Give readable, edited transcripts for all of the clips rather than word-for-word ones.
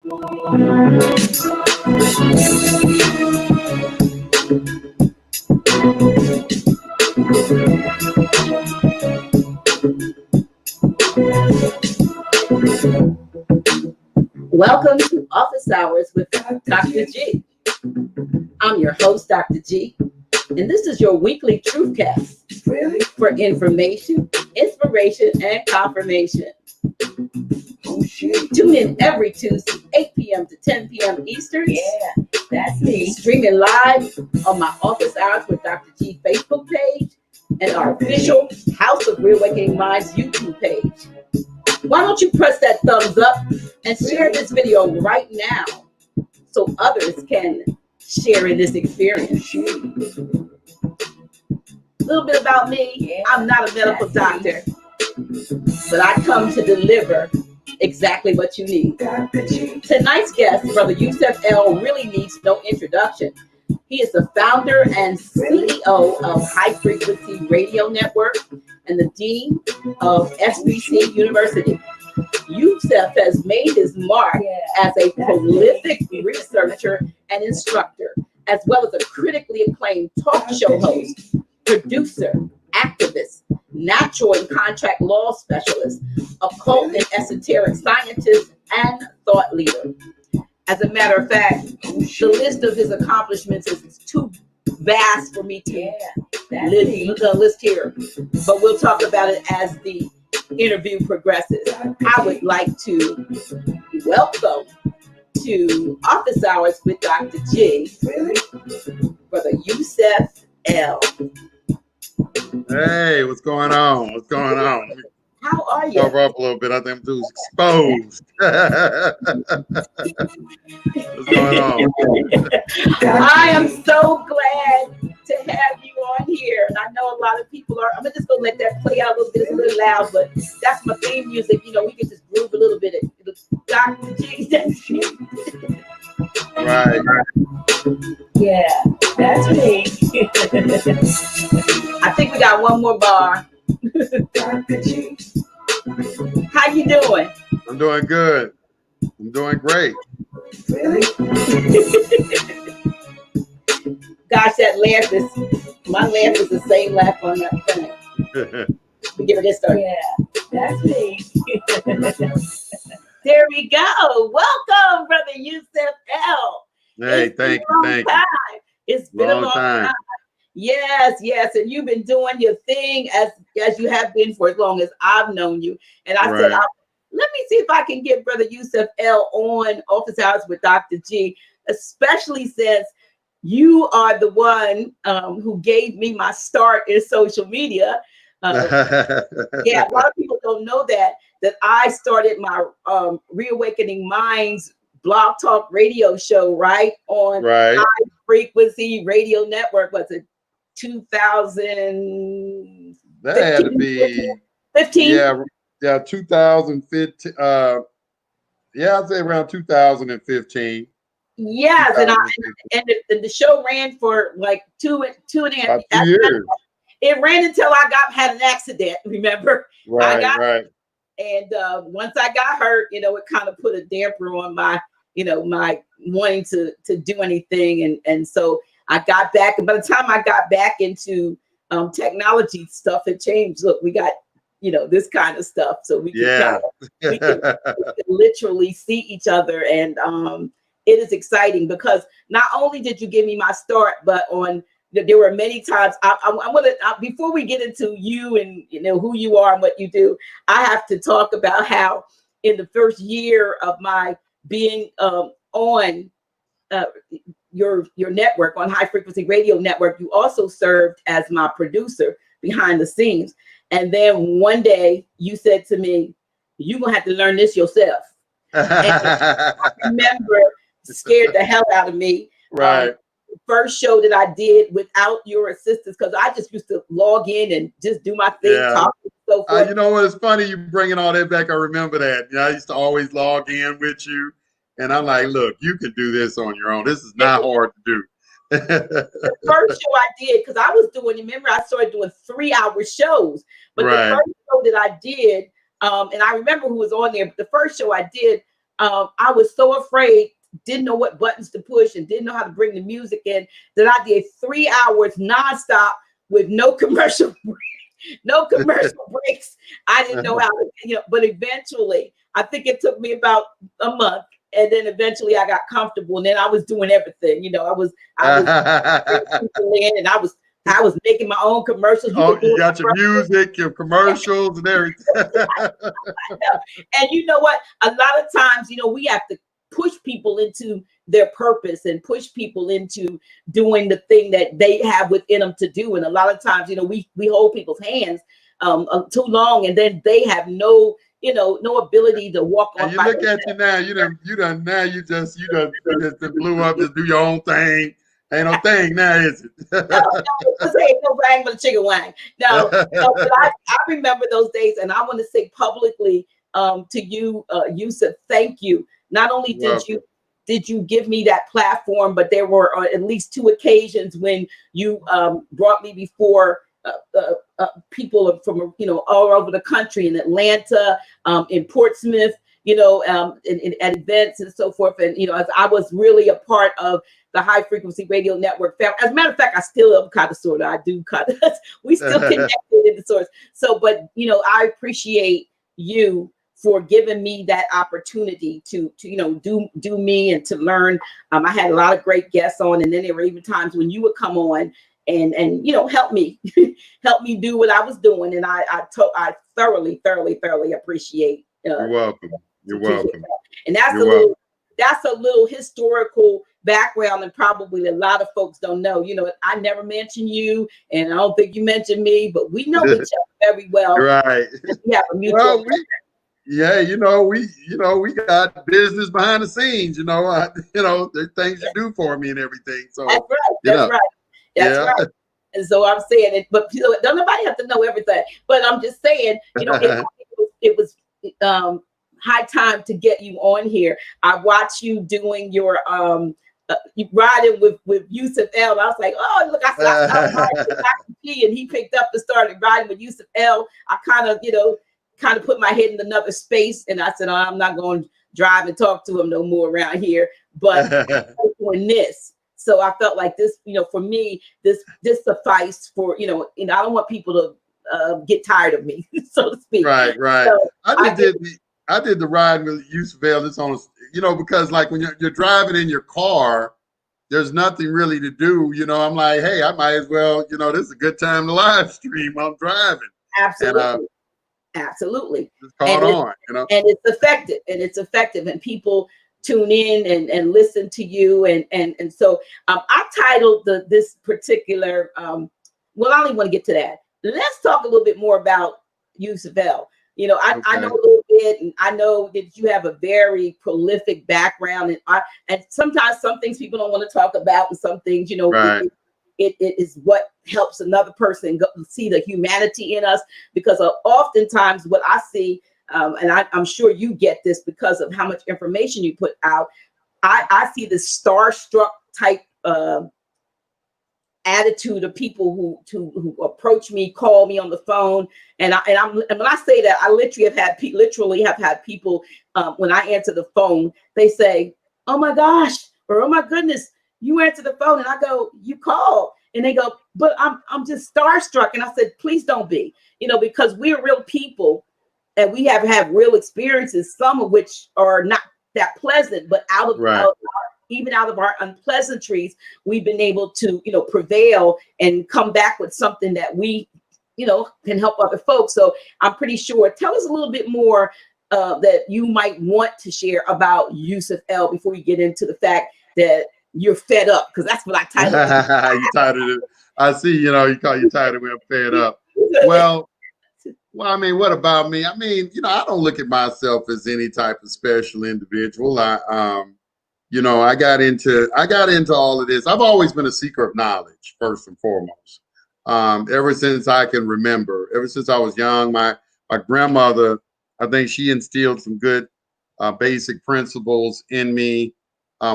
Welcome to Office Hours with Dr. G. I'm your host, Dr. G, and this is your weekly Truthcast for information, inspiration, and confirmation. Tune in every Tuesday, 8 p.m. to 10 p.m. Eastern. Yeah, that's me. Streaming live on my Office Hours with Dr. G Facebook page and our official House of Reawakening Minds YouTube page. Why don't you press that thumbs up and share this video right now so others can share in this experience. A little bit about me. I'm not a medical doctor, but I come to deliver exactly what you need. Tonight's guest, Brother Yusef L, really needs no introduction. He is the founder and CEO of High Frequency Radio Network and the Dean of SBC University. Yusef has made his mark as a prolific researcher and instructor, as well as a critically acclaimed talk show host, producer, activist, natural and contract law specialist, occult and esoteric scientist, and thought leader. As a matter of fact, the list of his accomplishments is too vast for me to list here, but we'll talk about it as the interview progresses. I would like to welcome to Office Hours with Dr. G, Brother Yusef L. Hey, what's going on? What's going on? How are you? Cover up a little bit. I think I'm too exposed. What's going on? I am so glad to have you on here. And I know a lot of people are. I'm just going to let that play out a little bit. It's a little loud, but that's my theme music. You know, we can just groove a little bit. Dr. G. Right. Yeah, that's me. I think we got one more bar. How you doing? I'm doing good. I'm doing great. Gosh, that laugh my laugh is the same laugh on that thing. We give it this start. Yeah, that's me. There we go. Welcome, Brother Yusef L. Hey, thank you. It's been a long time. Yes, and you've been doing your thing as you have been for as long as I've known you. And I said, let me see if I can get Brother Yusef L on Office Hours with Dr. G, especially since you are the one who gave me my start in social media. A lot of people don't know that I started my Reawakening Minds blog talk radio show on High Frequency Radio Network. Was it 2000? That had to be 15. Yeah, 2015. I'd say around 2015. Yes, and the show ran for like two and a half years. It ran until I had an accident. Remember? Right. And once I got hurt, it kind of put a damper on my, my wanting to do anything. And so I got back. And by the time I got back into technology stuff, it changed. Look, we got, this kind of stuff. So we can, we can literally see each other. And it is exciting because not only did you give me my start, but there were many times before we get into you and who you are and what you do, I have to talk about how in the first year of my being on your network, on High Frequency Radio Network, you also served as my producer behind the scenes. And then one day you said to me, "You're gonna have to learn this yourself." And I remember scared the hell out of me. Right. First show that I did without your assistance, because I just used to log in and just do my thing, talk and so forth. You know what? It's funny you bringing all that back. I remember that. I used to always log in with you, and I'm like, "Look, you can do this on your own. This is not hard to do." The first show I did, because I was doing, remember, I started doing 3-hour shows, but the first show that I did, and I remember who was on there, but the first show I did, I was so afraid, didn't know what buttons to push and didn't know how to bring the music in, that I did 3 hours nonstop with no commercial no commercial breaks. I didn't know how to, but eventually, I think it took me about a month. And then eventually I got comfortable, and then I was doing everything. I was people in, and I was making my own commercials. You got your music, your commercials, and everything. And you know what? A lot of times, we have to push people into their purpose and push people into doing the thing that they have within them to do. And a lot of times, we hold people's hands too long, and then they have no ability to walk on. And you look at you now, you just blew up, just do your own thing. Ain't no thing now, is it? This ain't no bang but a chicken wang. No, but I remember those days, and I want to say publicly to you, Yusef, thank you. Not only did you give me that platform, but there were at least 2 occasions when you brought me before people from all over the country, in Atlanta, in Portsmouth, at events and so forth. And as I was really a part of the High Frequency Radio Network family. As a matter of fact, I still am kind of sort of. I do kind of. We still connected in the source. So, but I appreciate you for giving me that opportunity to do me and to learn. I had a lot of great guests on, and then there were even times when you would come on and help me do what I was doing, and I thoroughly appreciate. You're welcome. You're welcome. And that's a little historical background, and probably a lot of folks don't know. I never mentioned you, and I don't think you mentioned me, but we know each other very well. Right. We have a mutual. We got business behind the scenes. There's things you do for me and everything. So that's right. That's right. And so I'm saying it, but don't nobody have to know everything. But I'm just saying, it was high time to get you on here. I watched you doing your you riding with Yusef L. I was like, oh, look, I saw Dr. P, and he picked up and started riding with Yusef L. I kind of put my head in another space, and I said, oh, I'm not going to drive and talk to him no more around here. But I'm doing this. So I felt like this, for me, this sufficed for, I don't want people to get tired of me, so to speak. Right. So I did the ride with Yusef L. This on, because like when you're driving in your car, there's nothing really to do. I'm like, hey, I might as well, this is a good time to live stream. I'm driving. Absolutely. And, absolutely. Just caught on, And it's effective, and people tune in and listen to you. And so I titled this particular, well, I don't even want to get to that. Let's talk a little bit more about Yusef L. I know a little bit, and I know that you have a very prolific background, and sometimes some things people don't want to talk about, and some things, right. It is what helps another person see the humanity in us, because oftentimes what I see, and I'm sure you get this because of how much information you put out, I see this starstruck type attitude of people who approach me, call me on the phone, and when I say that, I literally have had people when I answer the phone, they say, "Oh my gosh," or "Oh my goodness, you answer the phone," and I go, "You called," and they go, "But I'm just starstruck," and I said, "Please don't be, because we're real people, and we have had real experiences, some of which are not that pleasant, but even out of our unpleasantries, we've been able to, prevail and come back with something that we, can help other folks." So I'm pretty sure. Tell us a little bit more that you might want to share about Yusef L. before we get into the fact that you're fed up, because that's what I titled it. You titled it. I see. You call you titled when I'm fed up. Well, I mean, what about me? I mean, I don't look at myself as any type of special individual. I got into all of this. I've always been a seeker of knowledge, first and foremost. Ever since I can remember, ever since I was young, my grandmother, I think she instilled some good basic principles in me,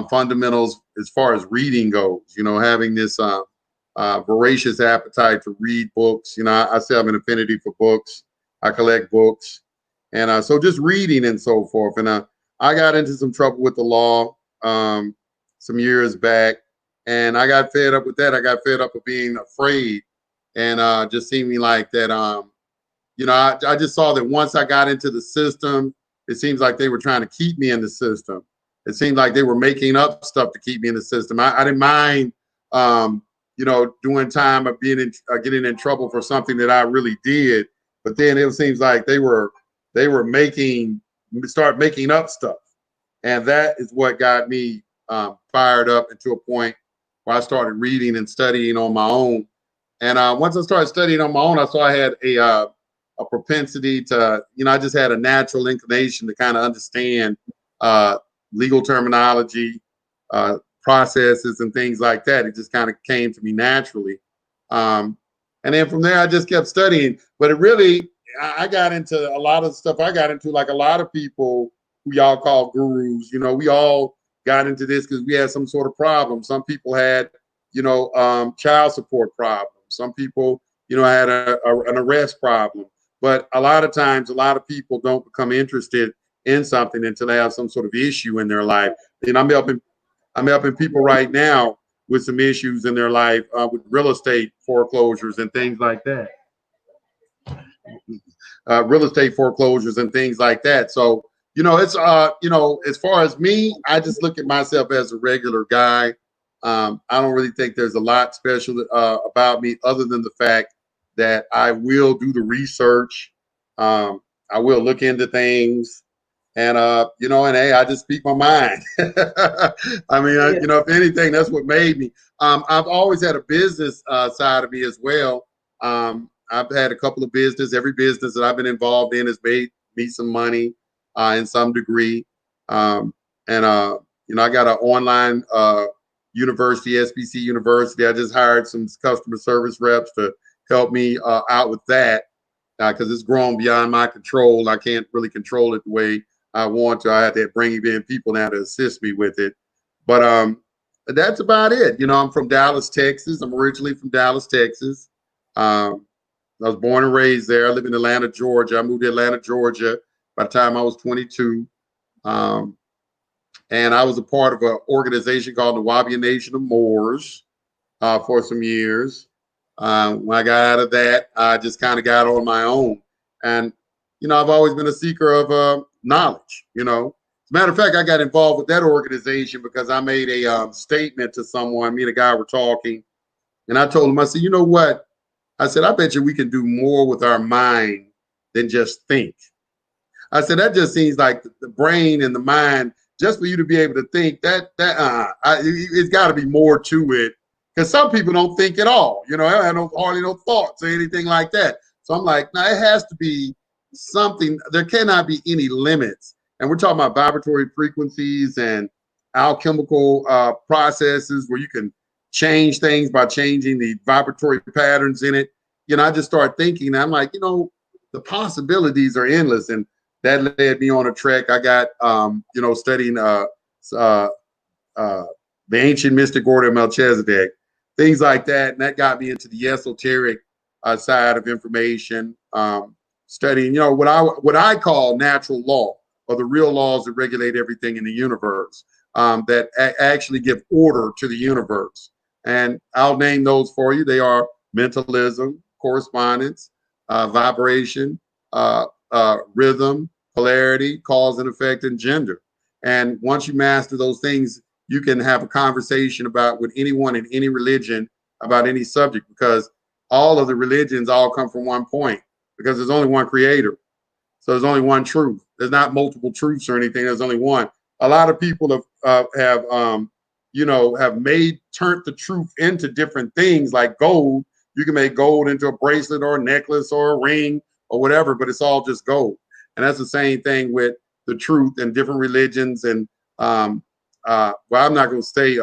fundamentals as far as reading goes. Having this voracious appetite to read books. I still have an affinity for books. I collect books, and so just reading and so forth. And I got into some trouble with the law some years back, and I got fed up with that. I got fed up with being afraid, and just seeming like that. You know, I just saw that once I got into the system, it seems like they were trying to keep me in the system. It seemed like they were making up stuff to keep me in the system. I didn't mind, you know, doing time of being in, getting in trouble for something that I really did, but then it seems like they were start making up stuff, and that is what got me fired up, and to a point where I started reading and studying on my own. And once I started studying on my own, I saw I had a propensity to, you know, I just had a natural inclination to kind of understand legal terminology, processes, and things like that. It just kind of came to me naturally. And then from there, I just kept studying. But it really, I got into a lot of stuff I got into, like a lot of people who y'all call gurus. You know, we all got into this because we had some sort of problem. Some people had, you know, child support problems. Some people, you know, had an arrest problem. But a lot of times, a lot of people don't become interested in something until they have some sort of issue in their life. And I'm helping people right now with some issues in their life with real estate foreclosures and things like that. Real estate foreclosures and things like that. So, you know, it's, you know, as far as me, I just look at myself as a regular guy. I don't really think there's a lot special about me other than the fact that I will do the research. I will look into things, and you know, and hey, I just speak my mind. I mean, you know, if anything, that's what made me. I've always had a business side of me as well. I've had a couple of business. Every business that I've been involved in has made me some money in some degree. And you know, I got an online university, SBC University. I just hired some customer service reps to help me out with that because it's grown beyond my control. I can't really control it the way I want to. I had to bring in people now to assist me with it. But that's about it. You know, I'm from Dallas, Texas. I'm originally from Dallas, Texas. I was born and raised there. I live in Atlanta, Georgia. I moved to Atlanta, Georgia by the time I was 22. And I was a part of an organization called the Wabian Nation of Moors for some years. When I got out of that, I just kind of got on my own. And, you know, I've always been a seeker of knowledge, you know. As a matter of fact, I got involved with that organization because I made a statement to someone. Me and a guy were talking. And I told him, I said, you know what? I said, I bet you we can do more with our mind than just think. I said, that just seems like the brain and the mind, just for you to be able to think it's got to be more to it. Because some people don't think at all. You know, I have hardly no thoughts or anything like that. So I'm like, now it has to be something. There cannot be any limits. And we're talking about vibratory frequencies and alchemical processes where you can change things by changing the vibratory patterns in it. You know, I just start thinking, and I'm like, you know, the possibilities are endless. And that led me on a trek. I got, you know, studying the ancient mystic order of Melchizedek, things like that. And that got me into the esoteric side of information, studying, you know, what I call natural law, or the real laws that regulate everything in the universe, that actually give order to the universe. And I'll name those for you. They are mentalism, correspondence, vibration, rhythm, polarity, cause and effect, and gender. And once you master those things, you can have a conversation about with anyone in any religion about any subject, because all of the religions all come from one point, because there's only one creator. So there's only one truth. There's not multiple truths or anything. There's only one. A lot of people have you know, turned the truth into different things like gold. You can make gold into a bracelet or a necklace or a ring or whatever, but it's all just gold. And that's the same thing with the truth and different religions. And well, I'm not going to say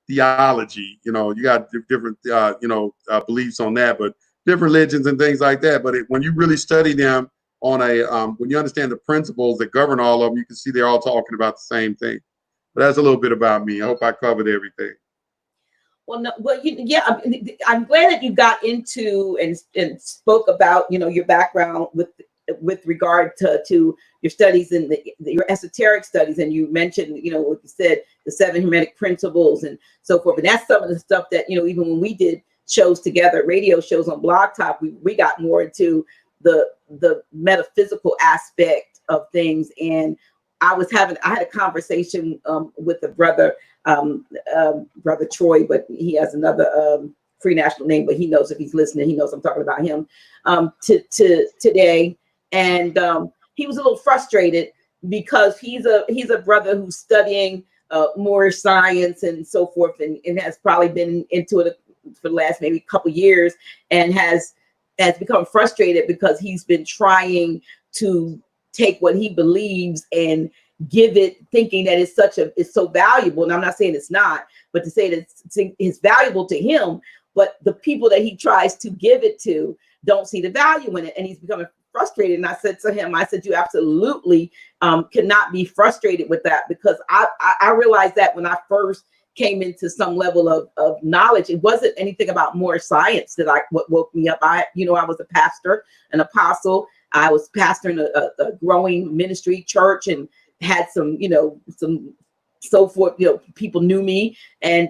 theology. You know, you got different you know, beliefs on that, but different religions and things like that. But when you really study them on a when you understand the principles that govern all of them, you can see they're all talking about the same thing. But that's a little bit about me. I hope I covered everything. Well, no, well, I'm glad that you got into and spoke about, you know, your background with with regard to your studies and your esoteric studies, and you mentioned, what you said, the 7 Hermetic principles and so forth. And that's some of the stuff that, even when we did shows together, radio shows on Blog Talk, we got more into the metaphysical aspect of things. And I had a conversation with a brother, Brother Troy, but he has another free national name, but he knows if he's listening, he knows I'm talking about him today. And he was a little frustrated because he's a brother who's studying more science and so forth, and has probably been into it for the last maybe couple years, and has become frustrated because he's been trying to take what he believes and give it, thinking that it's so valuable. And I'm not saying it's not, but to say that it's valuable to him, but the people that he tries to give it to don't see the value in it, and he's becoming frustrated. And I said to him, you absolutely cannot be frustrated with that, because I realized that when I first came into some level of knowledge, it wasn't anything about more science what woke me up. I was a pastor, an apostle. I was pastoring a growing ministry church, and had some so forth. People knew me, and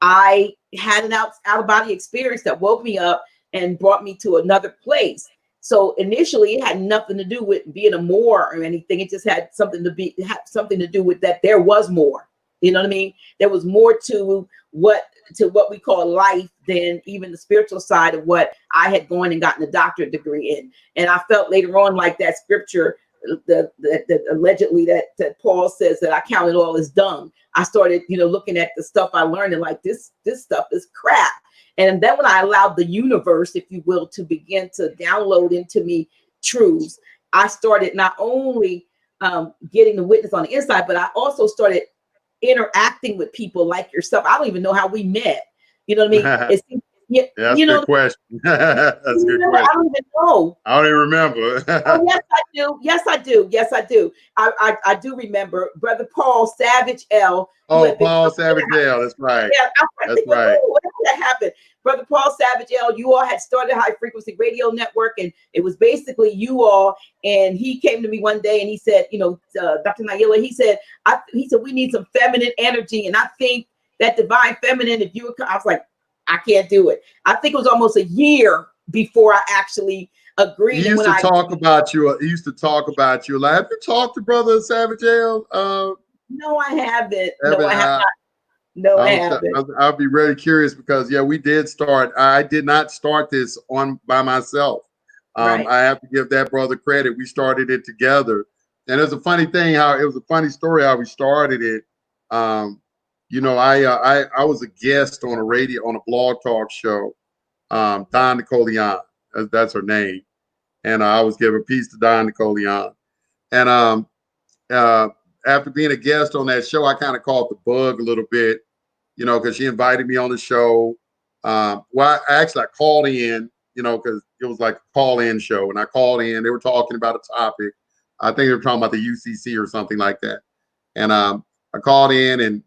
I had an out of body experience that woke me up and brought me to another place. So initially, it had nothing to do with being a more or anything. It just had something to do with that there was more. You know what I mean? There was more to what we call life than even the spiritual side of what I had gone and gotten a doctorate degree in. And I felt later on, like that scripture that allegedly that Paul says that I count it all as dung. I started, looking at the stuff I learned and like, this stuff is crap. And then when I allowed the universe, if you will, to begin to download into me truths, I started not only getting the witness on the inside, but I also started interacting with people like yourself. I don't even know how we met. You know what I mean? That's a good question. That's a good question. I don't even know. I don't even remember. Oh, yes, I do. Yes, I do. I do remember Brother Paul Savage L. Oh, Paul Savage L. That's right. Yeah, that's right. What that happened? Brother Paul Savage L. You all had started High Frequency Radio Network, and it was basically you all. And he came to me one day and he said, Dr. Naila, he said we need some feminine energy, and I think that divine feminine. If you were, I was like, I can't do it. I think it was almost a year before I actually agreed. He used to talk about you. Like, have you talked to Brother Savage L? No, I haven't. No, I have not. No, I haven't. I'll be very curious because we did start. I did not start this by myself. Right. I have to give that brother credit. We started it together, and it was a funny thing it was a funny story how we started it. I was a guest on a blog talk show. Don Nicoleon, that's her name, and I was giving peace to Don Nicoleon, and after being a guest on that show, I kind of caught the bug a little bit, because she invited me on the show. I called in, because it was like a call-in show, and I called in. They were talking about a topic. I think they were talking about the UCC or something like that, and I called in and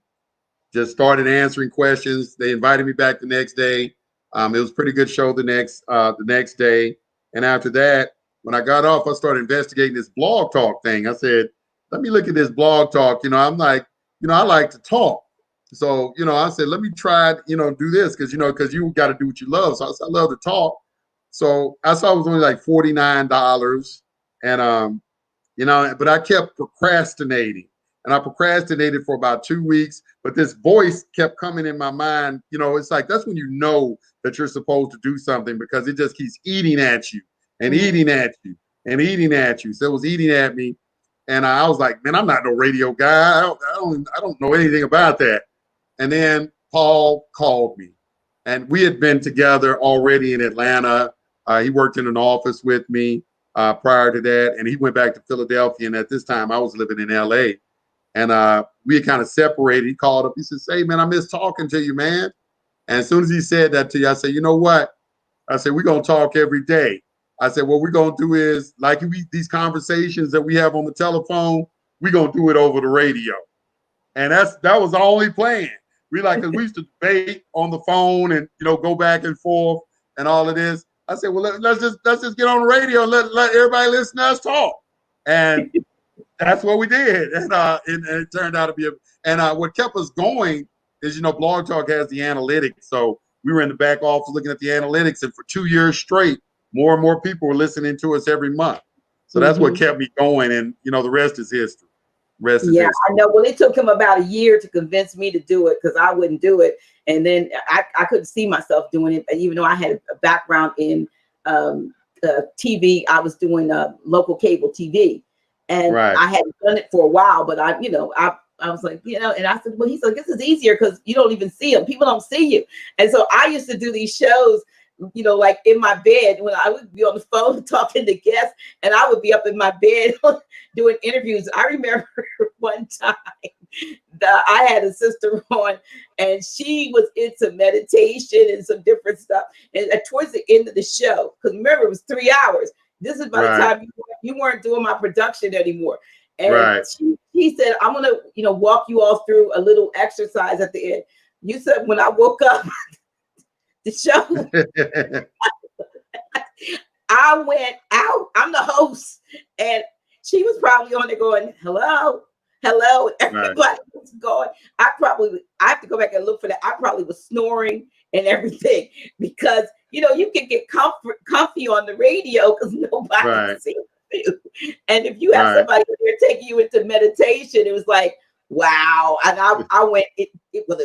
just started answering questions. They invited me back the next day. It was a pretty good show the next day. And after that, when I got off, I started investigating this blog talk thing. I said, let me look at this blog talk. I'm like, I like to talk. So, I said, let me try, do this because you got to do what you love. So I said, I love to talk. So I saw it was only like $49. And, but I kept procrastinating. And I procrastinated for about 2 weeks, but this voice kept coming in my mind. It's like, that's when you know that you're supposed to do something because it just keeps eating at you and eating at you and eating at you. So it was eating at me. And I was like, man, I'm not no radio guy. I don't know anything about that. And then Paul called me, and we had been together already in Atlanta. He worked in an office with me prior to that. And he went back to Philadelphia. And at this time I was living in LA. And we had kind of separated. He called up. He said, "Hey, man, I miss talking to you, man." And as soon as he said that to you, I said, "You know what?" I said, "We're going to talk every day." I said, "What we're going to do is, like these conversations that we have on the telephone, we're going to do it over the radio." And that was the only plan. Cause we used to debate on the phone and, go back and forth and all of this. I said, well, let's just get on the radio and let everybody listen to us talk. And that's what we did. And it turned out to be what kept us going is, Blog Talk has the analytics. So we were in the back office looking at the analytics, and for 2 years straight, more and more people were listening to us every month. So that's what kept me going. And, the rest is history. Yeah, I know. Well, it took him about a year to convince me to do it because I wouldn't do it. And then I couldn't see myself doing it, even though I had a background in TV. I was doing local cable TV, and I hadn't done it for a while. But I was like, and I said, well, he's like, this is easier because you don't even see them. People don't see you. And so I used to do these shows, like in my bed when I would be on the phone talking to guests, and I would be up in my bed doing interviews. I remember one time I had a sister on, and she was into meditation and some different stuff. And towards the end of the show, because remember, it was 3 hours. This is by the time you weren't doing my production anymore. And she said, I'm going to, walk you all through a little exercise at the end. You said, when I woke up, the show, I went out. I'm the host, and she was probably on there going, hello. Everybody was going. I have to go back and look for that. I probably was snoring and everything because, you can get comfy on the radio because nobody sees you. And if you have somebody there taking you into meditation, it was like, wow. And I went, it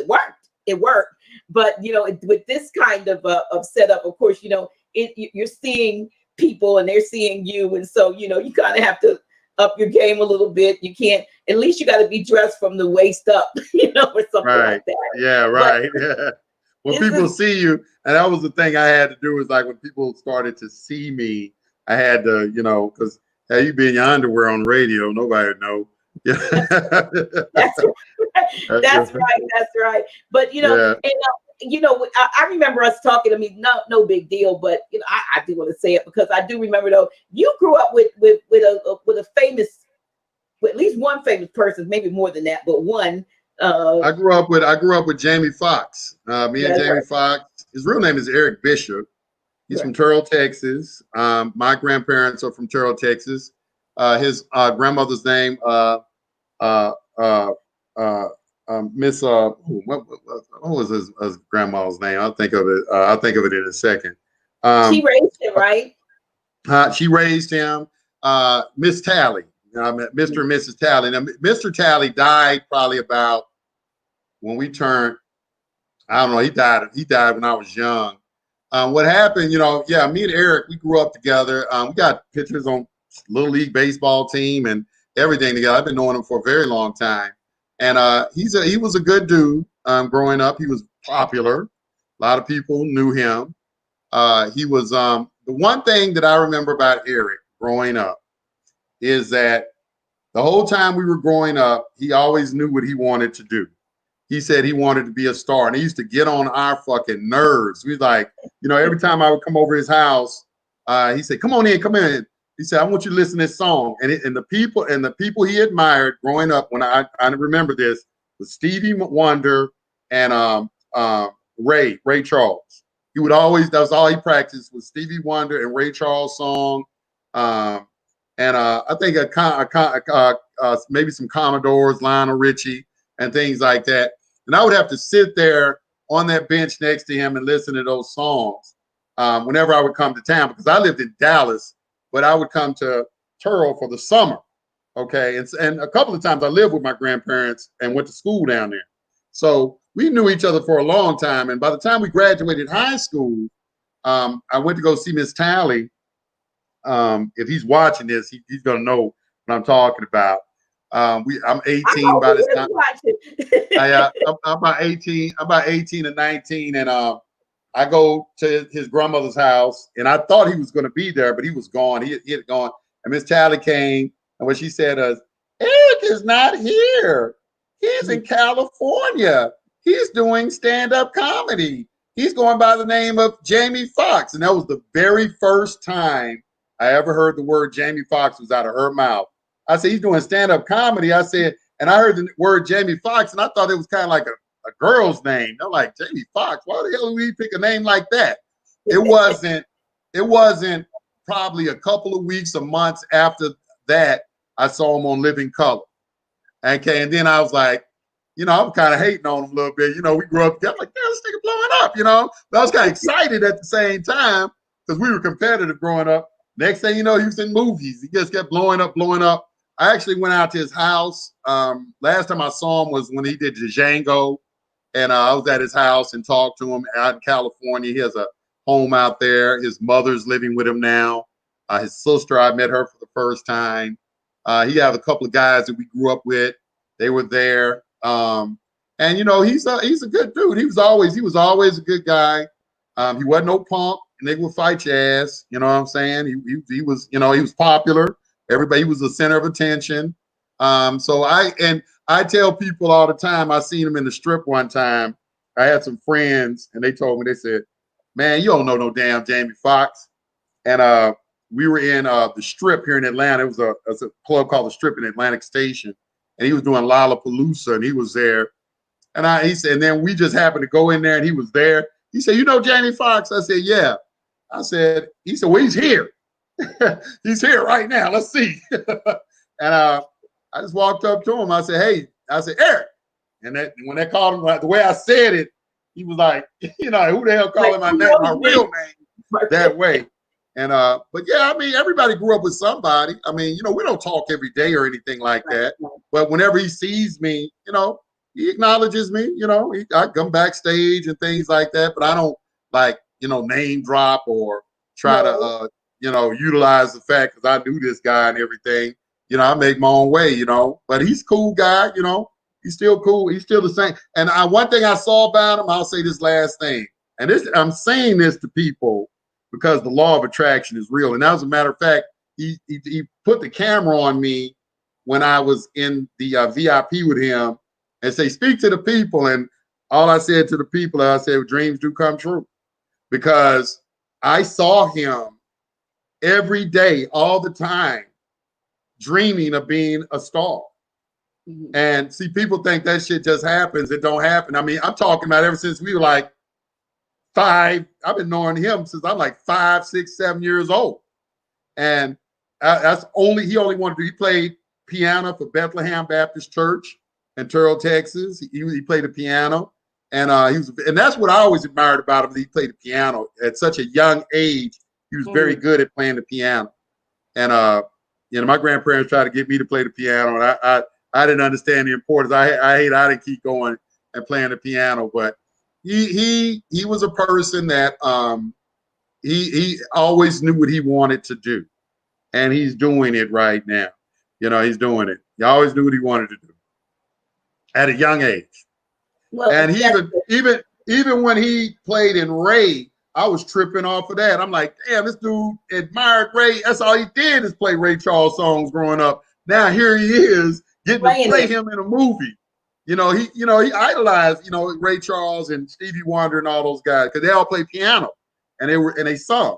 worked. It worked. But, with this kind of setup, of course, you're seeing people and they're seeing you. And so, you kind of have to up your game a little bit. You can't, at least you got to be dressed from the waist up, or something like that. Yeah, right. When people see you, and that was the thing I had to do is like when people started to see me, I had to, because you be in your underwear on the radio, nobody would know. That's right. But I remember us talking. I mean, no big deal, but I do want to say it because I do remember though. You grew up with a famous, with at least one famous person, maybe more than that, but one. I grew up with Jamie Foxx. Me and Jamie Foxx. His real name is Eric Bishop. He's from Terrell, Texas. My grandparents are from Terrell, Texas. His grandmother's name, Miss what was his grandma's name? I'll think of it in a second. She raised him, right? She raised him. Miss Tally, Mr. and Mrs. Tally. Now, Mr. Tally died probably about when we turned. I don't know. He died when I was young. What happened? Me and Eric, we grew up together. We got pictures on Little League baseball team and everything together. I've been knowing him for a very long time. And he was a good dude. Growing up, he was popular. A lot of people knew him. He was the one thing that I remember about Eric growing up is that the whole time we were growing up, he always knew what he wanted to do. He said he wanted to be a star, and he used to get on our fucking nerves. We like, every time I would come over his house, he said, come in. He said, I want you to listen to this song. And the people he admired growing up, when I remember this, was Stevie Wonder and Ray Charles. He would always, that was all he practiced, was Stevie Wonder and Ray Charles song. I think maybe some Commodores, Lionel Richie, and things like that. And I would have to sit there on that bench next to him and listen to those songs whenever I would come to town, because I lived in Dallas, but I would come to Terrell for the summer. Okay. And a couple of times I lived with my grandparents and went to school down there. So we knew each other for a long time. And by the time we graduated high school, I went to go see Miss Tally. If he's watching this, he's going to know what I'm talking about. I'm 18 by this time. I'm about 18. I'm about 18 and 19, and I go to his grandmother's house, and I thought he was going to be there, but he was gone. He had gone, and Miss Tally came, and what she said was, "Eric is not here. He's in California. He's doing stand-up comedy. He's going by the name of Jamie Foxx." And that was the very first time I ever heard the word Jamie Foxx was out of her mouth. I said, he's doing stand-up comedy. I said, and I heard the word Jamie Foxx, and I thought it was kind of like a girl's name. I'm like, Jamie Foxx, why the hell would we pick a name like that? It it wasn't probably a couple of weeks or months after that I saw him on Living Color. Okay, and then I was like, I'm kind of hating on him a little bit. We grew up together. I'm like, damn, this nigga blowing up. But I was kind of excited at the same time because we were competitive growing up. Next thing you know, he was in movies. He just kept blowing up, blowing up. I actually went out to his house. Last time I saw him was when he did Django, and I was at his house and talked to him out in California. He has a home out there. His mother's living with him now. His sister, I met her for the first time. He had a couple of guys that we grew up with. They were there. And he's a good dude. He was always a good guy. He wasn't no punk. And they would fight your ass. You know what I'm saying? He was, he was popular. Everybody was the center of attention. So I tell people all the time, I seen him in the Strip one time. I had some friends and they told me, they said, man, you don't know no damn Jamie Foxx. And we were in the Strip here in Atlanta. It was a club called the Strip in Atlantic Station. And he was doing Lollapalooza and he was there. And he said, and then we just happened to go in there and he was there. He said, you know Jamie Foxx? I said, yeah. He said, well, he's here. He's here right now. Let's see. And I just walked up to him. I said, hey, Eric. And when they called him, like the way I said it, he was like, who the hell calling my name, my real name that way? And but yeah, I mean, everybody grew up with somebody. I mean, we don't talk every day or anything like that. But whenever he sees me, he acknowledges me. I come backstage and things like that. But I don't like, name drop or try to utilize the fact because I knew this guy and everything. I make my own way. But he's a cool guy. He's still cool. He's still the same. And one thing I saw about him, I'll say this last thing. And I'm saying this to people because the law of attraction is real. And as a matter of fact, he put the camera on me when I was in the VIP with him and say, speak to the people. And all I said to the people, I said, dreams do come true. Because I saw him every day, all the time, dreaming of being a star. Mm-hmm. And see, people think that shit just happens. It don't happen. I mean, I'm talking about ever since we were like 5. I've been knowing him since I'm like 5, 6, 7 years old. And he only wanted to do, he played piano for Bethlehem Baptist Church in Terrell, Texas. He played the piano. And and that's what I always admired about him. He played the piano at such a young age. He was very good at playing the piano. And my grandparents tried to get me to play the piano, and I didn't understand the importance. I didn't keep going and playing the piano, but he was a person that he always knew what he wanted to do, and he's doing it right now. He's doing it. He always knew what he wanted to do at a young age. Well, and even when he played in Ray, I was tripping off of that. I'm like, damn, this dude admired Ray. That's all he did is play Ray Charles songs growing up. Now here he is getting to play him in a movie. He idolized, Ray Charles and Stevie Wonder and all those guys because they all play piano and they sung.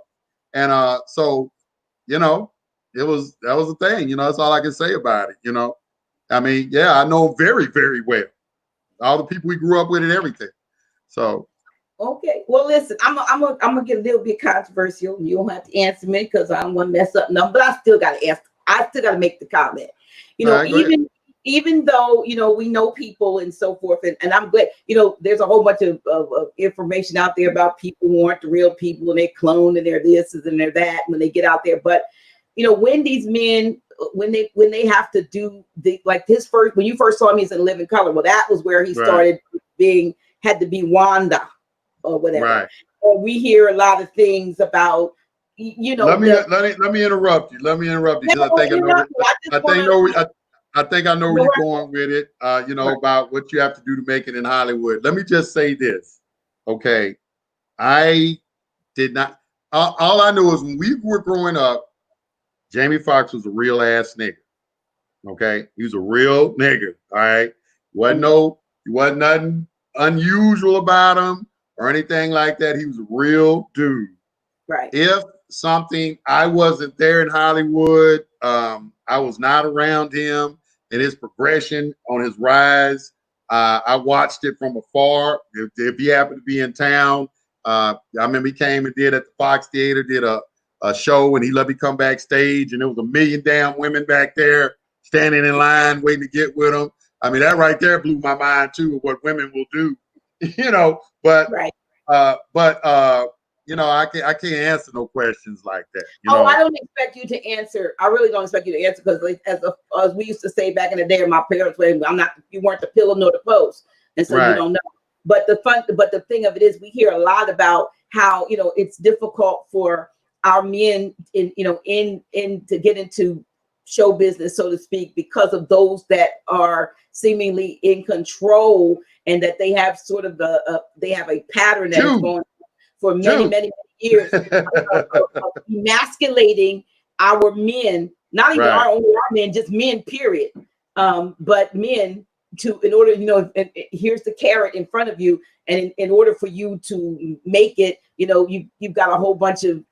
And so, that was a thing. That's all I can say about it. I mean, yeah, I know him very, very well. All the people we grew up with and everything. So. Okay. Well, listen, I'm gonna get a little bit controversial. You don't have to answer me because I don't want to mess up nothing, but I still gotta ask. I still gotta make the comment. Even though we know people and so forth, and I'm glad. There's a whole bunch of information out there about people who aren't the real people and they're cloned and they're this and they're that when they get out there. But when these men, when they have to do when you first saw him, he's in Living Color. Well, that was where he started had to be Wanda or whatever. Right. And we hear a lot of things about, Let me interrupt you. Because I think I know where you're going with it. About what you have to do to make it in Hollywood. Let me just say this, okay? I did not. All I knew is when we were growing up, Jamie Foxx was a real ass nigga. Okay, he was a real nigga. All right, wasn't nothing unusual about him or anything like that. He was a real dude. Right. If I wasn't there in Hollywood, I was not around him in his progression on his rise. I watched it from afar. If he happened to be in town, I remember he came and did at the Fox Theater, did a a show, and he let me come backstage, and there was a million damn women back there standing in line waiting to get with him. I mean, that right there blew my mind too, of what women will do, you know. But Right. you know, I can't answer no questions like that. You Oh, know? I don't expect you to answer. I really don't expect you to answer because, as we used to say back in the day, my parents were, I'm not. You weren't the pillow nor the post, and so you Right. don't know. But the thing of it is, we hear a lot about how it's difficult for our men in to get into show business, so to speak, because of those that are seemingly in control, and that they have sort of they have a pattern that has gone for many years of emasculating our men, not even Right. our men, just men, period. But men, in order, here's the carrot in front of you, and in order for you to make it, you've got a whole bunch of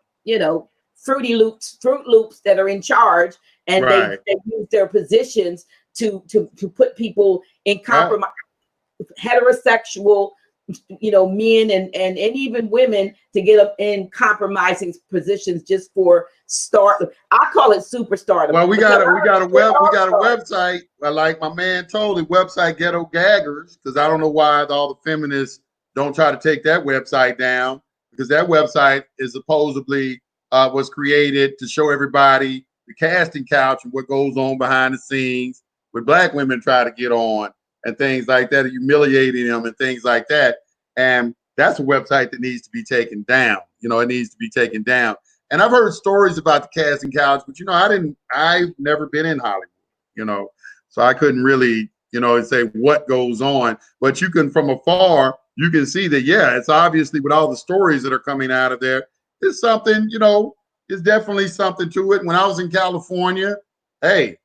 Fruit Loops that are in charge, and Right. they use their positions to put people in compromise, heterosexual men and even women, to get up in compromising positions just for start. I call it superstardom. Well, we got a website, like my man told me, website Ghetto Gaggers, because I don't know why all the feminists don't try to take that website down, because that website is supposedly was created to show everybody the casting couch and what goes on behind the scenes with black women try to get on and things like that, humiliating them and things like that. And that's a website that needs to be taken down. It needs to be taken down. And I've heard stories about the casting couch, but I've never been in Hollywood, so I couldn't really, say what goes on. But you can, from afar, you can see that, yeah, it's obviously, with all the stories that are coming out of there, there's something, there's definitely something to it. When I was in California, hey,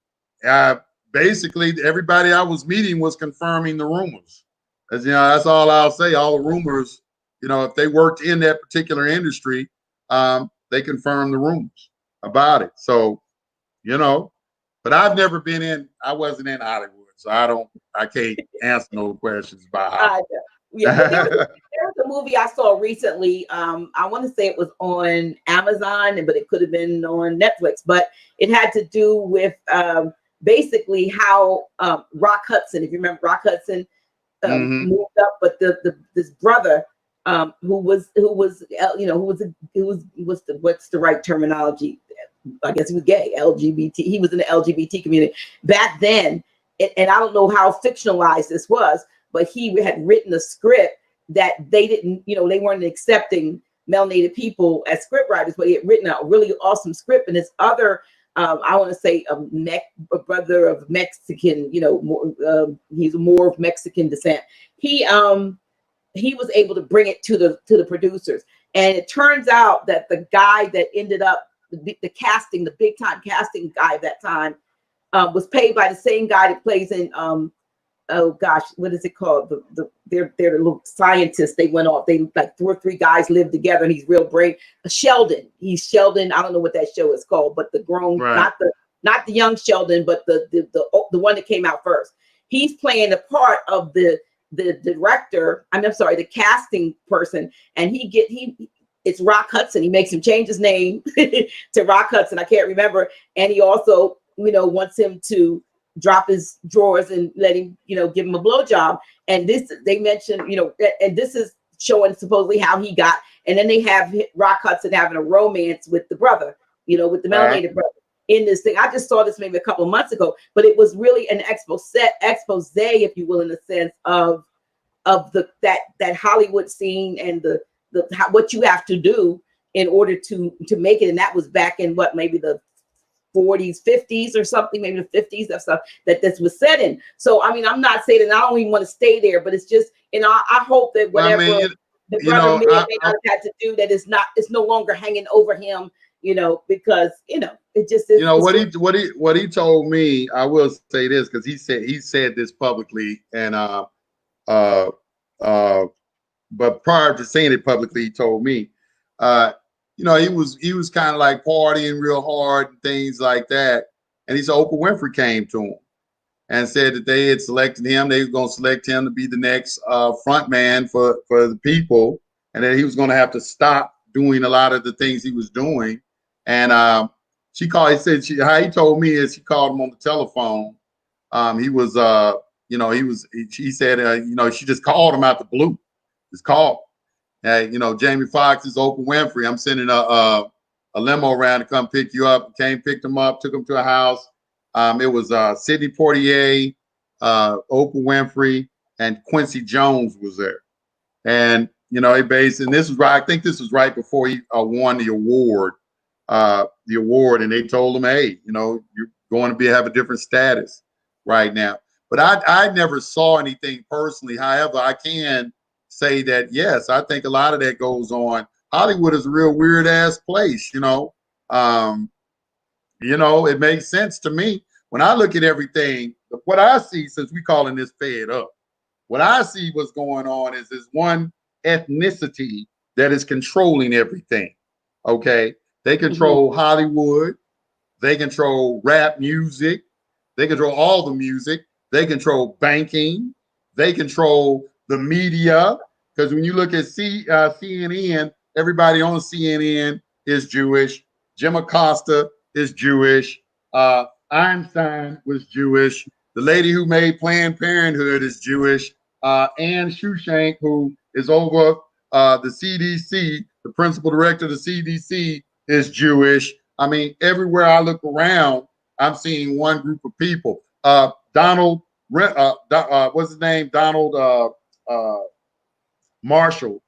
basically everybody I was meeting was confirming the rumors. As that's all I'll say. All the rumors, if they worked in that particular industry, they confirmed the rumors about it. So, but I've never I wasn't in Hollywood, so I can't answer no questions about Hollywood. Yeah, but there was a movie I saw recently. I want to say it was on Amazon, but it could have been on Netflix. But it had to do with basically how Rock Hudson, if you remember Rock Hudson, moved up, but this brother what's the right terminology? I guess he was gay, LGBT. He was in the LGBT community back then, and I don't know how fictionalized this was, but he had written a script that they didn't, they weren't accepting melanated people as script writers, but he had written a really awesome script. And this other, I want to say a brother of Mexican, he's more of Mexican descent. He was able to bring it to the producers, and it turns out that the guy that ended up the big time casting guy at that time, was paid by the same guy that plays in oh gosh, what is it called? They're the little scientists. They went off. They like 2 or 3 guys lived together, and he's real brave. Sheldon. He's Sheldon. I don't know what that show is called, but the grown, right. not the young Sheldon, but the one that came out first. He's playing the part of the director. I'm sorry, the casting person, and it's Rock Hudson. He makes him change his name to Rock Hudson. I can't remember, and he also wants him to drop his drawers and let him, give him a blowjob. And this, they mentioned, and this is showing supposedly how he got. And then they have Rock Hudson having a romance with the brother, with the melanated brother in this thing. I just saw this maybe a couple of months ago, but it was really an expose, if you will, in the sense of that Hollywood scene and what you have to do in order to make it. And that was back in maybe the 40s, 50s or something, maybe the 50s, that stuff that this was set in. So, I mean, I'm not saying that I don't even want to stay there, but it's just, I hope that whatever the brother may not have had to do, that it's no longer hanging over him, because, it just is. What he told me, I will say this, because he said this publicly, and but prior to saying it publicly, he told me, he was kind of like partying real hard and things like that. And he said Oprah Winfrey came to him and said that they had selected him. They were going to select him to be the next front man for the people, and that he was going to have to stop doing a lot of the things he was doing And she called. He said how he told me is she called him on the telephone. He was he said she just called him out the blue. Just called. Hey, Jamie Foxx is Oprah Winfrey. I'm sending a limo around to come pick you up. Came, picked him up, took him to a house. It was Sidney Poitier, Oprah Winfrey, and Quincy Jones was there. And he based, and this was right. I think this was right before he won the award. And they told him, hey, you're going to have a different status right now. But I never saw anything personally. However, I can say that yes, I think a lot of that goes on. Hollywood is a real weird ass place, it makes sense to me when I look at everything. What I see, since we calling this fed up, what I see what's going on is this one ethnicity that is controlling everything. Okay, they control Hollywood, they control rap music, they control all the music, they control banking, they control the media. Because when you look at CNN, everybody on CNN is Jewish. Jim Acosta is Jewish. Einstein was Jewish. The lady who made Planned Parenthood is Jewish. Anne Shushank, who is over the CDC, the principal director of the CDC, is Jewish. I mean, everywhere I look around, I'm seeing one group of people. Donald, what's his name? Donald Marshall.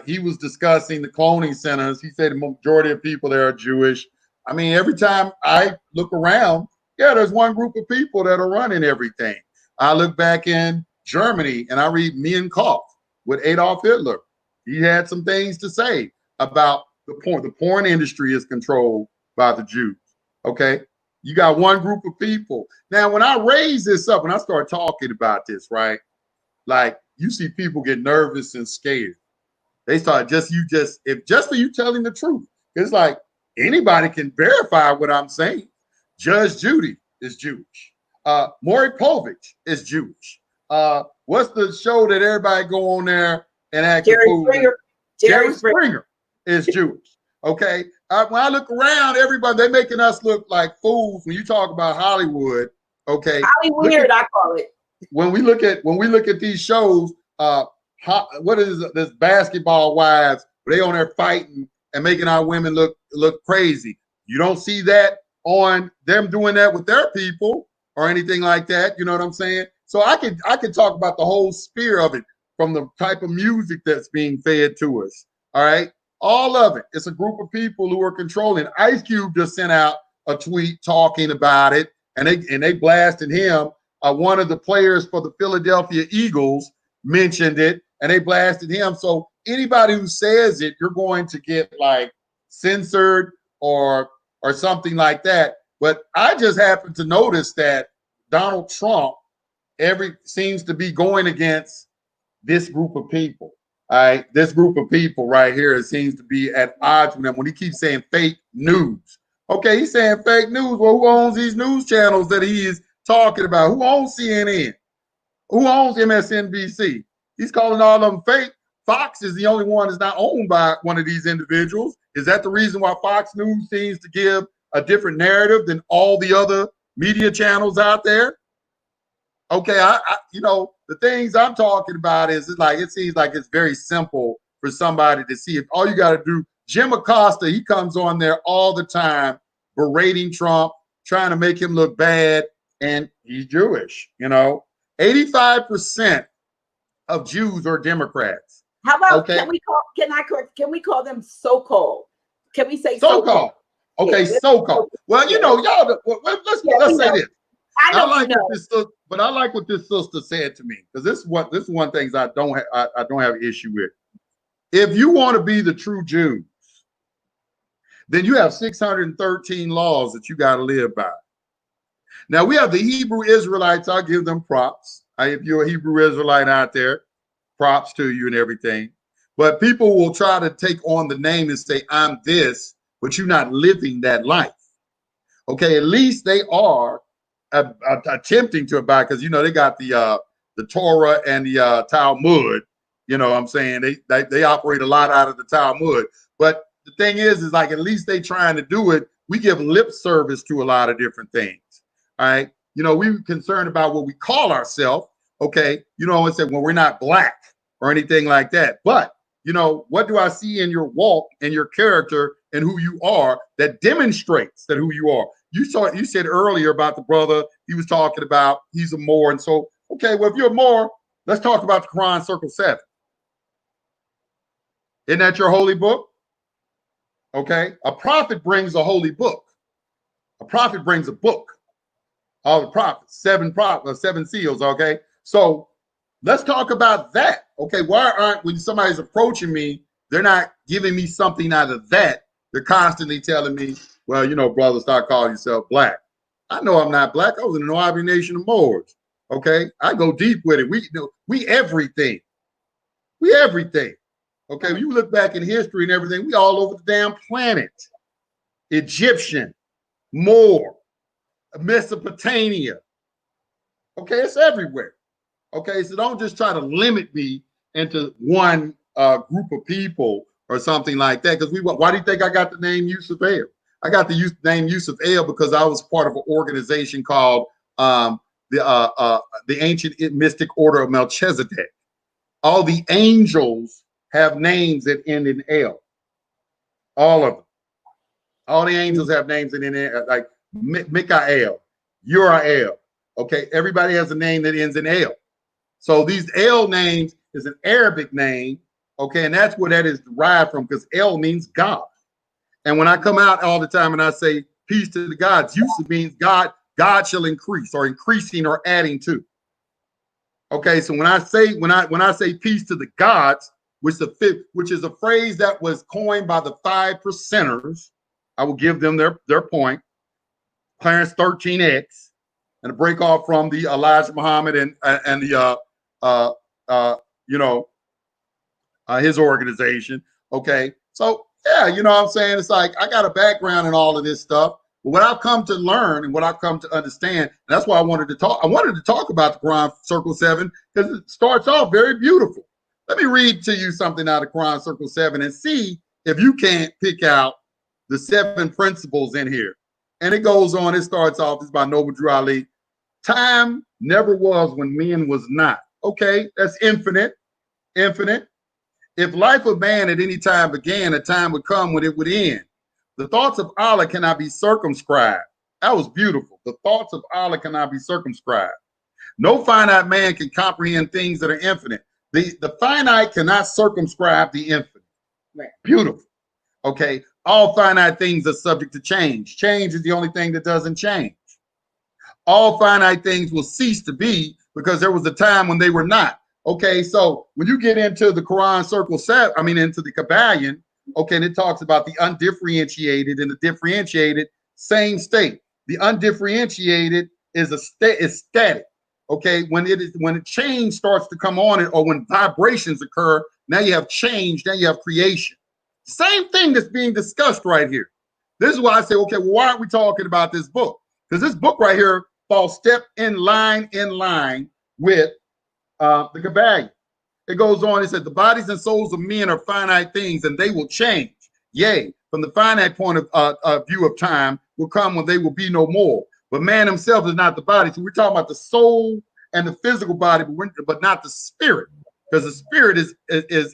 He was discussing the cloning centers. He said the majority of people there are Jewish. I mean, every time I look around, there's one group of people that are running everything. I look back in Germany and I read Mein Kampf with Adolf Hitler. He had some things to say about the porn. The porn industry is controlled by the Jews. Okay. You got one group of people. Now, when I raise this up, when I start talking about this, right? Like, you see people get nervous and scared. They start just for you telling the truth. It's like anybody can verify what I'm saying. Judge Judy is Jewish. Maury Povich is Jewish. What's the show that everybody go on there and act? Jerry Springer. Jerry Springer is Jewish. Okay. When I look around, everybody, they're making us look like fools when you talk about Hollywood. Okay. Hollywood, I call it. When we look at these shows, what is this Basketball Wives? They on there fighting and making our women look crazy. You don't see that on them doing that with their people or anything like that. You know what I'm saying? So I could talk about the whole sphere of it, from the type of music that's being fed to us. All right, all of it. It's a group of people who are controlling. Ice Cube just sent out a tweet talking about it, and they blasted him. One of the players for the Philadelphia Eagles mentioned it, and they blasted him. So anybody who says it, you're going to get like censored or something like that. But I just happen to notice that Donald Trump seems to be going against this group of people. All right, this group of people right here, it seems to be at odds with them when he keeps saying fake news. Okay, he's saying fake news. Well, who owns these news channels that he is talking about? Who owns CNN? Who owns MSNBC? He's calling all of them fake. Fox is the only one that's not owned by one of these individuals. Is that the reason why Fox News seems to give a different narrative than all the other media channels out there? Okay, I the things I'm talking about is it seems like it's very simple for somebody to see. If all you got to do, Jim Acosta, he comes on there all the time berating Trump, trying to make him look bad, and he's Jewish. 85% of Jews are Democrats. How about can we call them so-called? Can we say so-called? Okay, yeah, so-called. Well, y'all. Let's say this. I like what this sister said to me, because this is one thing I don't have an issue with. If you want to be the true Jews, then you have 613 laws that you got to live by. Now we have the Hebrew Israelites. I'll give them props. If you're a Hebrew Israelite out there, props to you and everything. But people will try to take on the name and say, I'm this, but you're not living that life. Okay, at least they are attempting to abide, because they got the Torah and the Talmud. You know what I'm saying? They operate a lot out of the Talmud. But the thing is like, at least they trying to do it. We give lip service to a lot of different things. All right. You know, we're concerned about what we call ourselves. Okay. You know, and say, well, we're not black or anything like that. But, you know, what do I see in your walk and your character and who you are that demonstrates that who you are? You said earlier about the brother, he was talking about he's a Moor. And so, okay, well, if you're a Moor, let's talk about the Quran, Circle 7. Isn't that your holy book? Okay. A prophet brings a holy book. A prophet brings a book. All the prophets, seven seals. Okay. So let's talk about that. Okay. Why aren't, when somebody's approaching me, they're not giving me something out of that? They're constantly telling me, well, you know, brother, start calling yourself black. I know I'm not black. I was in the Mojave Nation of Moors. Okay. I go deep with it. We everything. We everything. Okay. When you look back in history and everything, we all over the damn planet. Egyptian, Moor, Mesopotamia. Okay. It's everywhere. Okay. So don't just try to limit me into one group of people or something like that. Because why do you think I got the name Yusef? I got the name Yusef because I was part of an organization called the Ancient Mystic Order of Melchizedek. All the angels have names that end in L. All of them. All the angels have names that end in like Mikael, Uriel. Okay, everybody has a name that ends in L. So these L names is an Arabic name. Okay, and that's where that is derived from, because El means God. And when I come out all the time and I say peace to the gods, Yusuf means God shall increase, or increasing or adding to. Okay, so when I say peace to the gods, which is a phrase that was coined by the 5%ers, I will give them their point. Clarence 13X, and a break off from the Elijah Muhammad and the his organization. Okay, so yeah, you know what I'm saying? It's like I got a background in all of this stuff. But what I've come to learn and what I've come to understand, and that's why I wanted to talk. I wanted to talk about the Quran Circle 7 because it starts off very beautiful. Let me read to you something out of Quran Circle 7 and see if you can't pick out the 7 principles in here. And it goes on. It starts off. It's by Noble Drew Ali. Time never was when men was not. Okay, that's infinite. Infinite. If life of man at any time began, a time would come when it would end. The thoughts of Allah cannot be circumscribed. That was beautiful. The thoughts of Allah cannot be circumscribed. No finite man can comprehend things that are infinite. The finite cannot circumscribe the infinite. Right. Beautiful. Okay. All finite things are subject to change. Change is the only thing that doesn't change. All finite things will cease to be because there was a time when they were not. Okay, so when you get into the Quran Circle 7, into the Kabbalion, okay, and it talks about the undifferentiated and the differentiated, same state. The undifferentiated is static. Okay, when a change starts to come on it, or when vibrations occur, now you have change, now you have creation. Same thing that's being discussed right here. This is why I say, okay, well, why aren't we talking about this book? Because this book right here falls step in line with the Kabbalion. It goes on, it said, the bodies and souls of men are finite things, and they will change. Yea, from the finite point of view of time will come when they will be no more. But man himself is not the body. So we're talking about the soul and the physical body, but not the spirit, because the spirit is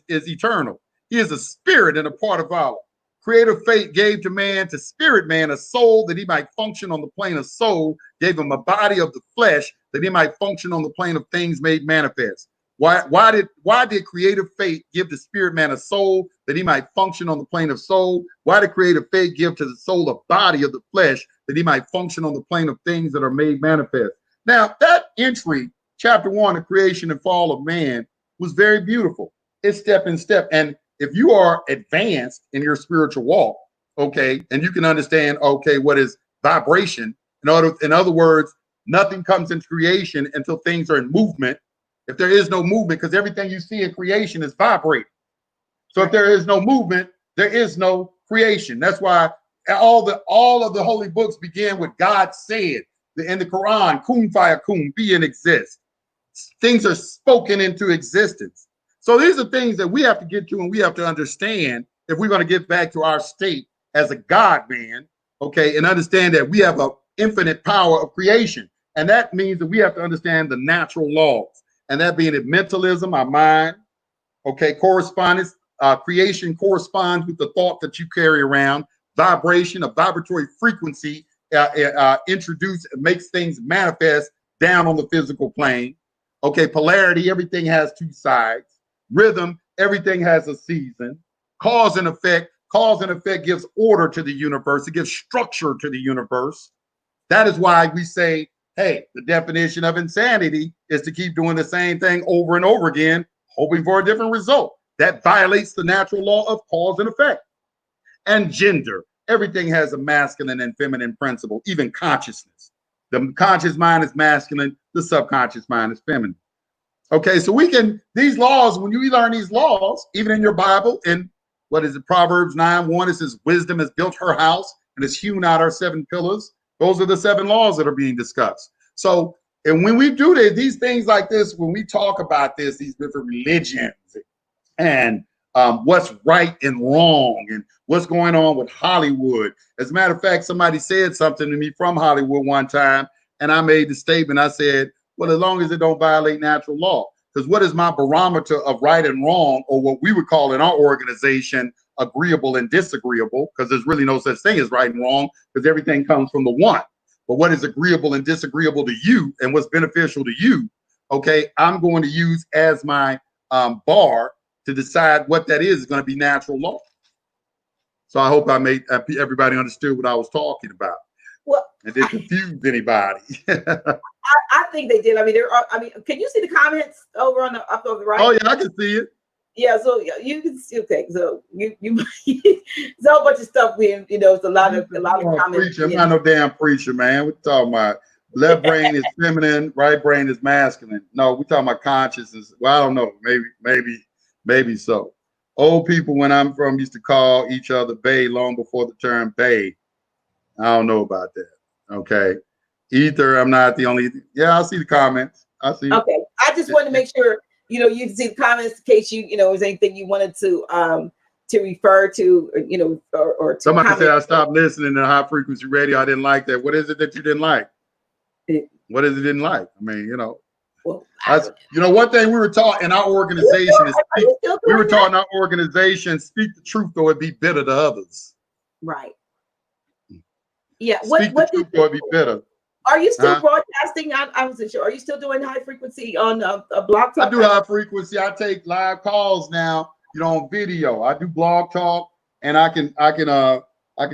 eternal. He is a spirit and a part of Allah. Creative fate gave to spirit man, a soul that he might function on the plane of soul, gave him a body of the flesh that he might function on the plane of things made manifest. Why did creative fate give the spirit man a soul that he might function on the plane of soul? Why did creative fate give to the soul a body of the flesh that he might function on the plane of things that are made manifest? Now, that entry, chapter 1, the creation and fall of man, was very beautiful. It's step in step. And if you are advanced in your spiritual walk, okay, and you can understand, okay, what is vibration? In other words, nothing comes into creation until things are in movement. If there is no movement, because everything you see in creation is vibrating. So if there is no movement, there is no creation. That's why all of the holy books begin with God said. In the Quran, kun fayakun, be and exist. Things are spoken into existence. So these are things that we have to get to and we have to understand if we're going to get back to our state as a God man, okay, and understand that we have an infinite power of creation. And that means that we have to understand the natural laws. And that being it, mentalism, our mind, okay, correspondence, creation corresponds with the thought that you carry around. Vibration, a vibratory frequency introduced, makes things manifest down on the physical plane. Okay, polarity, everything has two sides. Rhythm, everything has a season. Cause and effect gives order to the universe. It gives structure to the universe. That is why we say, hey, the definition of insanity is to keep doing the same thing over and over again, hoping for a different result. That violates the natural law of cause and effect. And gender, everything has a masculine and feminine principle, even consciousness. The conscious mind is masculine, the subconscious mind is feminine. Okay, so these laws, when you learn these laws, even in your Bible, in what is it, Proverbs 9:1, it says, wisdom has built her house and has hewn out her 7 pillars. Those are the 7 laws that are being discussed. So, and when we do these things like this, when we talk about these different religions and what's right and wrong and what's going on with Hollywood. As a matter of fact, somebody said something to me from Hollywood one time, and I made the statement. I said, well, as long as it don't violate natural law, because what is my barometer of right and wrong, or what we would call in our organization agreeable and disagreeable, because there's really no such thing as right and wrong, because everything comes from the one. But what is agreeable and disagreeable to you and what's beneficial to you, okay, I'm going to use as my bar to decide what that is going to be natural law. So I hope I made everybody understood what I was talking about. Well, and didn't confuse anybody. I think they did. I mean, there are. I mean, can you see the comments over on the up on the right? Oh yeah, I can see it. Yeah, so you can see. Okay, so you it's a whole bunch of stuff. It's a lot of comments. Preacher. I'm not no damn preacher, man. We're talking about left brain is feminine, right brain is masculine. No, we're talking about consciousness. Well, I don't know. Maybe so. Old people, when I'm from, used to call each other bae long before the term bae. I don't know about that. Okay. Ether, I'm not the only. Yeah, I see the comments. I see. Okay. I just wanted to make sure, you can see the comments in case there's anything you wanted to refer to, or to somebody comment. said I stopped listening to high frequency radio. I didn't like that. What is it that you didn't like? What is it didn't like? I mean, Well, one thing we were taught in our organization is speak the truth though it be bitter to others. Right. Yeah. Speak the truth though it be bitter. Are you still broadcasting? I wasn't sure. Are you still doing high frequency on a blog talk? I do high frequency. I take live calls now, on video. I do blog talk, and I can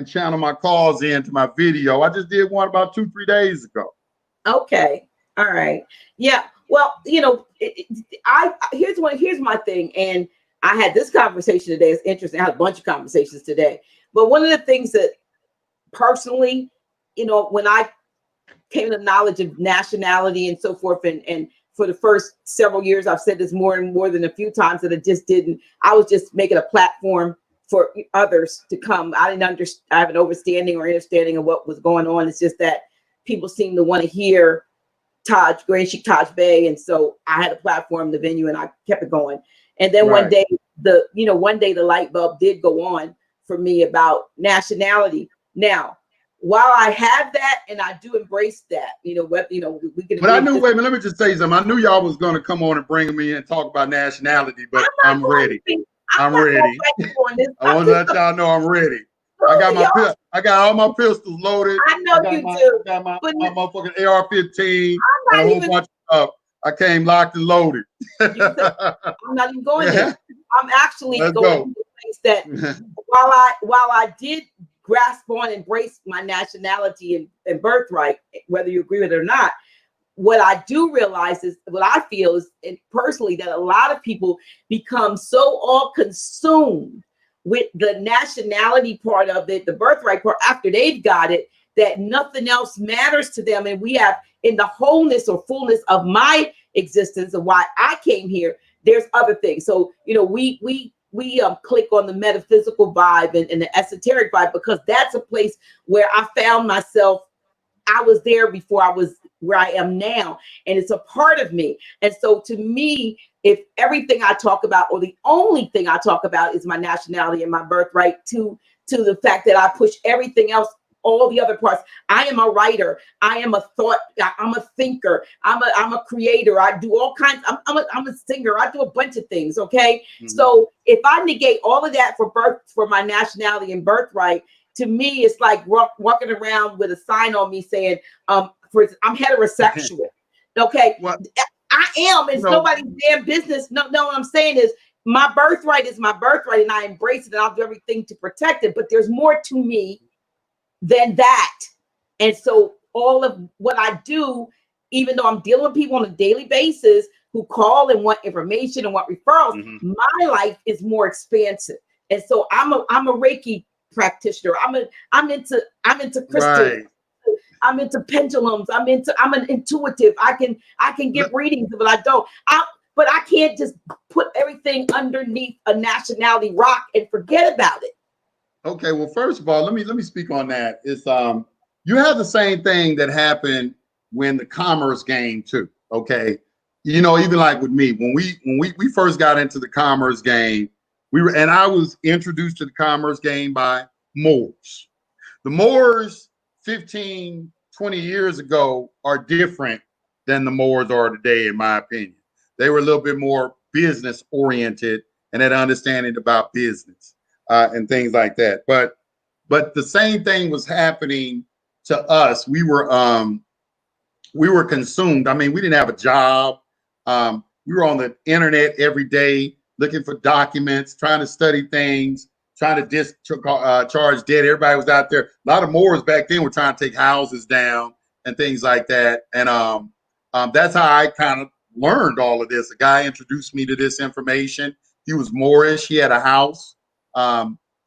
channel my calls into my video. I just did one about 2-3 days ago. Okay. All right. Yeah. Well, here's my thing. And I had this conversation today. It's interesting. I had a bunch of conversations today. But one of the things that personally, when I came to knowledge of nationality and so forth, and for the first several years, I've said this more and more than a few times, that I was just making a platform for others to come. I have an understanding of what was going on. It's just that people seem to want to hear Grand Sheik Taj Bey, and so I had a platform, the venue, and I kept it going. And then one day the light bulb did go on for me about nationality. Now, while I have that and I do embrace that, we can. But I knew. Wait a minute. Let me just say something. I knew y'all was going to come on and bring me in and talk about nationality, but I'm ready. I'm ready. I want to let y'all know I'm ready. I got all my pistols loaded. I know you do. I got my motherfucking AR-15 and a whole bunch of stuff. I came locked and loaded. I'm not even going there. I'm actually going to the place that while I did grasp on, embrace my nationality and birthright, whether you agree with it or not, what I do realize is, what I feel is, and personally, that a lot of people become so all consumed with the nationality part of it, the birthright part, after they've got it, that nothing else matters to them. And we have, in the wholeness or fullness of my existence of why I came here, there's other things. So, we click on the metaphysical vibe and the esoteric vibe, because that's a place where I found myself. I was there before I was where I am now, and it's a part of me. And so to me, if everything I talk about, or the only thing I talk about, is my nationality and my birthright, to the fact that I push everything else, all the other parts. I am a writer. I am a thought. I'm a thinker. I'm a creator. I do all kinds. I'm a singer. I do a bunch of things. Okay. Mm-hmm. So if I negate all of that for my nationality and birthright, to me, it's like walking around with a sign on me saying, I'm heterosexual. Okay. What? I am. It's nobody's damn business. No, what I'm saying is my birthright is my birthright, and I embrace it, and I'll do everything to protect it. But there's more to me than that. And so all of what I do, even though I'm dealing with people on a daily basis who call and want information and want referrals, mm-hmm. my life is more expansive. And so I'm a Reiki practitioner. I'm into crystals. Right. I'm into pendulums. I'm an intuitive. I can give readings, but I don't. But I can't just put everything underneath a nationality rock and forget about it. Okay, well, first of all, let me speak on that. It's you have the same thing that happened when the commerce game too. Okay, you know, even like with me, when we first got into the commerce game, I was introduced to the commerce game by Moors. The Moors 15, 20 years ago are different than the Moors are today, in my opinion. They were a little bit more business oriented and had understanding about business and things like that. But the same thing was happening to us. We were consumed. I mean, we didn't have a job. We were on the internet every day looking for documents, trying to study things, trying to discharge debt. Everybody was out there. A lot of Moors back then were trying to take houses down and things like that. And that's how I kind of learned all of this. A guy introduced me to this information. He was Moorish. He had a house.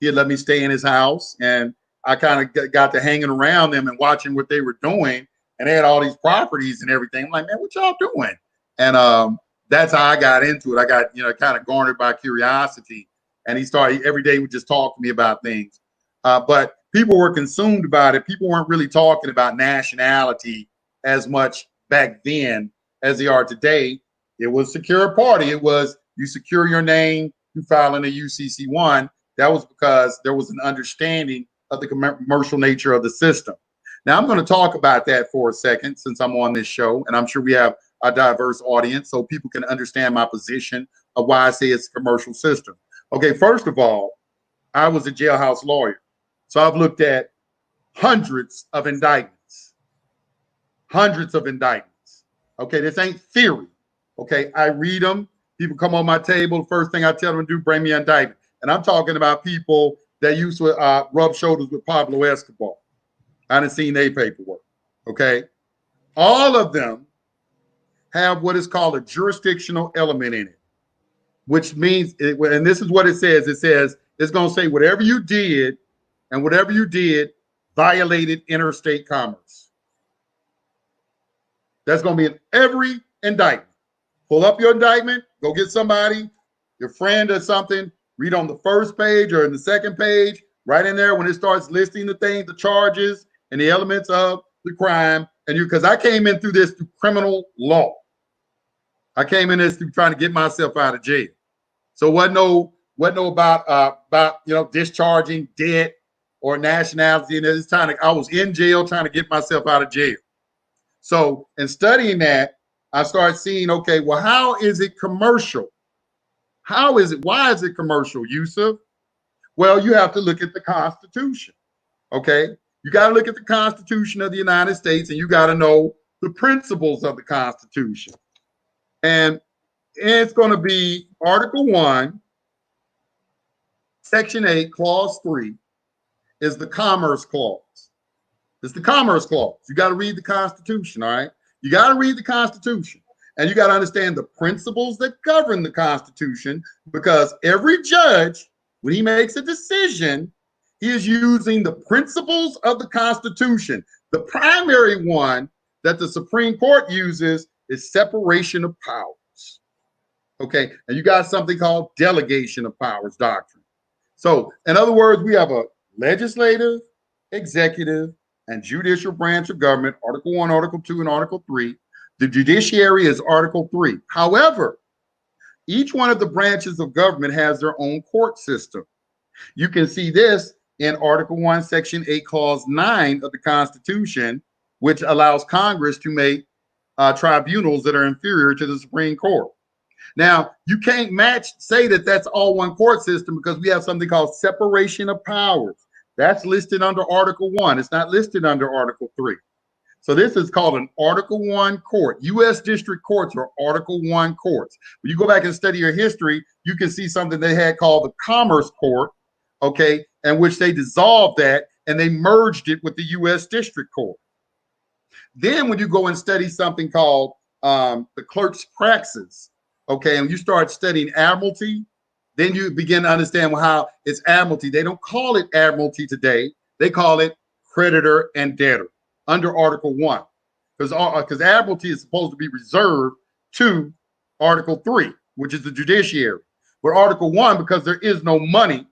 He had let me stay in his house, and I kind of got to hanging around them and watching what they were doing. And they had all these properties and everything. I'm like, man, what y'all doing? And that's how I got into it. I got, kind of garnered by curiosity. And every day he would just talk to me about things. But people were consumed about it. People weren't really talking about nationality as much back then as they are today. It was secure party. It was you secure your name, you file in a UCC1. That was because there was an understanding of the commercial nature of the system. Now, I'm going to talk about that for a second since I'm on this show, and I'm sure we have a diverse audience so people can understand my position of why I say it's a commercial system. Okay, first of all, I was a jailhouse lawyer. So I've looked at hundreds of indictments. Okay, this ain't theory. Okay, I read them. People come on my table. First thing I tell them to do, bring me an indictment. And I'm talking about people that used to rub shoulders with Pablo Escobar. I done seen their paperwork. Okay, all of them have what is called a jurisdictional element in it, which means, and this is what it says. It says it's going to say whatever you did, and whatever you did violated interstate commerce. That's going to be in every indictment. Pull up your indictment, go get somebody, your friend or something, read on the first page or in the second page, right in there when it starts listing the things, the charges and the elements of the crime. And because I came in through this through criminal law. I came in this through trying to get myself out of jail. So what no about discharging debt or nationality. And this time I was in jail trying to get myself out of jail. So in studying that, I started seeing, okay, well, how is it commercial? How is it? Why is it commercial, Yusef? Well, you have to look at the Constitution. Okay, you got to look at the Constitution of the United States, and you got to know the principles of the Constitution. And it's going to be Article 1, Section 8, Clause 3 is the Commerce Clause. It's the Commerce Clause. You got to read the Constitution, all right? You got to read the Constitution. And you got to understand the principles that govern the Constitution, because every judge, when he makes a decision, he is using the principles of the Constitution. The primary one that the Supreme Court uses is separation of powers. Okay, and you got something called delegation of powers doctrine. So, in other words, we have a legislative, executive, and judicial branch of government, Article 1, Article 2, and Article 3. The judiciary is Article 3. However, Each one of the branches of government has their own court system. You can see this in Article 1, Section 8, Clause 9 of the Constitution, which allows Congress to make tribunals that are inferior to the Supreme Court. Now, you can't say that that's all one court system, because we have something called separation of powers. That's listed under Article 1. It's not listed under Article 3. So this is called an Article 1 court. U.S. district courts are Article 1 courts. When you go back and study your history, you can see something they had called the Commerce Court, okay, in which they dissolved that and they merged it with the U.S. District Court. Then when you go and study something called the clerk's praxis, okay, and you start studying admiralty, then you begin to understand how it's admiralty. They don't call it admiralty today. They call it creditor and debtor under Article 1, because admiralty is supposed to be reserved to Article 3, which is the judiciary. But Article 1, because there is no money,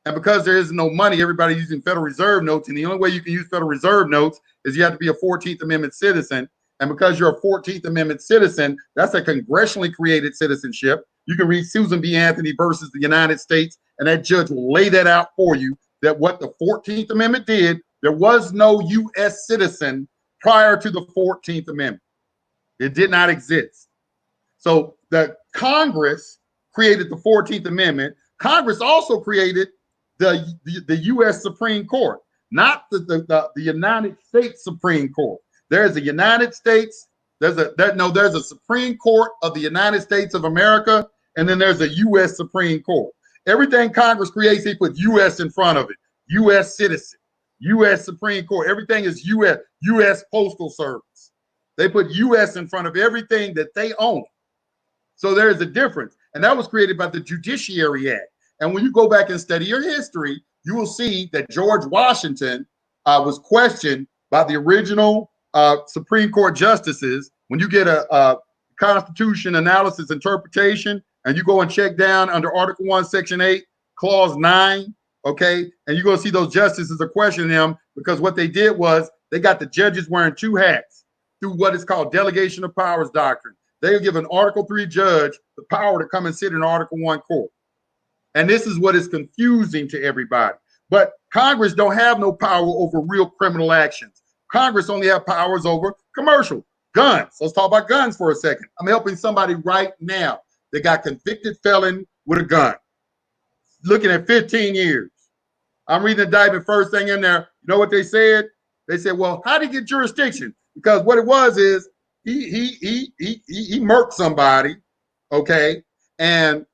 and because there is no money, everybody's using Federal Reserve notes, and the only way you can use Federal Reserve notes is you have to be a 14th Amendment citizen. And because you're a 14th Amendment citizen, that's a congressionally created citizenship. You can read Susan B. Anthony versus the United States, and that judge will lay that out for you, that what the 14th Amendment did, there was no U.S. citizen prior to the 14th Amendment. It did not exist. So the Congress created the 14th Amendment. Congress also created the U.S. Supreme Court, not the United States Supreme Court. There's a United States, there's a Supreme Court of the United States of America, and then there's a U.S. Supreme Court. Everything Congress creates, they put U.S. in front of it. U.S. citizen, U.S. Supreme Court, everything is U.S. U.S. Postal Service. They put U.S. in front of everything that they own. So there is a difference. And that was created by the Judiciary Act. And when you go back and study your history, you will see that George Washington was questioned by the original Supreme Court justices. When you get a Constitution analysis interpretation and you go and check down under Article 1, Section 8, Clause 9, okay, and you're going to see those justices are questioning them, because what they did was they got the judges wearing two hats through what is called delegation of powers doctrine. They give an Article 3 judge the power to come and sit in Article 1 court. And this is what is confusing to everybody. But Congress don't have no power over real criminal actions. Congress only have powers over commercial guns. Let's talk about guns for a second. I'm helping somebody right now. They got convicted felon with a gun, looking at 15 years. I'm reading the indictment, first thing in there. You know what they said? They said, well, how did he get jurisdiction? Because what it was is he murked somebody, okay, and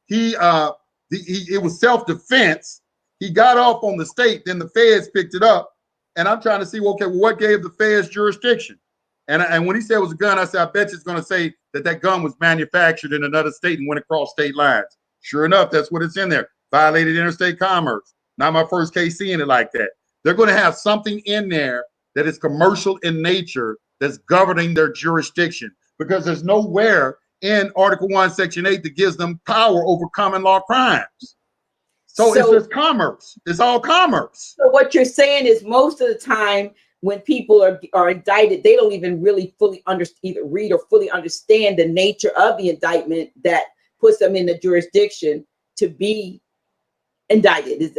it was self-defense. He got off on the state, then the feds picked it up. And I'm trying to see, well, okay, well, what gave the feds jurisdiction? And when he said it was a gun, I said, I bet you it's going to say that gun was manufactured in another state and went across state lines. Sure enough, that's what it's in there. Violated interstate commerce. Not my first case seeing it like that. They're going to have something in there that is commercial in nature that's governing their jurisdiction, because there's nowhere in Article 1, Section 8 that gives them power over common law crimes. So it's just commerce. It's all commerce. So what you're saying is most of the time when people are indicted, they don't even really fully either read or fully understand the nature of the indictment that puts them in the jurisdiction to be indicted.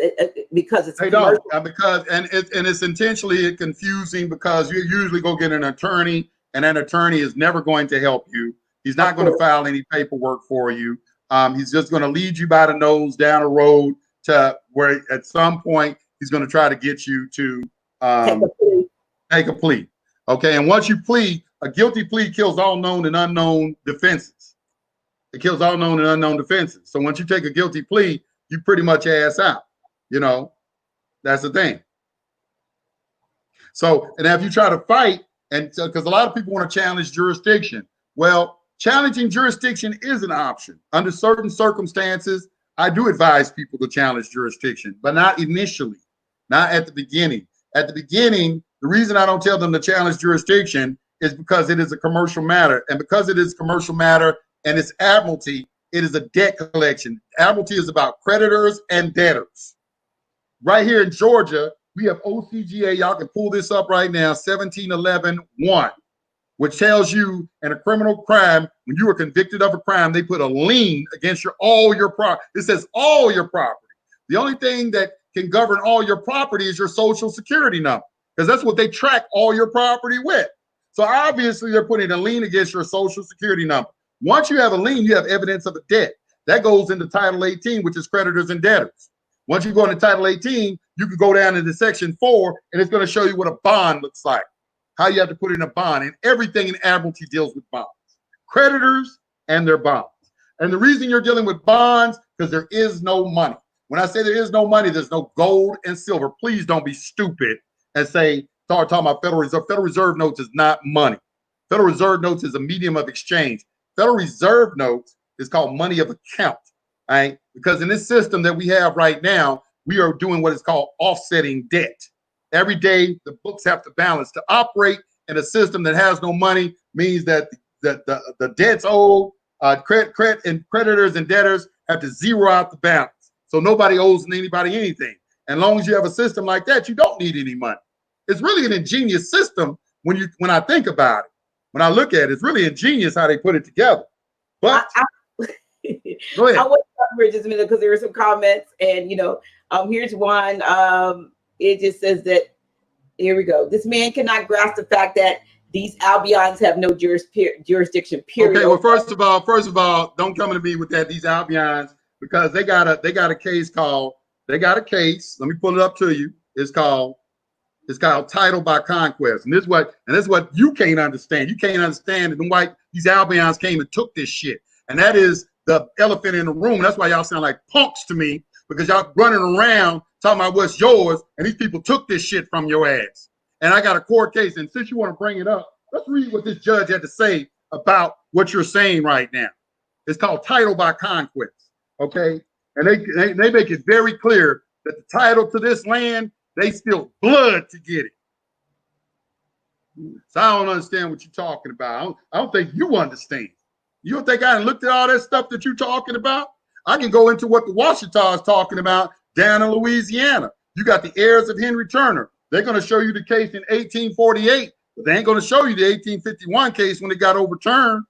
Because it's don't, because it's intentionally confusing, because you usually go get an attorney, and an attorney is never going to help you. He's not going to file any paperwork for you. He's just going to lead you by the nose down a road to where at some point he's going to try to get you to take a plea. Okay, and once you plead, a guilty plea kills all known and unknown defenses. It kills all known and unknown defenses. So once you take a guilty plea, you pretty much ass out. You know, that's the thing. So, and if you try to fight, and because a lot of people want to challenge jurisdiction, well, challenging jurisdiction is an option under certain circumstances. I do advise people to challenge jurisdiction, but not initially, not at the beginning. At the beginning, the reason I don't tell them to challenge jurisdiction is because it is a commercial matter. And because it is a commercial matter and it's admiralty, it is a debt collection. Admiralty is about creditors and debtors. Right here in Georgia, we have OCGA. Y'all can pull this up right now, 1711-1. which tells you in a criminal crime, when you were convicted of a crime, they put a lien against all your property. It says all your property. The only thing that can govern all your property is your social security number, because that's what they track all your property with. So obviously they're putting a lien against your social security number. Once you have a lien, you have evidence of a debt. That goes into Title 18, which is creditors and debtors. Once you go into Title 18, you can go down into Section 4, and it's going to show you what a bond looks like, how you have to put in a bond, and everything in admiralty deals with bonds, creditors and their bonds. And the reason you're dealing with bonds, because there is no money. When I say there is no money, there's no gold and silver. Please don't be stupid and say, start talking about Federal Reserve. Federal Reserve notes is not money. Federal Reserve notes is a medium of exchange. Federal Reserve notes is called money of account, right? Because in this system that we have right now, we are doing what is called offsetting debt. Every day, the books have to balance. To operate in a system that has no money means that the debts owed, creditors and debtors have to zero out the balance. So nobody owes anybody anything. And as long as you have a system like that, you don't need any money. It's really an ingenious system when I think about it. When I look at it, it's really ingenious how they put it together. But go ahead. I want to cover just a minute because there were some comments, and here's one. It just says that, here we go. This man cannot grasp the fact that these Albions have no jurisdiction. Period. Okay. Well, first of all, don't come to me with that. These Albions, because they got a case called. They got a case. Let me pull it up to you. It's called title by conquest, and this is what you can't understand. You can't understand that these Albions came and took this shit, and that is the elephant in the room. That's why y'all sound like punks to me, because y'all running around talking about what's yours, and these people took this shit from your ass. And I got a court case, and since you want to bring it up, let's read what this judge had to say about what you're saying right now. It's called title by conquest, okay? And they make it very clear that the title to this land, they spilled blood to get it. So I don't understand what you're talking about. I don't think you understand. You don't think I looked at all that stuff that you're talking about? I can go into what the Washita is talking about down in Louisiana. You got the heirs of Henry Turner. They're going to show you the case in 1848, but they ain't going to show you the 1851 case when it got overturned.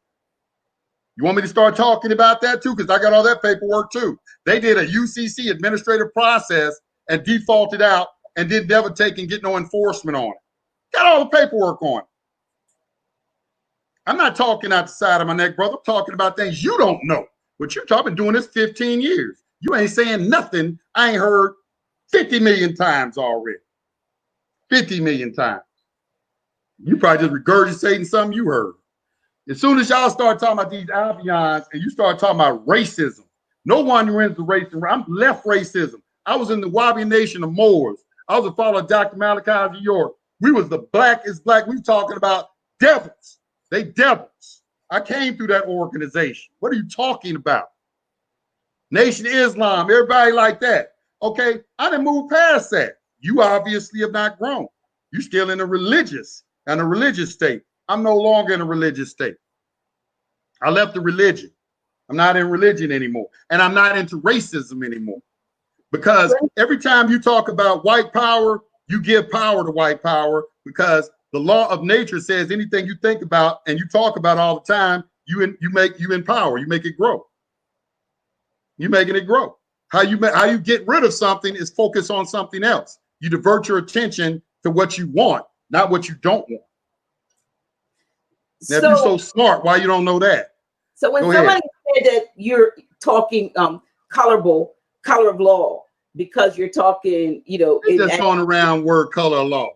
You want me to start talking about that too? Because I got all that paperwork too. They did a UCC administrative process and defaulted out and didn't ever take and get no enforcement on it. Got all the paperwork on it. I'm not talking out the side of my neck, brother. I'm talking about things you don't know. But you're talking, doing this 15 years. You ain't saying nothing I ain't heard 50 million times already. 50 million times. You probably just regurgitating something you heard. As soon as y'all start talking about these Albions and you start talking about racism, no one wins the racism. I'm left racism. I was in the Wabi Nation of Moors. I was a follower of Dr. Malachi New York. We was the black is black. We talking about devils. They devils. I came through that organization. What are you talking about? Nation Islam, everybody like that. Okay, I didn't move past that. You obviously have not grown. You're still in a religious state. I'm no longer in a religious state. I left the religion. I'm not in religion anymore. And I'm not into racism anymore. Because every time you talk about white power, you give power to white power, because the law of nature says anything you think about and you talk about all the time, you empower, you make it grow. You're making it grow. How you get rid of something is focus on something else. You divert your attention to what you want, not what you don't want. Now, if you're so smart, why you don't know that? So when somebody said that you're talking color of law, because you're talking, it's just going around word color of law.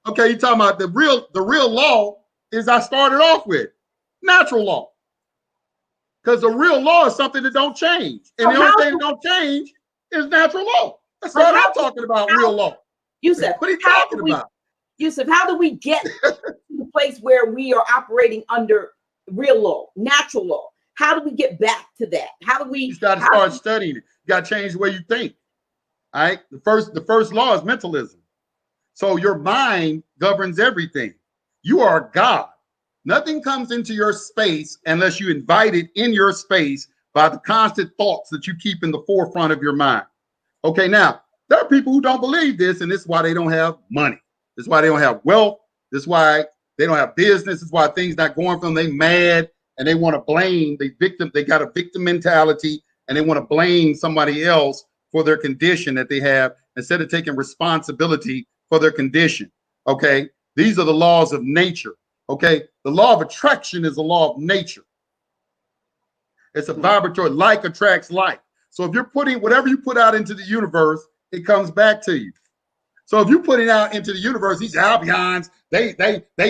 Okay, you're talking about the real law is I started off with natural law. Because the real law is something that don't change. And the only thing that don't change is natural law. That's all I'm talking about, real law. Yusef, what are you talking about? Yusef, how do we get to the place where we are operating under real law, natural law? How do we get back to that? How do we? You got to start studying it. You got to change the way you think. All right. The first law is mentalism. So your mind governs everything. You are God. Nothing comes into your space unless you invite it in your space by the constant thoughts that you keep in the forefront of your mind. Okay, now, there are people who don't believe this, and this is why they don't have money. This is why they don't have wealth. This is why they don't have business. This is why things not going for them. They mad and they want to blame the victim. They got a victim mentality and they want to blame somebody else for their condition that they have instead of taking responsibility for their condition. Okay. These are the laws of nature. Okay. The law of attraction is a law of nature. It's a vibratory, like attracts like. So if you're putting whatever you put out into the universe, it comes back to you. So if you put it out into the universe, these Albions, they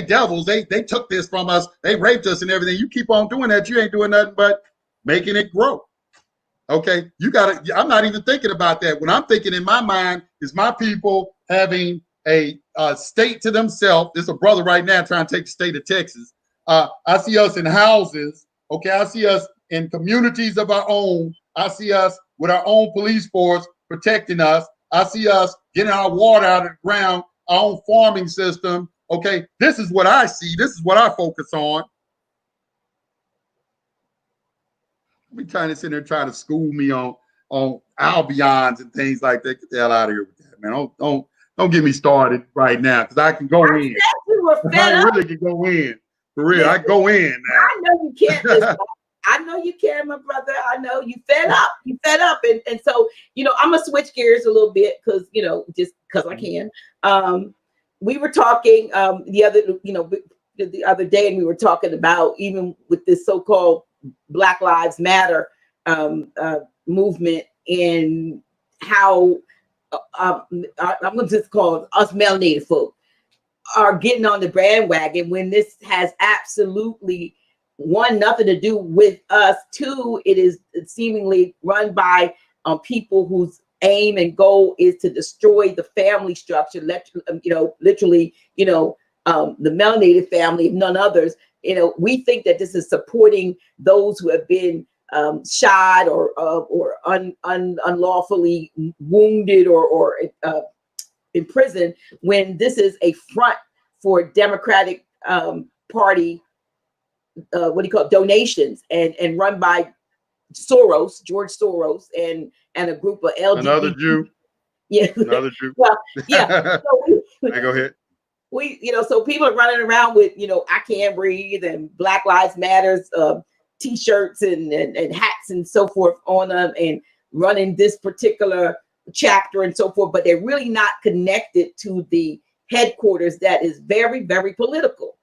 devils, they took this from us, they raped us and everything. You keep on doing that, you ain't doing nothing but making it grow. Okay, you got to. I'm not even thinking about that. What I'm thinking in my mind is my people having a state to themselves. There's a brother right now trying to take the state of Texas. I see us in houses. Okay, I see us in communities of our own. I see us with our own police force protecting us. I see us getting our water out of the ground, our own farming system. Okay, this is what I see. This is what I focus on. We trying to sit there trying to school me on Albions and things like that. Get the hell out of here with that, man. Don't get me started right now because I can go in. I really can go in. For real, I go in now. I know you can't. Listen, I know you can, my brother. I know you fed up. You fed up, and so I'm gonna switch gears a little bit because just because I can. We were talking the other day, and we were talking about even with this so-called Black Lives Matter movement and how I'm gonna just call us melanated folk are getting on the bandwagon when this has absolutely one, nothing to do with us. Two, it is seemingly run by people whose aim and goal is to destroy the family structure. Literally, the melanated family, if none others. We think that this is supporting those who have been shot or unlawfully wounded or imprisoned, when this is a front for Democratic Party, donations and run by George Soros, and a group of LGBT. Another Jew. Yeah. Another Jew. Well, yeah. So go ahead. So people are running around with, I Can't Breathe and Black Lives Matters T-shirts and hats and so forth on them and running this particular chapter and so forth, but they're really not connected to the headquarters that is very, very political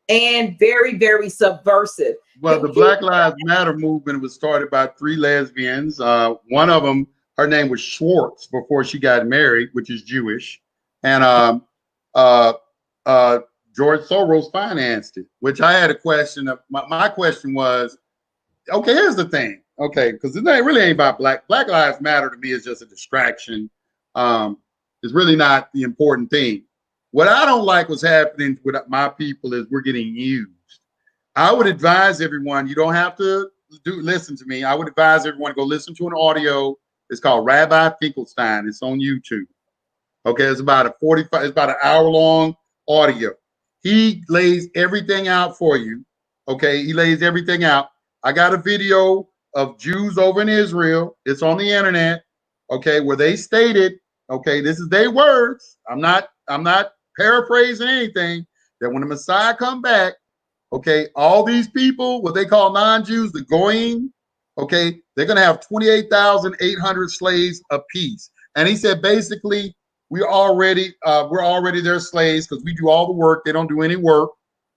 and very, very subversive. Well, the Black Lives Matter movement was started by 3 lesbians. One of them, her name was Schwartz before she got married, which is Jewish. And George Soros financed it, which I had a question of. My question was, okay, here's the thing. Okay, because it really ain't about Black Lives Matter to me is just a distraction. It's really not the important thing. What I don't like what's happening with my people is we're getting used. I would advise everyone, you don't have to listen to me. I would advise everyone to go listen to an audio. It's called Rabbi Finkelstein. It's on YouTube. Okay, it's about an hour-long audio. He lays everything out for you. Okay, he lays everything out. I got a video of Jews over in Israel. It's on the internet. Okay, where they stated, okay, this is their words. I'm not paraphrasing anything, that when the Messiah come back, okay, all these people, what they call non-Jews, the Goyim, okay, they're going to have 28,800 slaves apiece. And he said, basically, we're already their slaves because we do all the work. They don't do any work.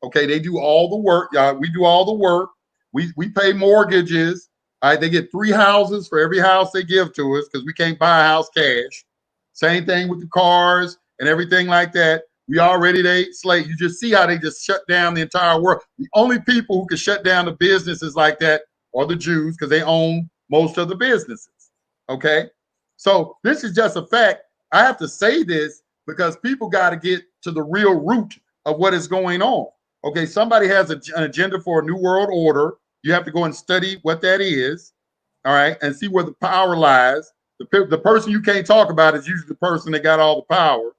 Okay, they do all the work. We do all the work. We pay mortgages. All right, they get 3 houses for every house they give to us because we can't buy a house cash. Same thing with the cars and everything like that. We already they slave. You just see how they just shut down the entire world. The only people who can shut down the businesses like that are the Jews because they own most of the businesses. Okay, so this is just a fact. I have to say this because people got to get to the real root of what is going on. Okay, somebody has an agenda for a new world order. You have to go and study what that is, all right, and see where the power lies. The person you can't talk about is usually the person that got all the power,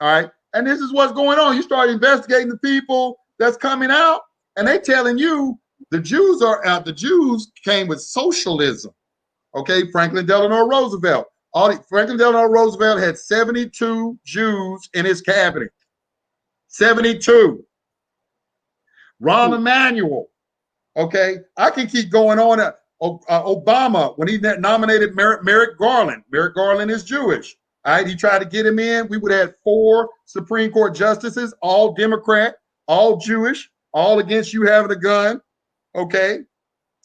all right? And this is what's going on. You start investigating the people that's coming out, and they telling you the Jews came with socialism, okay? Franklin Delano Roosevelt. Franklin Delano Roosevelt had 72 Jews in his cabinet. 72. Rahm Emanuel. Okay, I can keep going on. Obama, when he nominated Merrick Garland. Merrick Garland is Jewish. All right, he tried to get him in. We would have 4 Supreme Court justices, all Democrat, all Jewish, all against you having a gun. Okay,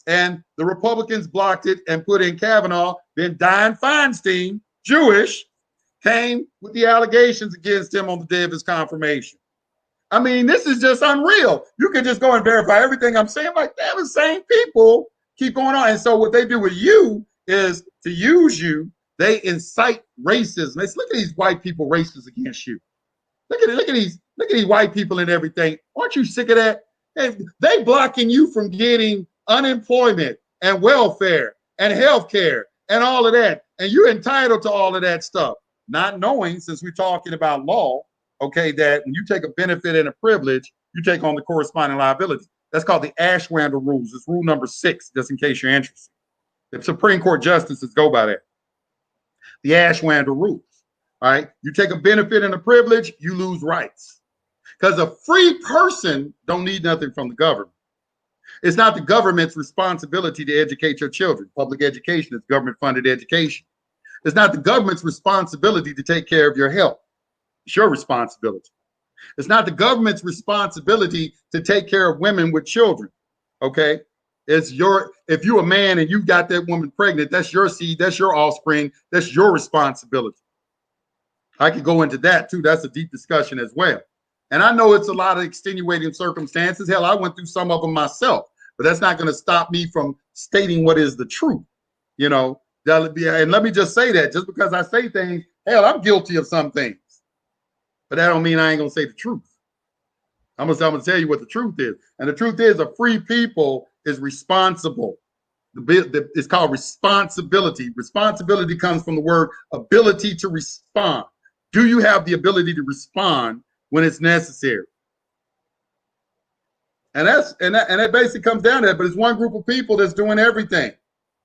and the Republicans blocked it and put in Kavanaugh. Then Dianne Feinstein, Jewish, came with the allegations against him on the day of his confirmation. I mean, this is just unreal. You can just go and verify everything I'm saying. Like, damn, the same people keep going on. And so what they do with you is to use you. They incite racism. Let's look at these white people racist against you. Look at these white people and everything. Aren't you sick of that? They blocking you from getting unemployment and welfare and health care and all of that. And you're entitled to all of that stuff. Not knowing, since we're talking about law, okay, that when you take a benefit and a privilege, you take on the corresponding liability. That's called the Ashwander rules. It's rule number 6, just in case you're interested. The Supreme Court justices go by that. The Ashwander rules. All right. You take a benefit and a privilege, you lose rights. Because a free person don't need nothing from the government. It's not the government's responsibility to educate your children. Public education is government-funded education. It's not the government's responsibility to take care of your health. It's your responsibility. It's not the government's responsibility to take care of women with children. Okay. It's if you're a man and you got that woman pregnant, that's your seed, that's your offspring, that's your responsibility. I could go into that too. That's a deep discussion as well. And I know it's a lot of extenuating circumstances. Hell, I went through some of them myself, but that's not going to stop me from stating what is the truth. You know, and let me just say that just because I say things, hell, I'm guilty of some things, but that don't mean I ain't going to say the truth. I'm going to tell you what the truth is. And the truth is a free people is responsible. It's called responsibility. Responsibility comes from the word ability to respond. Do you have the ability to respond when it's necessary? And that basically comes down to that. But it's one group of people that's doing everything.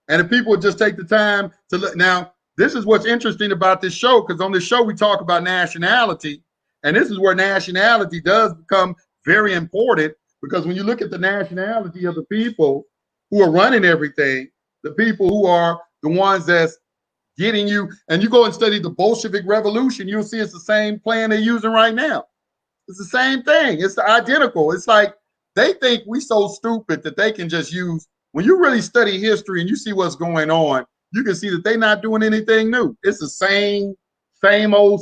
And if people would just take the time to look. Now, this is what's interesting about this show, because on this show we talk about nationality. And this is where nationality does become very important, because when you look at the nationality of the people who are running everything, the people who are the ones that's getting you, and you go and study the Bolshevik Revolution, you'll see it's the same plan they're using right now. It's the same thing. It's identical. It's like they think we so stupid that they can just use. When you really study history and you see what's going on, you can see that they're not doing anything new. It's the same old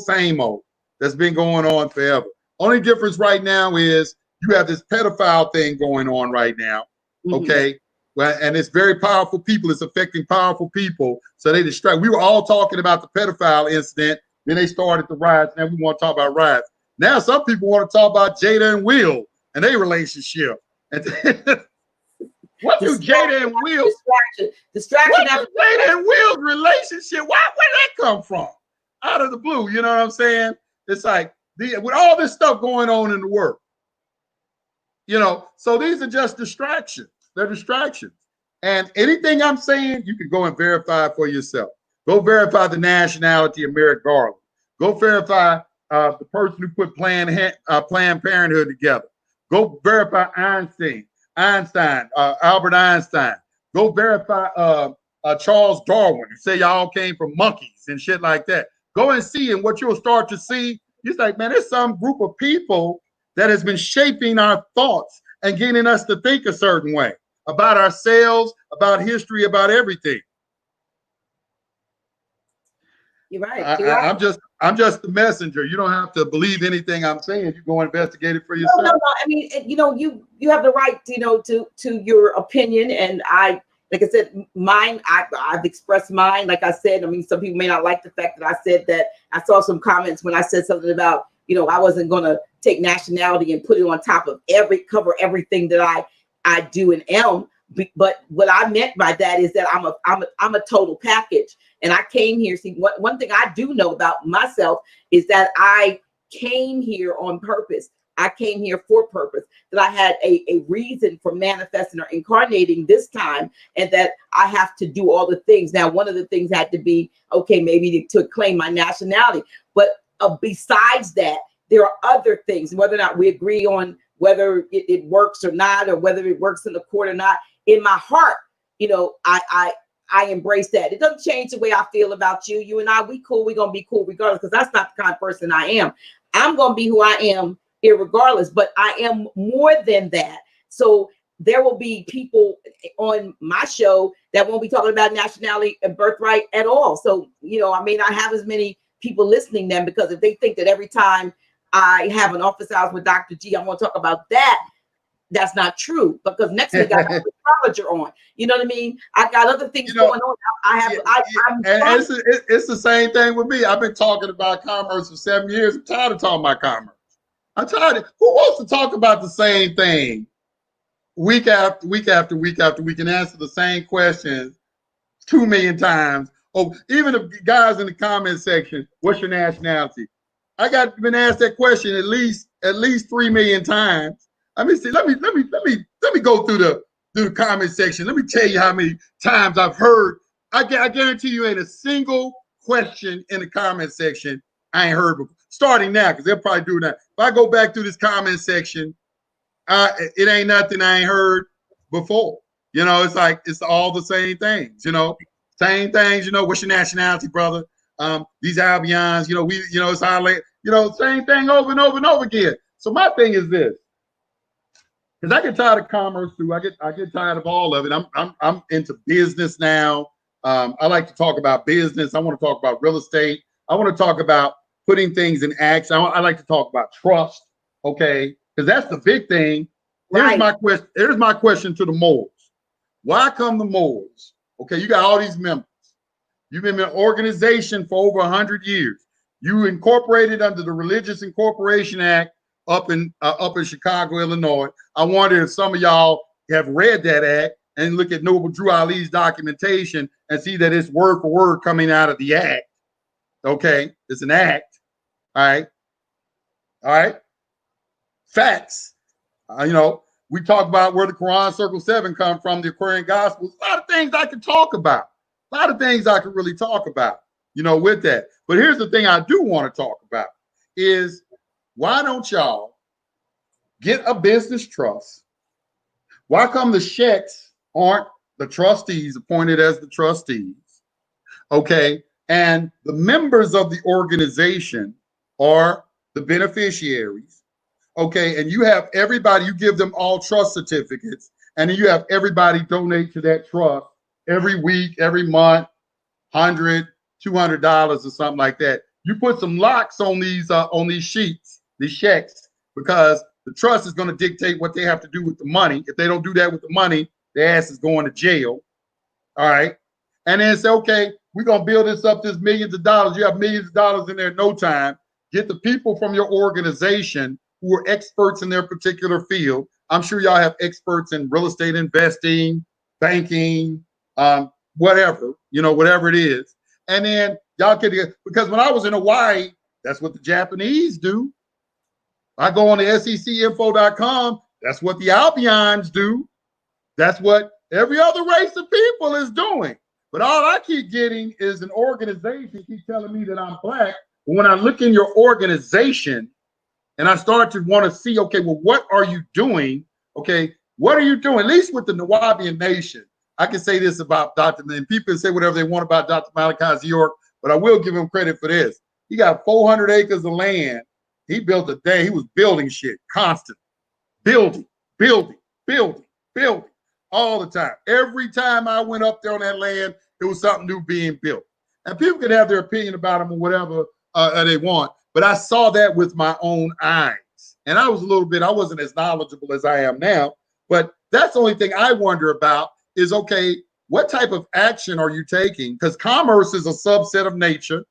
that's been going on forever. Only difference right now is you have this pedophile thing going on right now. Okay. Well, and it's very powerful people. It's affecting powerful people. So they distract. We were all talking about the pedophile incident. Then they started the riots. Now we want to talk about riots. Now some people want to talk about Jada and Will and their relationship. And what do Jada and Will? Distraction. What do Jada and Will's relationship? Where did that come from? Out of the blue. You know what I'm saying? It's like with all this stuff going on in the world. You know, so these are just distractions. They're distractions. And anything I'm saying, you can go and verify for yourself. Go verify the nationality of Merrick Garland. Go verify the person who put Planned Parenthood together. Go verify Albert Einstein. Go verify Charles Darwin. You say y'all came from monkeys and shit like that. Go and see, and what you'll start to see, it's like, man, there's some group of people that has been shaping our thoughts and getting us to think a certain way about ourselves, about history, about everything. You're right. I'm just the messenger. You don't have to believe anything I'm saying. You go investigate it for yourself. No. I mean, you have the right, to your opinion, and like I said, mine. I've expressed mine. Like I said, I mean, some people may not like the fact that I said that. I saw some comments when I said something about, I wasn't going to take nationality and put it on top of cover everything that I do and am. But what I meant by that is that I'm a total package. And I came here. See, one thing I do know about myself is that I came here on purpose. I came here for purpose, that I had a reason for manifesting or incarnating this time, and that I have to do all the things. Now, one of the things had to be, okay, maybe to claim my nationality. But besides that, there are other things, whether or not we agree on whether it works or not, or whether it works in the court or not. In my heart, you know, I embrace that. It doesn't change the way I feel about you. You and I, we cool. We're going to be cool regardless, because that's not the kind of person I am. I'm going to be who I am irregardless, but I am more than that. So there will be people on my show that won't be talking about nationality and birthright at all. So, you know, I may not have as many people listening then, because if they think that every time I have an office hours with Dr. G, I'm going to talk about that, that's not true. Because next week I got an astrologer on. You know what I mean? I got other things going on. It's the same thing with me. I've been talking about commerce for 7 years. I'm tired of talking about commerce. I'm tired of, who wants to talk about the same thing week after week after week after week and answer the same questions 2 million times? Oh, even the guys in the comment section, what's your nationality? I got been asked that question at least 3 million times. I mean, see, let me go through the comment section. Let me tell you how many times I've heard. I guarantee you ain't a single question in the comment section I ain't heard before. Starting now, because they'll probably do that. If I go back through this comment section, it ain't nothing I ain't heard before. You know, it's like it's all the same things. You know, same things. You know, what's your nationality, brother? These Albions. You know, it's our, you know, same thing over and over and over again. So my thing is this. Because I get tired of commerce too. I get tired of all of it. I'm into business now. I like to talk about business. I want to talk about real estate. I want to talk about putting things in action. I like to talk about trust. Okay, because that's the big thing. Here's my question. Here's my question to the Moors. Why come the Moors? Okay, you got all these members. You've been in an organization for over 100 years. You incorporated under the Religious Incorporation Act up in Chicago, Illinois. I wonder if some of y'all have read that act and look at Noble Drew Ali's documentation and see that it's word for word coming out of the act. Okay, it's an act. All right. Facts. You know, we talk about where the Quran Circle 7 come from, the Aquarian Gospels. A lot of things I could talk about. A lot of things I could really talk about, you know, with that. But here's the thing I do want to talk about is, why don't y'all get a business trust? Why come the Sheiks aren't the trustees, appointed as the trustees? Okay. And the members of the organization are the beneficiaries. Okay. And you have everybody, you give them all trust certificates, and then you have everybody donate to that trust every week, every month, $100, $200 or something like that. You put some locks on these sheets, these checks, because the trust is going to dictate what they have to do with the money. If they don't do that with the money, their ass is going to jail. All right. And then say, okay, we're going to build this up, this millions of dollars. You have millions of dollars in there in no time. Get the people from your organization who are experts in their particular field. I'm sure y'all have experts in real estate investing, banking, whatever, you know, whatever it is. And then y'all can, because when I was in Hawaii, that's what the Japanese do. I go on to secinfo.com. That's what the Albions do. That's what every other race of people is doing. But all I keep getting is an organization keep telling me that I'm black. But when I look in your organization and I start to want to see, okay, well, what are you doing? Okay, what are you doing? At least with the Nawabian Nation. I can say this about Dr. And people say whatever they want about Dr. Malachi York, but I will give him credit for this. He got 400 acres of land. He built a day. He was building shit constantly. Building all the time. Every time I went up there on that land, there was something new being built. And people can have their opinion about him or whatever they want, but I saw that with my own eyes. And I wasn't as knowledgeable as I am now, but that's the only thing I wonder about is, okay, what type of action are you taking? Because commerce is a subset of nature.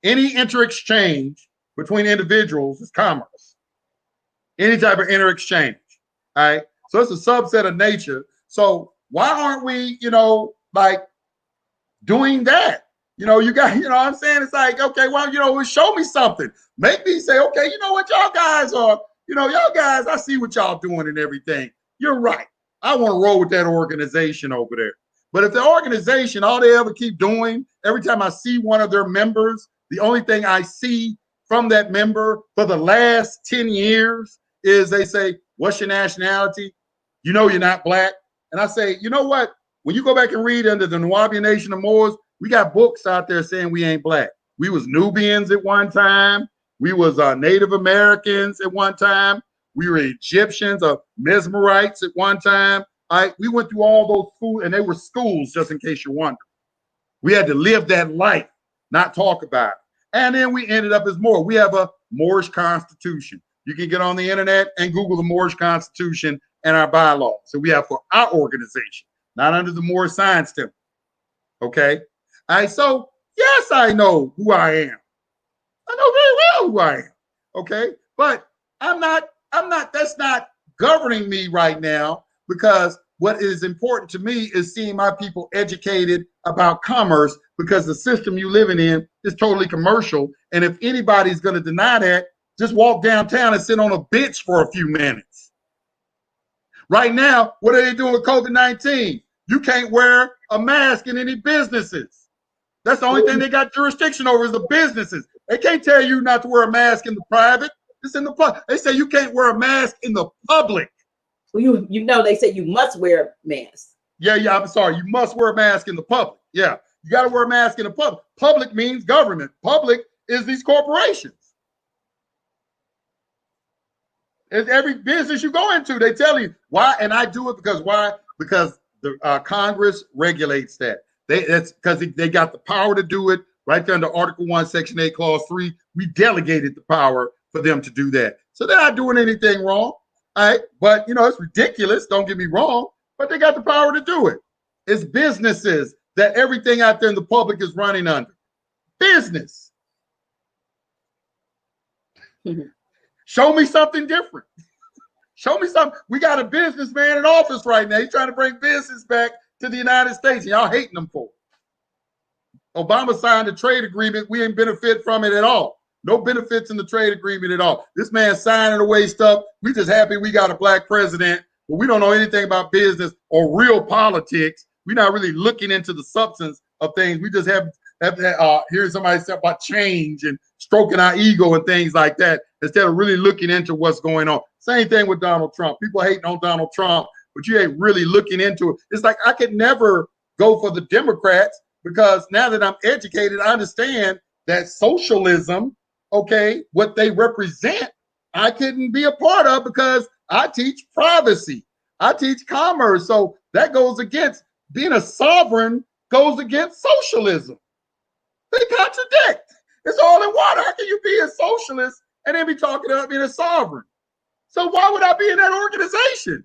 Any inter-exchange between individuals is commerce. Any type of inter-exchange, all right? So it's a subset of nature. So why aren't we, you know, like doing that? You know, you got, you know what I'm saying? It's like, okay, well, you know, show me something. Make me say, okay, you know what, y'all guys are, you know, y'all guys, I see what y'all doing and everything. You're right. I want to roll with that organization over there. But if the organization, all they ever keep doing, every time I see one of their members, the only thing I see from that member for the last 10 years is they say, what's your nationality? You know you're not black. And I say, you know what? When you go back and read under the Nubian Nation of Moors, we got books out there saying we ain't black. We was Nubians at one time. We was Native Americans at one time. We were Egyptians or Mesmerites at one time. We went through all those schools, and they were schools, just in case you're wondering. We had to live that life, not talk about it. And then we ended up as Moor. We have a Moorish constitution. You can get on the internet and Google the Moorish constitution and our bylaws. So we have for our organization, not under the Moorish Science Temple. Okay. All right. So yes, I know who I am. I know very well who I am. Okay. But that's not governing me right now, because what is important to me is seeing my people educated about commerce, because the system you're living in is totally commercial. And if anybody's going to deny that, just walk downtown and sit on a bench for a few minutes. Right now, what are they doing with COVID-19? You can't wear a mask in any businesses. That's the only thing they got jurisdiction over is the businesses. They can't tell you not to wear a mask in the private. It's in the public. They say you can't wear a mask in the public. Well, you know, they say you must wear a mask. Yeah, I'm sorry. You must wear a mask in the public. Yeah, you got to wear a mask in the public. Public means government. Public is these corporations. It's every business you go into, they tell you why. And I do it because why? Because the Congress regulates that. That's because they got the power to do it right there under Article 1, Section 8, Clause 3. We delegated the power for them to do that. So they're not doing anything wrong. All right. But, you know, it's ridiculous. Don't get me wrong. But they got the power to do it. It's businesses that everything out there in the public is running under. Business. Show me something different. Show me something. We got a businessman in office right now. He's trying to bring business back to the United States. And y'all hating them for it. Obama signed a trade agreement. We ain't benefit from it at all. No benefits in the trade agreement at all. This man signing away stuff. We just happy we got a black president, but we don't know anything about business or real politics. We're not really looking into the substance of things. We just have hearing somebody say about change and stroking our ego and things like that, instead of really looking into what's going on. Same thing with Donald Trump. People hating on Donald Trump, but you ain't really looking into it. It's like I could never go for the Democrats, because now that I'm educated, I understand that socialism, okay, what they represent, I couldn't be a part of, because I teach privacy. I teach commerce. So that goes against being a sovereign, goes against socialism. They contradict. It's all in one. How can you be a socialist and then be talking about being a sovereign? So why would I be in that organization?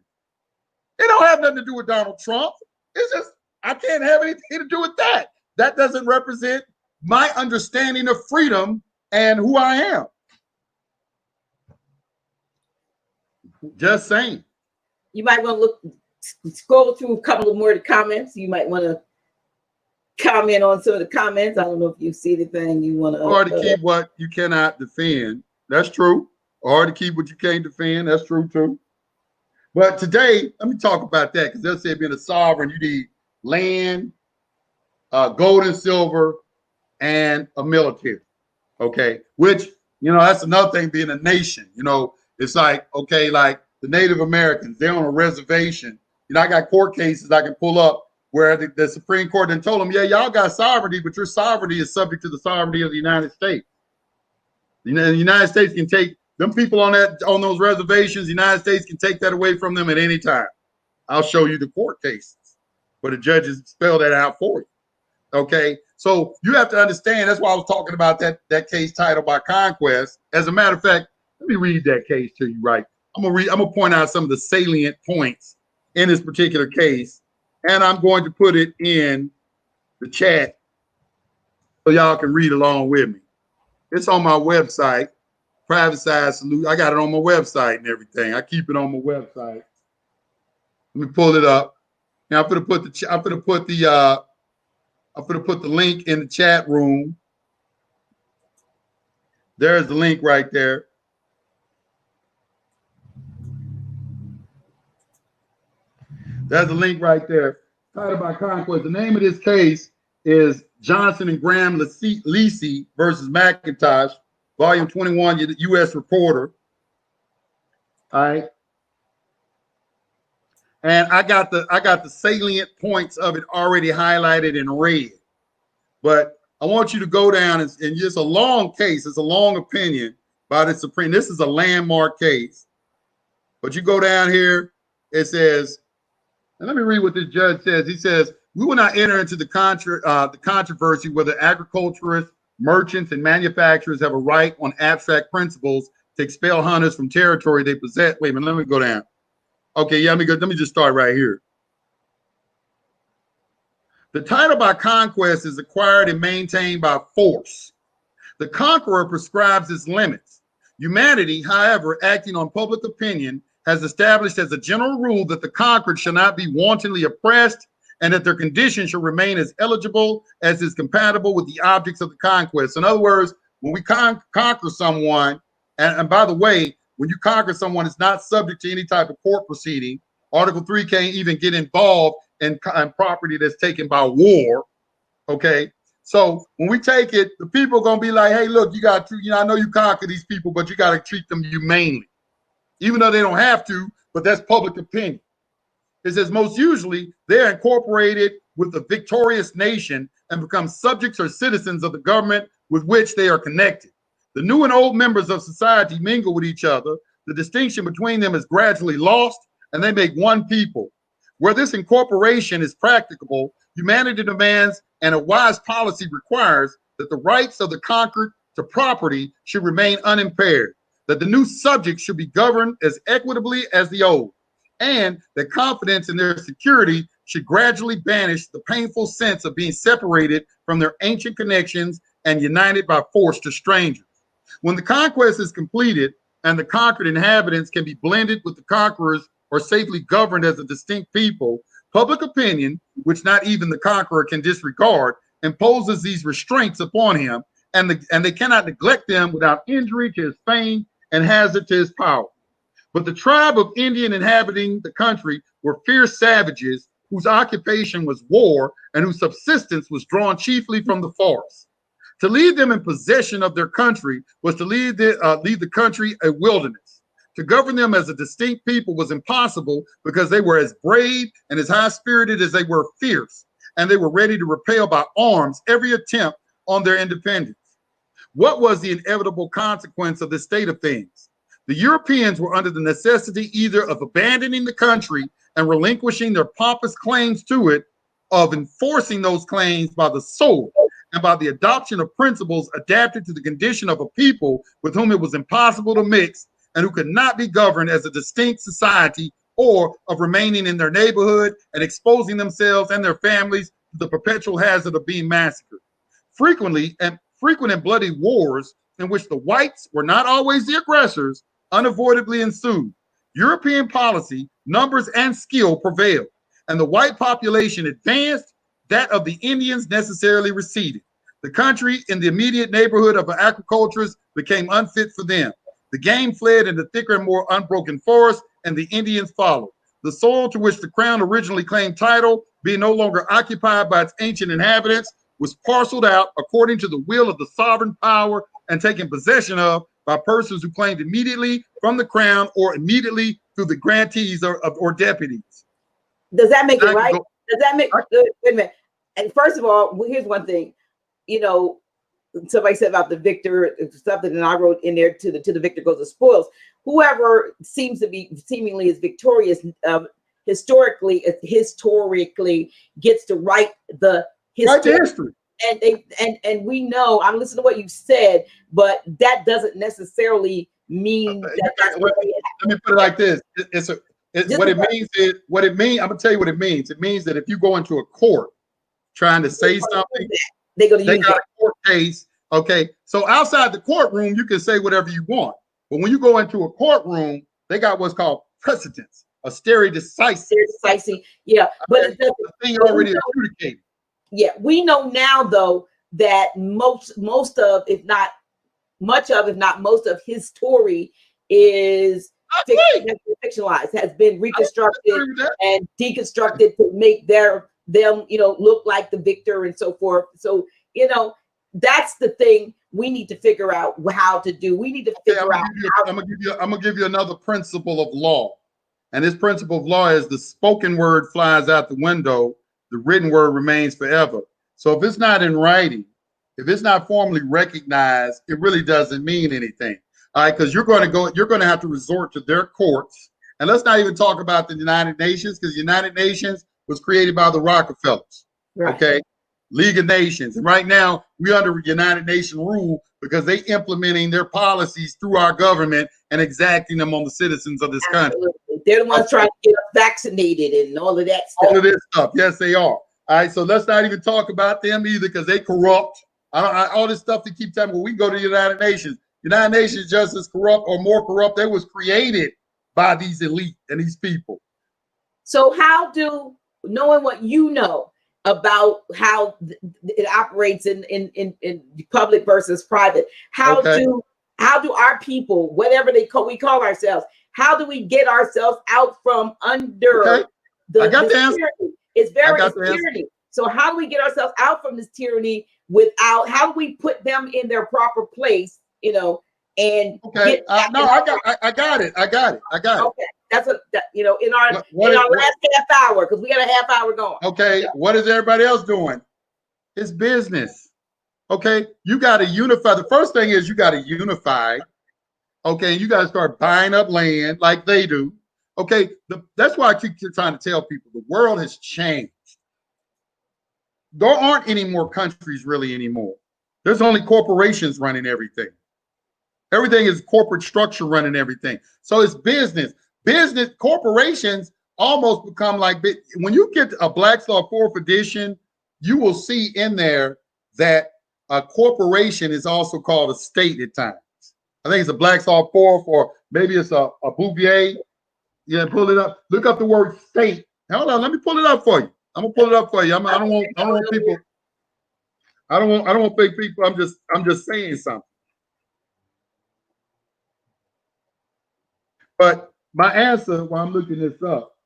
It don't have nothing to do with Donald Trump. It's just, I can't have anything to do with that. That doesn't represent my understanding of freedom and who I am. Just saying. You might want to scroll through a couple of more of the comments. You might want to comment on some of the comments. I don't know if you see anything you want to. Or to keep what you cannot defend. That's true. Or to keep what you can't defend. That's true too. But today, let me talk about that, because they'll say being a sovereign, you need land, gold and silver, and a military. Okay, which, you know, that's another thing, being a nation. You know, it's like, okay, like the Native Americans, they're on a reservation. You know, I got court cases I can pull up where the Supreme Court then told them, yeah, y'all got sovereignty, but your sovereignty is subject to the sovereignty of the United States. You know, the United States can take them people on those reservations. The United States can take that away from them at any time. I'll show you the court cases where the judges spell that out for you. Okay, so you have to understand. That's why I was talking about that case titled by Conquest. As a matter of fact, let me read that case to you. Right, I'm gonna point out some of the salient points in this particular case, and I'm going to put it in the chat so y'all can read along with me. It's on my website, Private Side Solution. I got it on my website and everything. I keep it on my website. Let me pull it up. Now I'm gonna put the link in the chat room. There's the link right there. There's the link right there. Titled by Conquest. The name of this case is Johnson and Graham Lisi versus McIntosh, Volume 21, U.S. Reporter. All right. And I got the salient points of it already highlighted in red. But I want you to go down and just a long case. It's a long opinion by the Supreme. This is a landmark case. But you go down here, it says, and let me read what this judge says. He says, we will not enter into the controversy whether agriculturists, merchants, and manufacturers have a right on abstract principles to expel hunters from territory they possess. Wait a minute, let me go down. Okay, yeah, let me just start right here. The title by conquest is acquired and maintained by force. The conqueror prescribes its limits. Humanity, however, acting on public opinion, has established as a general rule that the conquered shall not be wantonly oppressed and that their condition shall remain as eligible as is compatible with the objects of the conquest. In other words, when we conquer someone, and by the way, when you conquer someone, it's not subject to any type of court proceeding. Article 3 can't even get involved in property that's taken by war. Okay. So when we take it, the people are going to be like, hey, look, you got to, I know you conquer these people, but you got to treat them humanely, even though they don't have to, but that's public opinion. It says most usually they're incorporated with the victorious nation and become subjects or citizens of the government with which they are connected. The new and old members of society mingle with each other. The distinction between them is gradually lost, and they make one people. Where this incorporation is practicable, humanity demands and a wise policy requires that the rights of the conquered to property should remain unimpaired, that the new subjects should be governed as equitably as the old, and that confidence in their security should gradually banish the painful sense of being separated from their ancient connections and united by force to strangers. When the conquest is completed and the conquered inhabitants can be blended with the conquerors or safely governed as a distinct people, public opinion, which not even the conqueror can disregard, imposes these restraints upon him, and they cannot neglect them without injury to his fame and hazard to his power. But the tribe of Indian inhabiting the country were fierce savages whose occupation was war and whose subsistence was drawn chiefly from the forest. To leave them in possession of their country was to leave the country a wilderness. To govern them as a distinct people was impossible because they were as brave and as high-spirited as they were fierce, and they were ready to repel by arms every attempt on their independence. What was the inevitable consequence of this state of things? The Europeans were under the necessity either of abandoning the country and relinquishing their pompous claims to it, of enforcing those claims by the sword, and by the adoption of principles adapted to the condition of a people with whom it was impossible to mix and who could not be governed as a distinct society, or of remaining in their neighborhood and exposing themselves and their families to the perpetual hazard of being massacred. Frequent and bloody wars in which the whites were not always the aggressors unavoidably ensued. European policy, numbers, and skill prevailed, and the white population advanced. That of the Indians necessarily receded. The country in the immediate neighborhood of agriculturists became unfit for them. The game fled into thicker and more unbroken forests, and the Indians followed. The soil to which the crown originally claimed title, being no longer occupied by its ancient inhabitants, was parceled out according to the will of the sovereign power and taken possession of by persons who claimed immediately from the crown or immediately through the grantees or deputies. Does that make it right? Does that make wait a minute? And first of all, here's one thing. Somebody said about the victor, something that I wrote in there, to the victor goes the spoils. Whoever seems to be seemingly is victorious historically gets to write the history. And we know, I'm listening to what you said, but that doesn't necessarily mean that's let me put it like this. What it means, I'm gonna tell you what it means. It means that if you go into a court trying to say something, they got a court case. Okay, so outside the courtroom, you can say whatever you want. But when you go into a courtroom, they got what's called precedence, a stare decisis. Yeah, but the thing already adjudicated. Yeah, we know now though that most of, if not much of, if not most of his story is fictionalized, has been reconstructed and deconstructed to make them look like the victor and so forth. So that's the thing we need to figure out how to do. We need to figure out how. I'm gonna give you another principle of law. And this principle of law is the spoken word flies out the window, the written word remains forever. So if it's not in writing, if it's not formally recognized, it really doesn't mean anything. All right, because you're going to have to resort to their courts. And let's not even talk about the United Nations, because the United Nations was created by the Rockefellers. Right. Okay. League of Nations. And right now we're under United Nations rule because they implementing their policies through our government and exacting them on the citizens of this country. They're the ones trying to get us vaccinated and all of that stuff. All of this stuff. Yes, they are. All right. So let's not even talk about them either, because they corrupt. All this stuff they keep telling me, well, we go to the United Nations. United Nations just as corrupt or more corrupt. They was created by these elite and these people. So how do, knowing what you know about how it operates in public versus private, how do our people, whatever we call ourselves, how do we get ourselves out from under the tyranny? It's very tyranny. So how do we get ourselves out from this tyranny without, how do we put them in their proper place, you know, and I got it. Okay. That's in our last half hour, because we got a half hour going. Okay. Yeah. What is everybody else doing? It's business. Okay. You got to unify. The first thing is you got to unify. Okay. You got to start buying up land like they do. Okay. That's why I keep trying to tell people the world has changed. There aren't any more countries really anymore. There's only corporations running everything. Everything is corporate structure running everything. So it's business. Business corporations almost become like, when you get a Black's Law 4th edition, you will see in there that a corporation is also called a state at times. I think it's a Black's Law 4th, or maybe it's a Bouvier. Yeah, pull it up. Look up the word state. Hold on, let me pull it up for you. I'm gonna pull it up for you. I don't want people. I don't want fake people. I'm just saying something. But my answer, while I'm looking this up,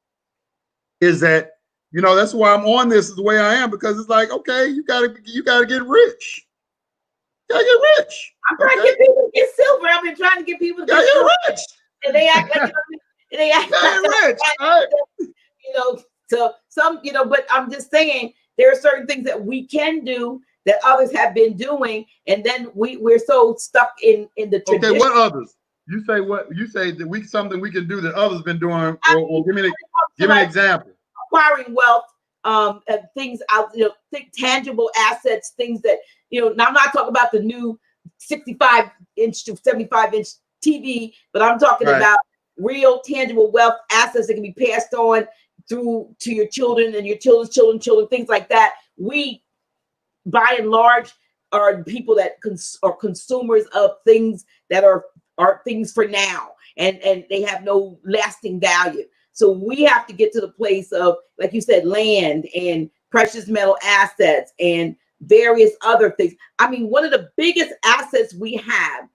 is that, you know, that's why I'm on this the way I am, because it's like, okay, you gotta get rich. You gotta get rich. I'm trying to get people to get silver. I've been trying to get people to get rich. And they act like rich. Right. You know, so some, you know, but I'm just saying there are certain things that we can do that others have been doing, and then we're so stuck in the tradition. Okay, what others? You say that something we can do that others been doing, or give me an example. Acquiring wealth, and things out, you know, tangible assets, things that, you know. Now I'm not talking about the new 65-inch to 75-inch TV, but I'm talking about real tangible wealth assets that can be passed on through to your children and your children's children, things like that. We, by and large, are people that are consumers of things that are things for now, and they have no lasting value. So we have to get to the place of, like you said, land and precious metal assets and various other things. I mean, one of the biggest assets we have,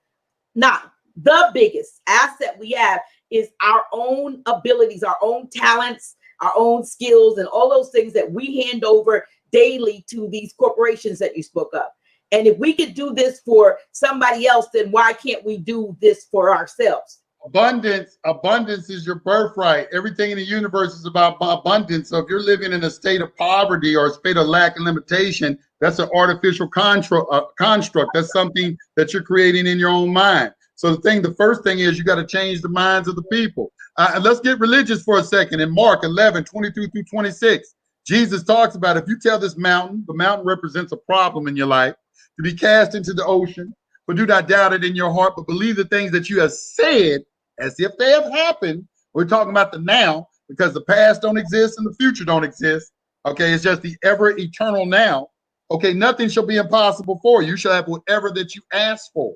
not the biggest asset we have, is our own abilities, our own talents, our own skills, and all those things that we hand over daily to these corporations that you spoke of. And if we could do this for somebody else, then why can't we do this for ourselves? Abundance is your birthright. Everything in the universe is about abundance. So if you're living in a state of poverty or a state of lack and limitation, that's an artificial construct. That's something that you're creating in your own mind. So the first thing is you got to change the minds of the people. And let's get religious for a second. In Mark 11:22 through 26, Jesus talks about, if you tell this mountain, the mountain represents a problem in your life, to be cast into the ocean, but do not doubt it in your heart, but believe the things that you have said as if they have happened. We're talking about the now, because the past don't exist and the future don't exist. Okay, it's just the ever eternal now. Okay, nothing shall be impossible for you. You shall have whatever that you ask for.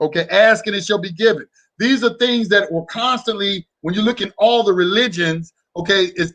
Okay, ask and it shall be given. These are things that were constantly, when you look in all the religions, okay, it's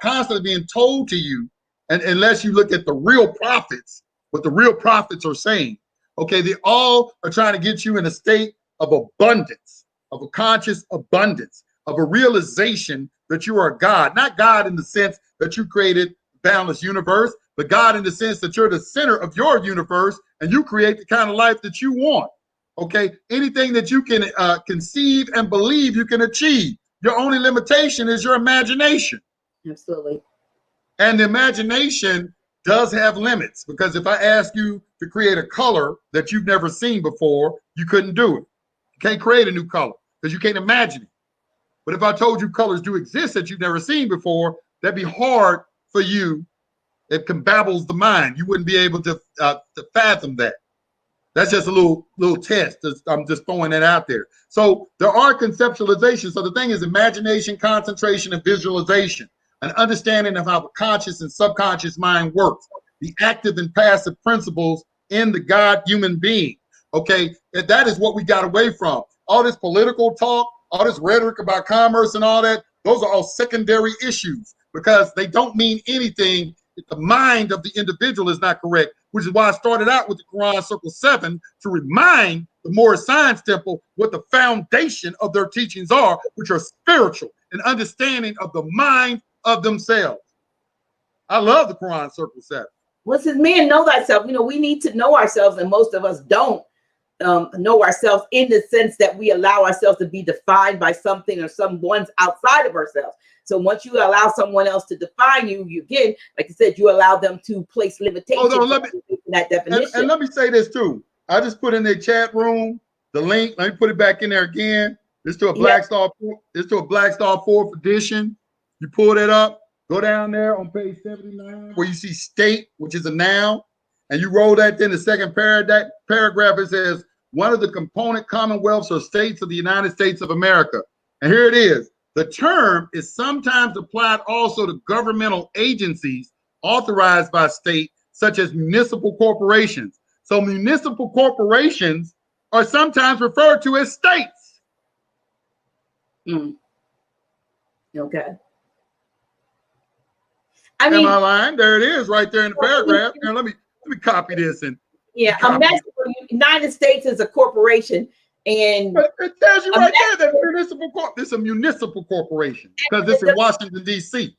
constantly being told to you, and unless you look at the real prophets, what the real prophets are saying, okay, they all are trying to get you in a state of abundance, of a conscious abundance, of a realization that you are God. Not God in the sense that you created boundless universe, but God in the sense that you're the center of your universe and you create the kind of life that you want. Okay, anything that you can conceive and believe you can achieve. Your only limitation is your imagination. Absolutely. And the imagination does have limits, because if I ask you to create a color that you've never seen before, you couldn't do it. You can't create a new color because you can't imagine it. But if I told you colors do exist that you've never seen before, that'd be hard for you. It babbles the mind. You wouldn't be able to fathom that. That's just a little test. I'm just throwing that out there. So there are conceptualizations. So the thing is imagination, concentration, and visualization, an understanding of how the conscious and subconscious mind works, the active and passive principles in the God human being. Okay, and that is what we got away from. All this political talk, all this rhetoric about commerce and all that, those are all secondary issues because they don't mean anything if the mind of the individual is not correct, which is why I started out with the Quran Circle 7 to remind the Moorish Science Temple what the foundation of their teachings are, which are spiritual and understanding of the mind of themselves. I love the Quran Circle 7. Well, it says, man, know thyself. You know, we need to know ourselves, and most of us don't know ourselves in the sense that we allow ourselves to be defined by something or someone's outside of ourselves. So once you allow someone else to define you, you again, like you said, you allow them to place limitations on that definition. And let me say this too. I just put in the chat room the link. Let me put it back in there again. This to a Black Star. This to a Black Star 4th edition. You pull it up. Go down there on page 79 where you see state, which is a noun, and you roll that. Then the second paragraph it says one of the component commonwealths or states of the United States of America. And here it is. The term is sometimes applied also to governmental agencies authorized by state, such as municipal corporations. So municipal corporations are sometimes referred to as states. Okay. I mean, am I lying? There it is, right there in the paragraph. Now let me copy this and United States is a corporation. And it tells you right there that municipal this is a municipal corporation because it's in Washington, D.C.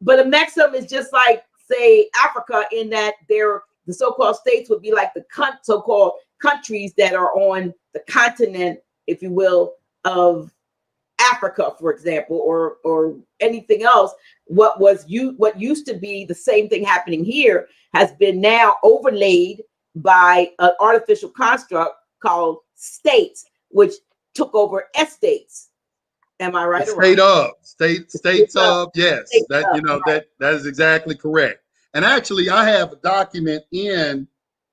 But a maxim is just like, say, Africa, in that the so-called states would be like the so-called countries that are on the continent, if you will, of Africa, for example, or anything else. What used to be the same thing happening here has been now overlaid by an artificial construct called states, which took over estates. Am I right? States of, yes. That is exactly correct. And actually, I have a document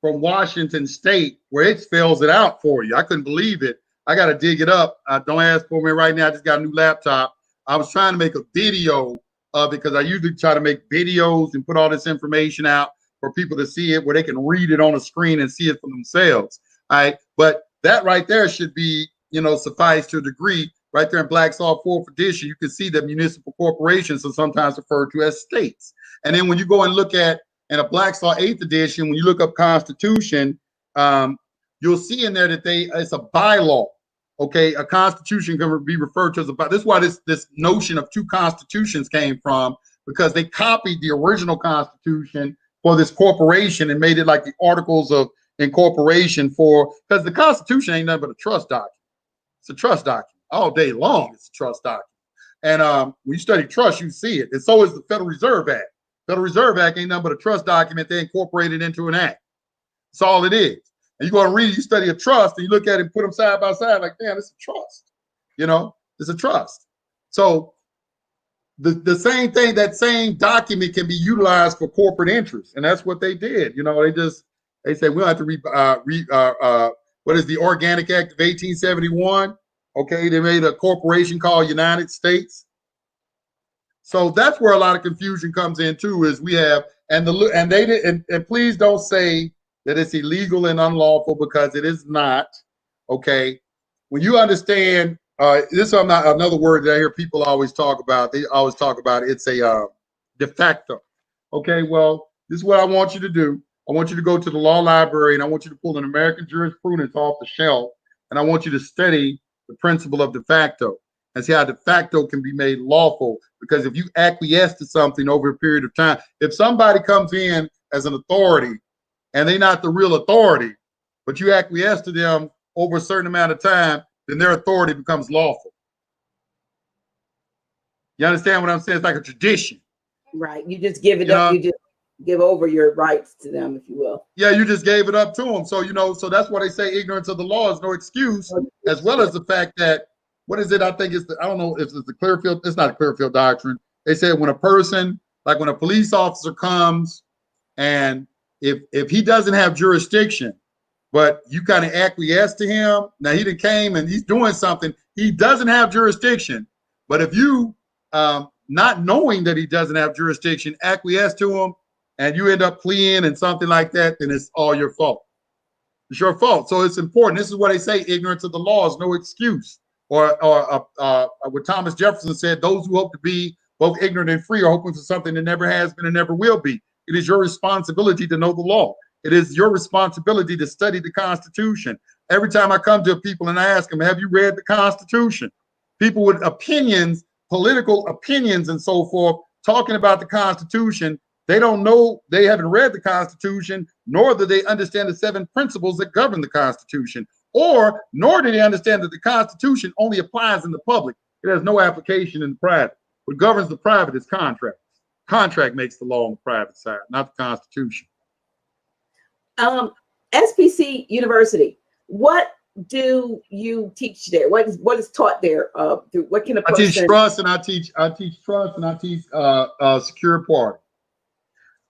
from Washington State where it spells it out for you. I couldn't believe it. I got to dig it up. Don't ask for me right now. I just got a new laptop. I was trying to make a video of it because I usually try to make videos and put all this information out for people to see it where they can read it on a screen and see it for themselves. All right. But that right there should be, suffice to a degree. Right there in Black Salt 4th edition, you can see that municipal corporations are sometimes referred to as states. And then when you go and look at in a Black Salt 8th edition, when you look up Constitution, you'll see in there that it's a bylaw. Okay, a constitution can be referred to as a bylaw. This is why this notion of two constitutions came from, because they copied the original constitution for this corporation and made it like the Articles of Incorporation because the Constitution ain't nothing but a trust document. It's a trust document all day long. It's a trust document. And when you study trust, you see it. And so is the Federal Reserve Act. Federal Reserve Act ain't nothing but a trust document they incorporated into an act. That's all it is. And you go and read, you study a trust, and you look at it and put them side by side, like, damn, it's a trust. It's a trust. So the same thing, that same document can be utilized for corporate interests. And that's what they did. They said we'll have to what is the Organic Act of 1871? Okay, they made a corporation called United States. So that's where a lot of confusion comes in too. Is we have and please don't say that it's illegal and unlawful, because it is not. Okay, when you understand this, is another word that I hear people always talk about. They always talk about it. It's a de facto. Okay, well, this is what I want you to do. I want you to go to the law library and I want you to pull an American jurisprudence off the shelf, and I want you to study the principle of de facto and see how de facto can be made lawful. Because if you acquiesce to something over a period of time, if somebody comes in as an authority, and they're not the real authority, but you acquiesce to them over a certain amount of time, then their authority becomes lawful. You understand what I'm saying? It's like a tradition. Right. You just give it up. You just give over your rights to them, if you will. Yeah, you just gave it up to them. So, so that's why they say ignorance of the law is no excuse, as well as the fact that, what is it? I think I don't know if it's the Clearfield, it's not a Clearfield doctrine. They said when a person, like when a police officer comes and if he doesn't have jurisdiction, but you kind of acquiesce to him, now he came and he's doing something, he doesn't have jurisdiction. But if you, not knowing that he doesn't have jurisdiction, acquiesce to him, and you end up pleading and something like that, then it's all your fault. It's your fault. So it's important. This is what they say: ignorance of the law is no excuse. Or what Thomas Jefferson said: those who hope to be both ignorant and free are hoping for something that never has been and never will be. It is your responsibility to know the law. It is your responsibility to study the Constitution. Every time I come to people and I ask them, have you read the Constitution? People with opinions, political opinions and so forth, talking about the Constitution, they don't know, they haven't read the Constitution, nor do they understand the 7 principles that govern the Constitution, nor do they understand that the Constitution only applies in the public. It has no application in the private. What governs the private is contract. Contract makes the law on the private side, not the Constitution. SPC University, what do you teach there? What is taught there? What can a person? I teach trust, and I teach trust, and I teach secure party.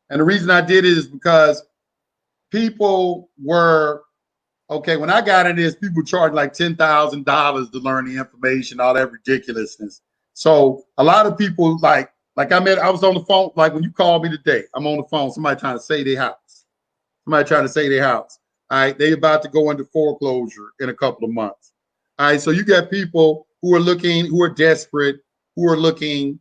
And the reason I did it is because people were okay. When I got into this, people charged like $10,000 to learn the information, all that ridiculousness. So a lot of people like I was on the phone, like when you called me today, I'm on the phone, somebody trying to sell their house. Somebody trying to sell their house. All right, they about to go into foreclosure in a couple of months. All right, so you got people who are looking, who are desperate, who are looking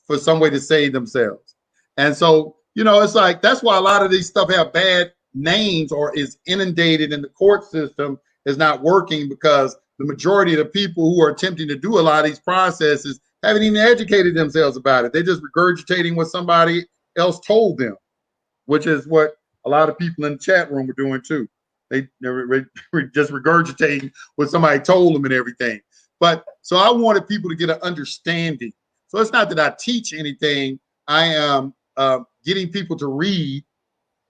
for some way to save themselves. And so, it's like, that's why a lot of these stuff have bad names or is inundated in the court system, is not working, because the majority of the people who are attempting to do a lot of these processes haven't even educated themselves about it. They're just regurgitating what somebody else told them, which is what a lot of people in the chat room are doing too. They're just regurgitating what somebody told them and everything. But so I wanted people to get an understanding. So it's not that I teach anything. I am getting people to read,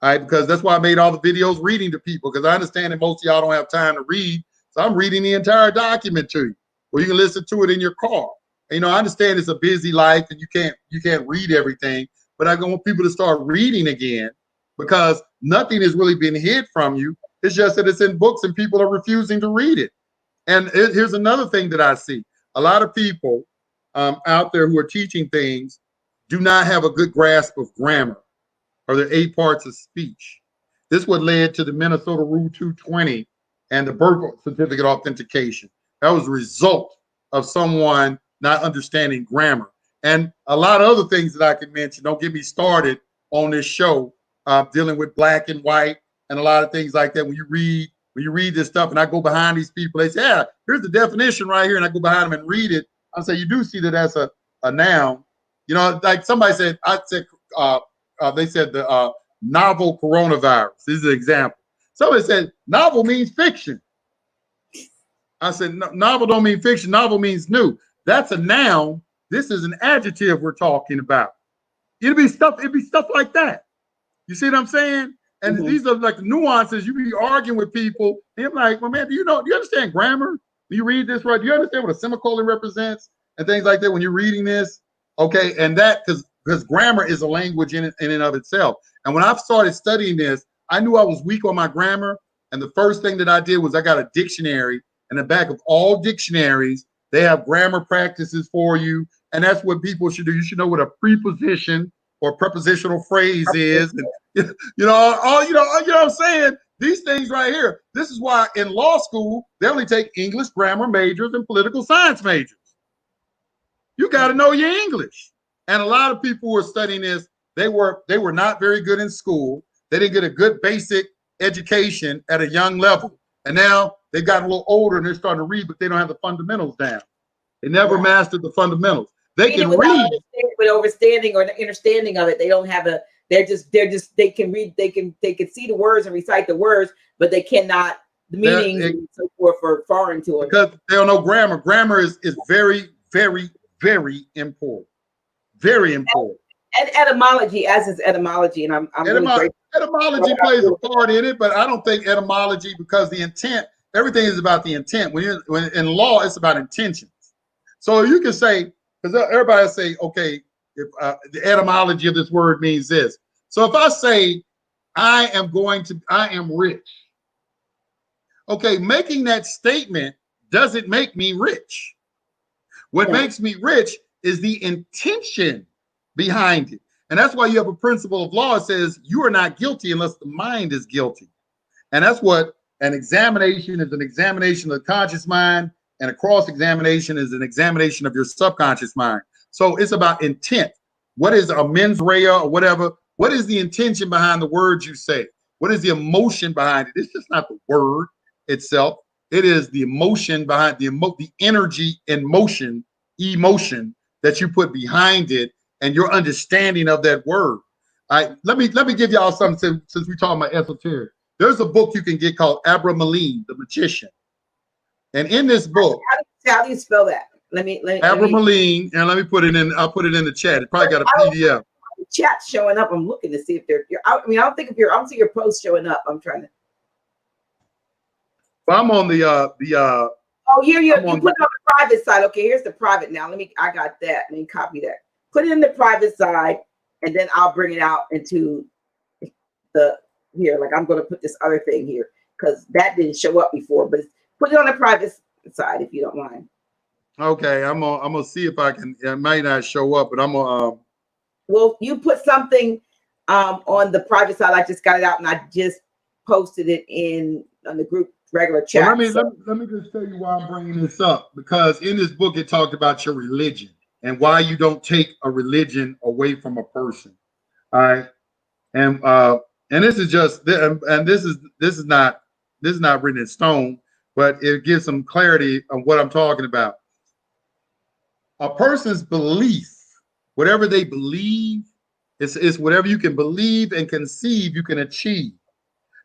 all right, because that's why I made all the videos reading to people, because I understand that most of y'all don't have time to read. So I'm reading the entire document to you, or you can listen to it in your car. And, I understand it's a busy life and you can't read everything, but I want people to start reading again, because nothing has really been hid from you. It's just that it's in books and people are refusing to read it. And here's another thing that I see. A lot of people out there who are teaching things do not have a good grasp of grammar or the 8 parts of speech. This is what led to the Minnesota Rule 220 and the birth certificate authentication. That was a result of someone not understanding grammar. And a lot of other things that I can mention. Don't get me started on this show dealing with black and white and a lot of things like that. When you read this stuff, and I go behind these people, they say, yeah, here's the definition right here. And I go behind them and read it. I say, you do see that that's a noun. Like somebody said, they said the novel coronavirus. This is an example. Somebody said, novel means fiction. I said, novel don't mean fiction. Novel means new. That's a noun. This is an adjective we're talking about. It'd be stuff like that. You see what I'm saying? And these are like the nuances. You be arguing with people. And I'm like, well, man, do you understand grammar? Do you read this right? Do you understand what a semicolon represents and things like that when you're reading this? Okay, and that because grammar is a language in and of itself. And when I started studying this, I knew I was weak on my grammar. And the first thing that I did was I got a dictionary. And the back of all dictionaries, they have grammar practices for you. And that's what people should do. You should know what a preposition or prepositional phrase is. And, what I'm saying? These things right here. This is why in law school, they only take English grammar majors and political science majors. You got to know your English. And a lot of people who are studying this, they were not very good in school. They didn't get a good basic education at a young level. And now they've gotten a little older and they're starting to read, but they don't have the fundamentals down. They never mastered the fundamentals. They can read. With understanding or the understanding of it, they don't have They can read, they can see the words and recite the words, but they cannot the meanings and so forth are foreign to them because they don't know grammar. Grammar is very, very, very important. Very important. And etymology, as is etymology, and I'm really grateful. Etymology plays a part in it, but I don't think etymology, because the intent, everything is about the intent. When in law, it's about intentions. So you can say, because everybody say, okay, if the etymology of this word means this. So if I say, I am rich. Okay, making that statement doesn't make me rich. What makes me rich is the intention behind it. And that's why you have a principle of law that says you are not guilty unless the mind is guilty. And that's what an examination is: an examination of the conscious mind, and a cross-examination is an examination of your subconscious mind. So it's about intent. What is a mens rea or whatever? What is the intention behind the words you say? What is the emotion behind it? It's just not the word itself. It is the emotion behind the energy and emotion that you put behind it, and your understanding of that word. Let me give y'all something since we're talking about esoteric. There's a book you can get called Abramelin, the Magician, and in this book, how do you spell that? Let me Abramelin, and let me put it in. I'll put it in the chat. It probably got a PDF. The chat's showing up. I'm looking to see if they're. I don't think if you're. I don't see your post showing up. I'm trying to. Well, I'm on the. Oh, here you put it on the private side. Okay, here's the private now. I got that. Let me copy that. Put it in the private side, and then I'll bring it out into the here. Like I'm going to put this other thing here because that didn't show up before. But put it on the private side if you don't mind. Okay, I'm gonna see if I can. It might not show up, but I'm gonna. Well, you put something on the private side. I just got it out, and I just posted it on the group regular chat. Well, let me just tell you why I'm bringing this up, because in this book it talked about your religion and why you don't take a religion away from a person. All right, and this is just and this is not written in stone, but it gives some clarity on what I'm talking about. A person's belief, whatever they believe, is whatever you can believe and conceive, you can achieve.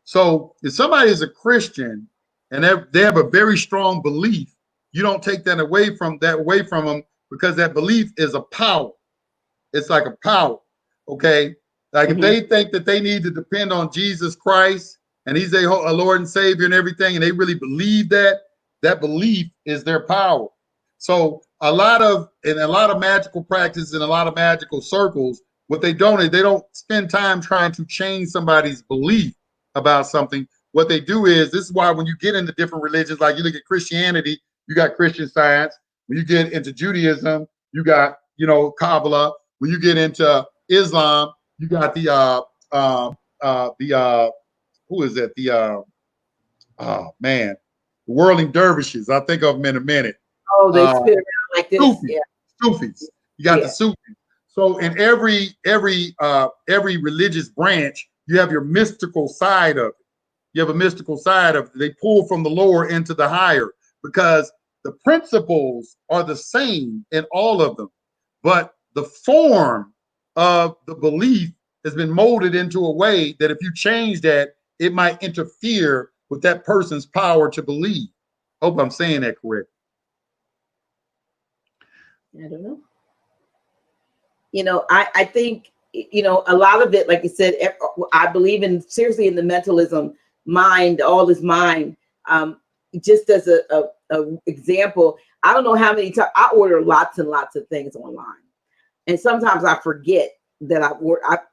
So if somebody is a Christian and they have a very strong belief, you don't take that away from them, because that belief is a power. It's like a power. Okay. Like if they think that they need to depend on Jesus Christ and he's a Lord and Savior and everything, and they really believe that belief is their power. So a lot of magical practice and a lot of magical circles, what they don't is they don't spend time trying to change somebody's belief about something. What they do is, this is why when you get into different religions, like you look at Christianity, you got Christian Science. When you get into Judaism, you got, Kabbalah. When you get into Islam, you got the who is it? The whirling dervishes. I'll think of them in a minute. Oh, they spit around like this. Sufis. You got the Sufis. So in every religious branch, you have your mystical side of it. You have a mystical side of it. They pull from the lower into the higher, because the principles are the same in all of them, but the form of the belief has been molded into a way that if you change that, it might interfere with that person's power to believe. Hope I'm saying that correct. I don't know. I think, a lot of it, like you said, I believe seriously in the mentalism, mind, all is mind. Just as a example, I don't know how many times I order lots and lots of things online. And sometimes I forget that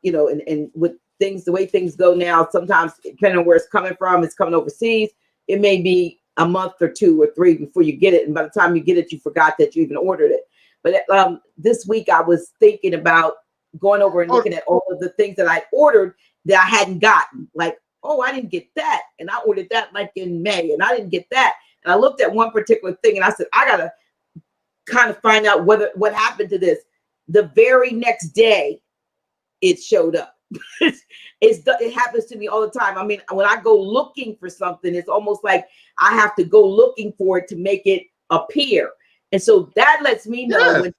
and with things, the way things go now, sometimes depending on where it's coming from, it's coming overseas. It may be a month or 2 or 3 before you get it. And by the time you get it, you forgot that you even ordered it. But this week I was thinking about going over and looking at all of the things that I ordered that I hadn't gotten. Like, oh, I didn't get that. And I ordered that like in May, and I didn't get that. And I looked at one particular thing and I said, I got to kind of find out what happened to this. The very next day, it showed up. It happens to me all the time. I mean, when I go looking for something, it's almost like I have to go looking for it to make it appear. And so that lets me know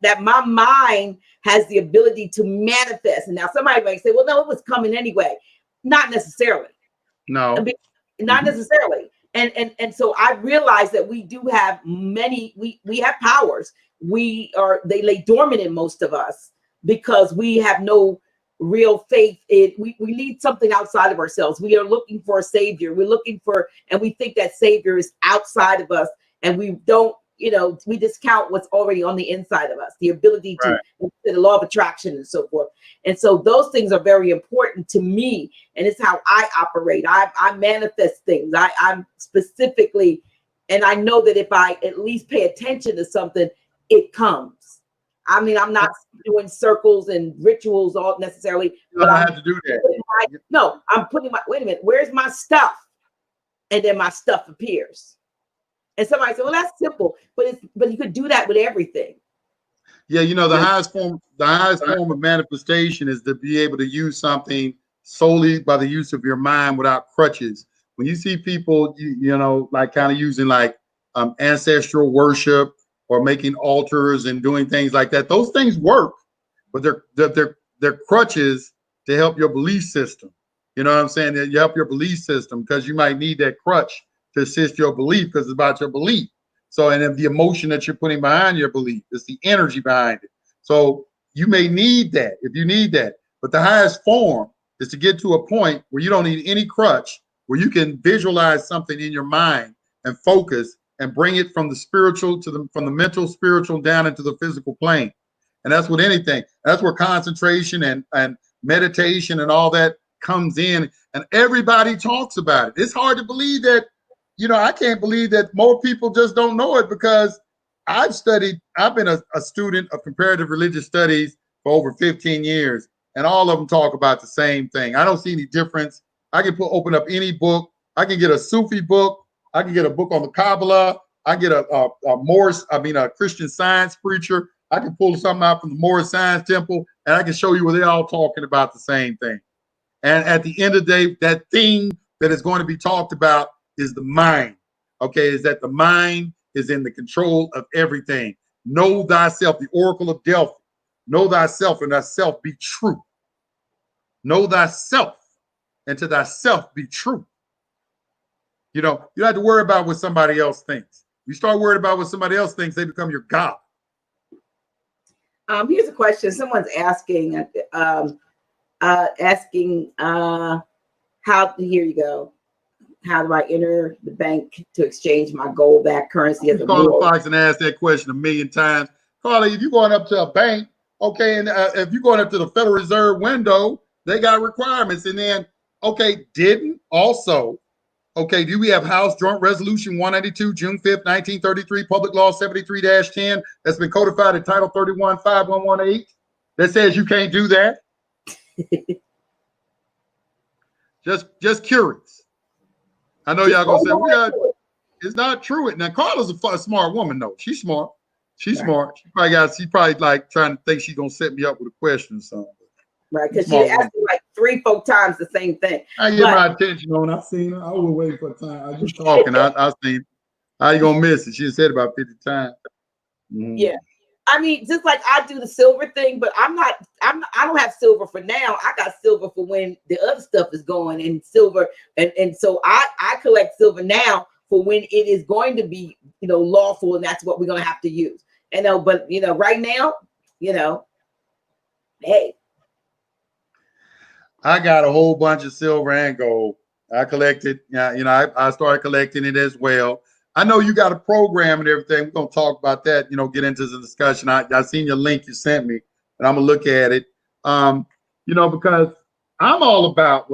that my mind has the ability to manifest. And now somebody might say, well, no, it was coming anyway. Not necessarily. No. Not necessarily. And so I realized that we do have many, we have powers. They lay dormant in most of us because we have no real faith in, we need something outside of ourselves. We are looking for a savior. We're looking for, and we think that savior is outside of us, and we don't, we discount what's already on the inside of us, the ability to, the law of attraction and so forth. And so those things are very important to me. And it's how I operate. I manifest things. I'm specifically, and I know that if I at least pay attention to something, it comes. I mean, I'm not doing circles and rituals all necessarily. You don't have to do that. I'm putting wait a minute, where's my stuff? And then my stuff appears. And somebody said, well, that's simple, but you could do that with everything. Yeah, the highest form of manifestation is to be able to use something solely by the use of your mind without crutches. When you see people, like kind of using like ancestral worship or making altars and doing things like that, those things work, but they're crutches to help your belief system. You know what I'm saying? You help your belief system because you might need that crutch to assist your belief because it's about your belief. So, and if the emotion that you're putting behind your belief, it's the energy behind it. So you may need that if you need that. But the highest form is to get to a point where you don't need any crutch, where you can visualize something in your mind and focus and bring it from the spiritual from the mental, spiritual down into the physical plane. And that's with anything. That's where concentration and meditation and all that comes in. And everybody talks about it. It's hard to believe that. I can't believe that more people just don't know it because I've been a student of comparative religious studies for over 15 years, and all of them talk about the same thing. I don't see any difference. I can open up any book. I can get a Sufi book. I can get a book on the Kabbalah. I get a Christian Science preacher. I can pull something out from the Moorish Science Temple, and I can show you where they're all talking about the same thing. And at the end of the day, that thing that is going to be talked about is the mind. Okay, is that the mind is in the control of everything. Know thyself, the Oracle of Delphi. Know thyself, and thyself be true. Know thyself, and to thyself be true. You don't have to worry about what somebody else thinks. You start worried about what somebody else thinks, they become your God. Here's a question. Someone's asking, here you go. How do I enter the bank to exchange my gold-backed currency as a Carla Fox and asked that question 1,000,000 times. Carla, if you're going up to a bank, okay, and if you're going up to the Federal Reserve window, they got requirements. And then, okay, do we have House Joint Resolution 192, June 5th, 1933, Public Law 73-10, that's been codified in Title 31, 5118, that says you can't do that? Just curious. I know y'all gonna say, it's not true. Now, Carla's a smart woman, though. She's smart. She's smart. She probably like trying to think she's gonna set me up with a question or something. Right, because she asked me like 3-4 times the same thing. I get my attention on. I seen her. I was waiting for time. I was talking. I seen. How you gonna miss it? She said about 50 times. Mm-hmm. Yeah. I mean, just like I do the silver thing, but I don't have silver for now. I got silver for when the other stuff is going, and silver. And so I collect silver now for when it is going to be, lawful, and that's what we're going to have to use. But right now, hey. I got a whole bunch of silver and gold. I collected, I started collecting it as well. I know you got a program and everything. We're going to talk about that, get into the discussion. I seen your link you sent me, and I'm going to look at it. Because I'm about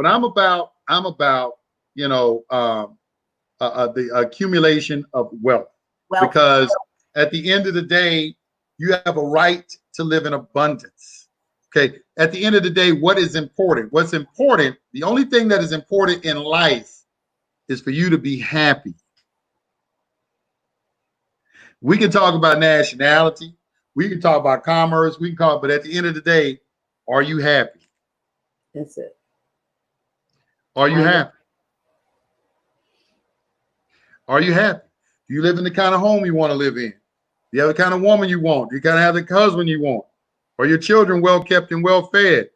the accumulation of wealth. Because at the end of the day, you have a right to live in abundance. Okay. At the end of the day, what is important? What's important, the only thing that is important in life is for you to be happy. We can talk about nationality. We can talk about commerce. But at the end of the day, are you happy? That's it. Are you happy? Are you happy? Do you live in the kind of home you want to live in? You have the kind of woman you want. You kind of have the husband you want. Are your children well kept and well fed?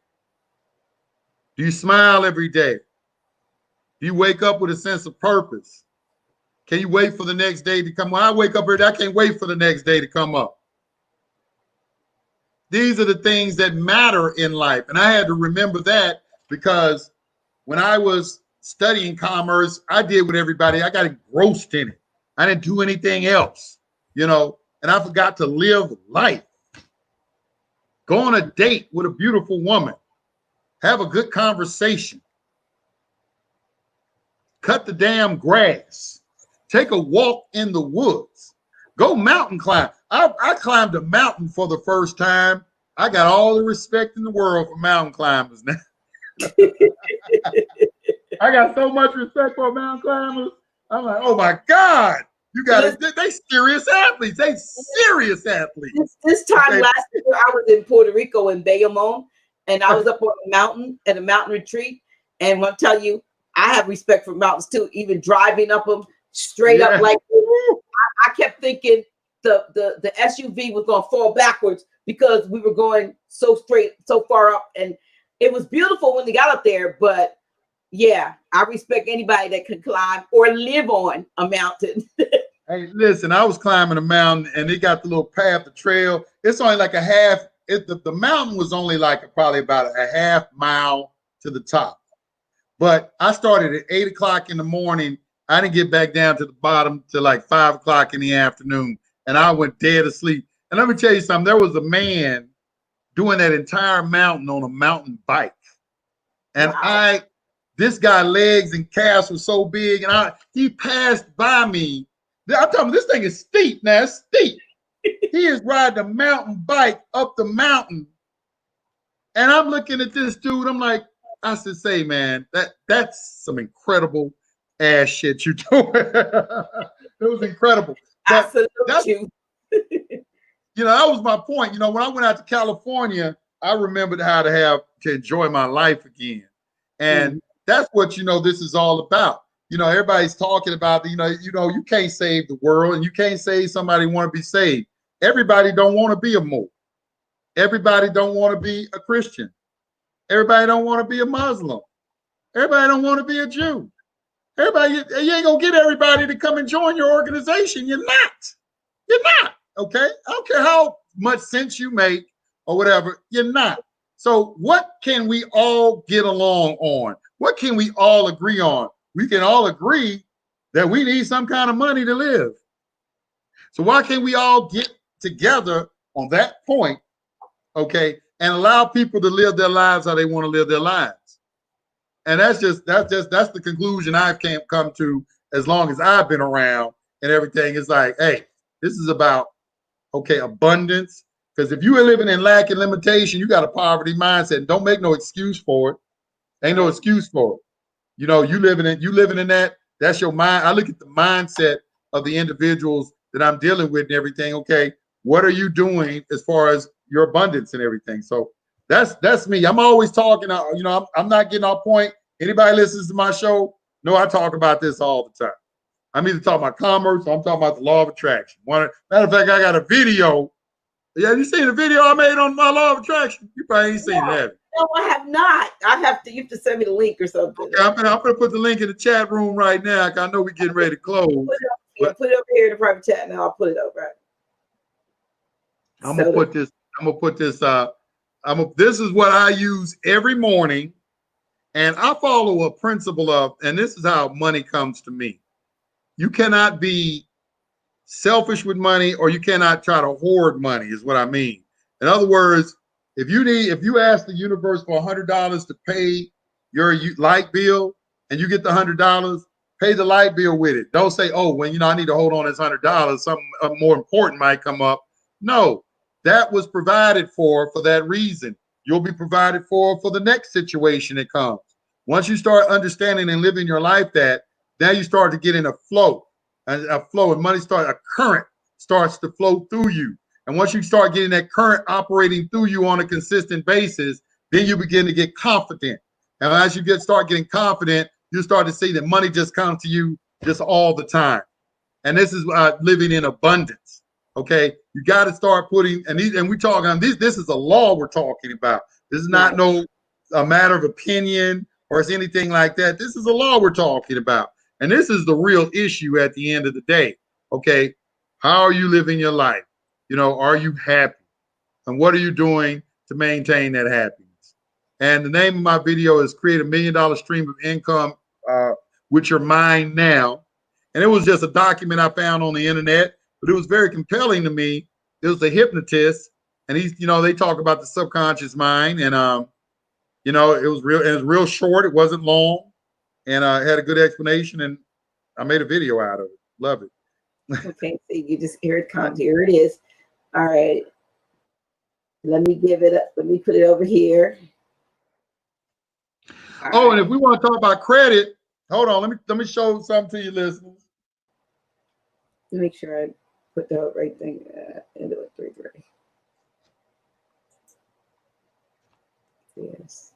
Do you smile every day? Do you wake up with a sense of purpose? Can you wait for the next day to come? When I wake up every day, I can't wait for the next day to come up. These are the things that matter in life. And I had to remember that because when I was studying commerce, I did with everybody. I got engrossed in it. I didn't do anything else, you know, and I forgot to live life. Go on a date with a beautiful woman. Have a good conversation. Cut the damn grass. Take a walk in the woods. Go mountain climb. I climbed a mountain for the first time. I got all the respect in the world for mountain climbers now. I got so much respect for mountain climbers. I'm like, oh my God. You got it. They serious athletes. They serious athletes. This time last year, I was in Puerto Rico in Bayamon, and I was up on a mountain at a mountain retreat. And I'll tell you, I have respect for mountains too. Even driving up them straight up, like I kept thinking the SUV was gonna fall backwards because we were going so straight, so far up, and it was beautiful when we got up there. But yeah, I respect anybody that can climb or live on a mountain. Hey, listen, I was climbing a mountain and it got the little path, the trail. It's only like a half. The mountain was only like probably about a half mile to the top. But I started at 8 o'clock in the morning. I didn't get back down to the bottom till like 5 o'clock in the afternoon. And I went dead asleep. And let me tell you something. There was a man doing that entire mountain on a mountain bike. And wow. This guy's legs and calves were so big. And he passed by me. I'm telling you, this thing is steep now. It's steep. He is riding a mountain bike up the mountain. And I'm looking at this dude. I'm like, I said, say, man, that's some incredible ass shit you doing. It was incredible. But you know, that was my point. You know, when I went out to California, I remembered how to enjoy my life again. And that's what, you know, this is all about. You know, everybody's talking about, you know, you can't save the world and you can't save somebody who want to be saved. Everybody don't want to be a Moor. Everybody don't want to be a Christian. Everybody don't want to be a Muslim. Everybody don't want to be a Jew. Everybody, you ain't gonna get everybody to come and join your organization. You're not. You're not. Okay. I don't care how much sense you make or whatever. You're not. So what can we all get along on? What can we all agree on? We can all agree that we need some kind of money to live. So why can't we all get together on that point, okay, and allow people to live their lives how they want to live their lives? And that's the conclusion I've come to as long as I've been around and everything. Is like, hey, this is about, okay, abundance. Because if you are living in lack and limitation, you got a poverty mindset. Don't make no excuse for it. Ain't no excuse for it. You know, you living in that. That's your mind. I look at the mindset of the individuals that I'm dealing with and everything. Okay, what are you doing as far as your abundance and everything? So that's me. I'm always talking. You know, I'm not getting off point. Anybody listens to my show? No, I talk about this all the time. I'm either talking about commerce or I'm talking about the law of attraction. Matter of fact, I got a video. Yeah, you seen the video I made on my law of attraction? You probably ain't seen it, have you? No, I have not. You have to send me the link or something. Okay, I'm gonna put the link in the chat room right now. I know we're getting ready to close. Put it over here in the private chat, and I'll put it over. I'm gonna put this. This is what I use every morning, and I follow a principle of, and this is how money comes to me. You cannot be selfish with money, or you cannot try to hoard money, is what I mean. In other words, if you ask the universe for $100 to pay your light bill and you get the $100, pay the light bill with it. Don't say, oh, well, you know, I need to hold on this $100. Something more important might come up. No, that was provided for that reason. You'll be provided for the next situation that comes. Once you start understanding and living your life that, now you start to get in a flow. And a current starts to flow through you. And once you start getting that current operating through you on a consistent basis, then you begin to get confident. And as you start getting confident, you start to see that money just comes to you just all the time. And this is living in abundance. Okay, you got to start putting, and we talking this is a law we're talking about. This is not no a matter of opinion or it's anything like that. This is a law we're talking about, and this is the real issue at the end of the day. Okay, how are you living your life? You know, are you happy? And what are you doing to maintain that happiness? And the name of my video is Create a $1 Million Stream of Income with Your Mind Now. And it was just a document I found on the internet, but it was very compelling to me. It was a hypnotist, and he's, you know, they talk about the subconscious mind, and you know, it was real short. It wasn't long, and it had a good explanation, and I made a video out of it. Love it. Okay, so you just hear it come. Here it is. All right. Let me give it up. Let me put it over here. All and if we want to talk about credit, hold on. Let me show something to you listeners. Let me make sure I put the right thing into it. 3:30. Yes.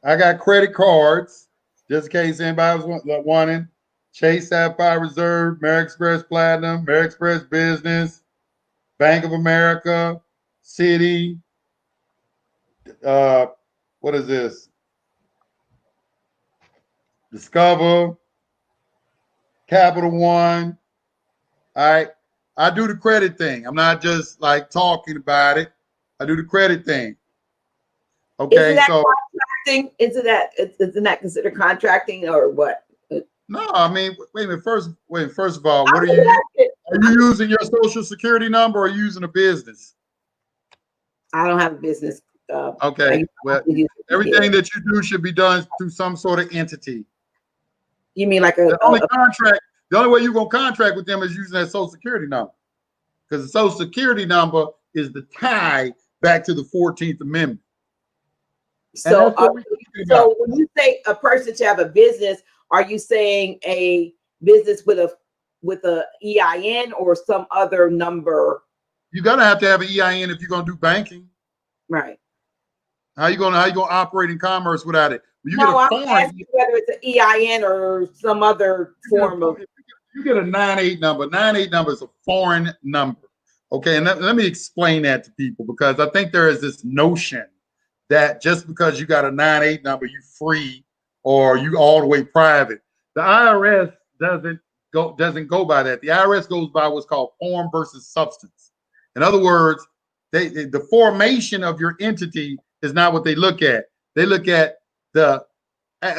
I got credit cards, just in case anybody was wanting. Chase Sapphire Reserve, AmeriExpress Platinum, AmeriExpress Business, Bank of America, Citi. What is this? Discover, Capital One. All right. I do the credit thing. I'm not just like talking about it. I do the credit thing. Okay. Isn't that so contracting? Isn't that considered contracting or what? No, I mean, wait a minute. First of all, what are you using your social security number or are you using a business? I don't have a business. Okay. Well, everything that you do should be done through some sort of entity. You mean like the only way you're gonna contract with them is using that social security number. Because the social security number is the tie back to the 14th Amendment. So when you say a person should have a business, are you saying a business with a EIN or some other number? You're gonna have to have an EIN if you're gonna do banking. Right. How you gonna operate in commerce without it? I'm asking whether it's an EIN or some other form of. You get a 98 number. 98 number is a foreign number. Okay, and let me explain that to people because I think there is this notion that just because you got a 98 number, you free or you all the way private. The IRS doesn't go by that. The IRS goes by what's called form versus substance. In other words, the formation of your entity is not what they look at. They look at the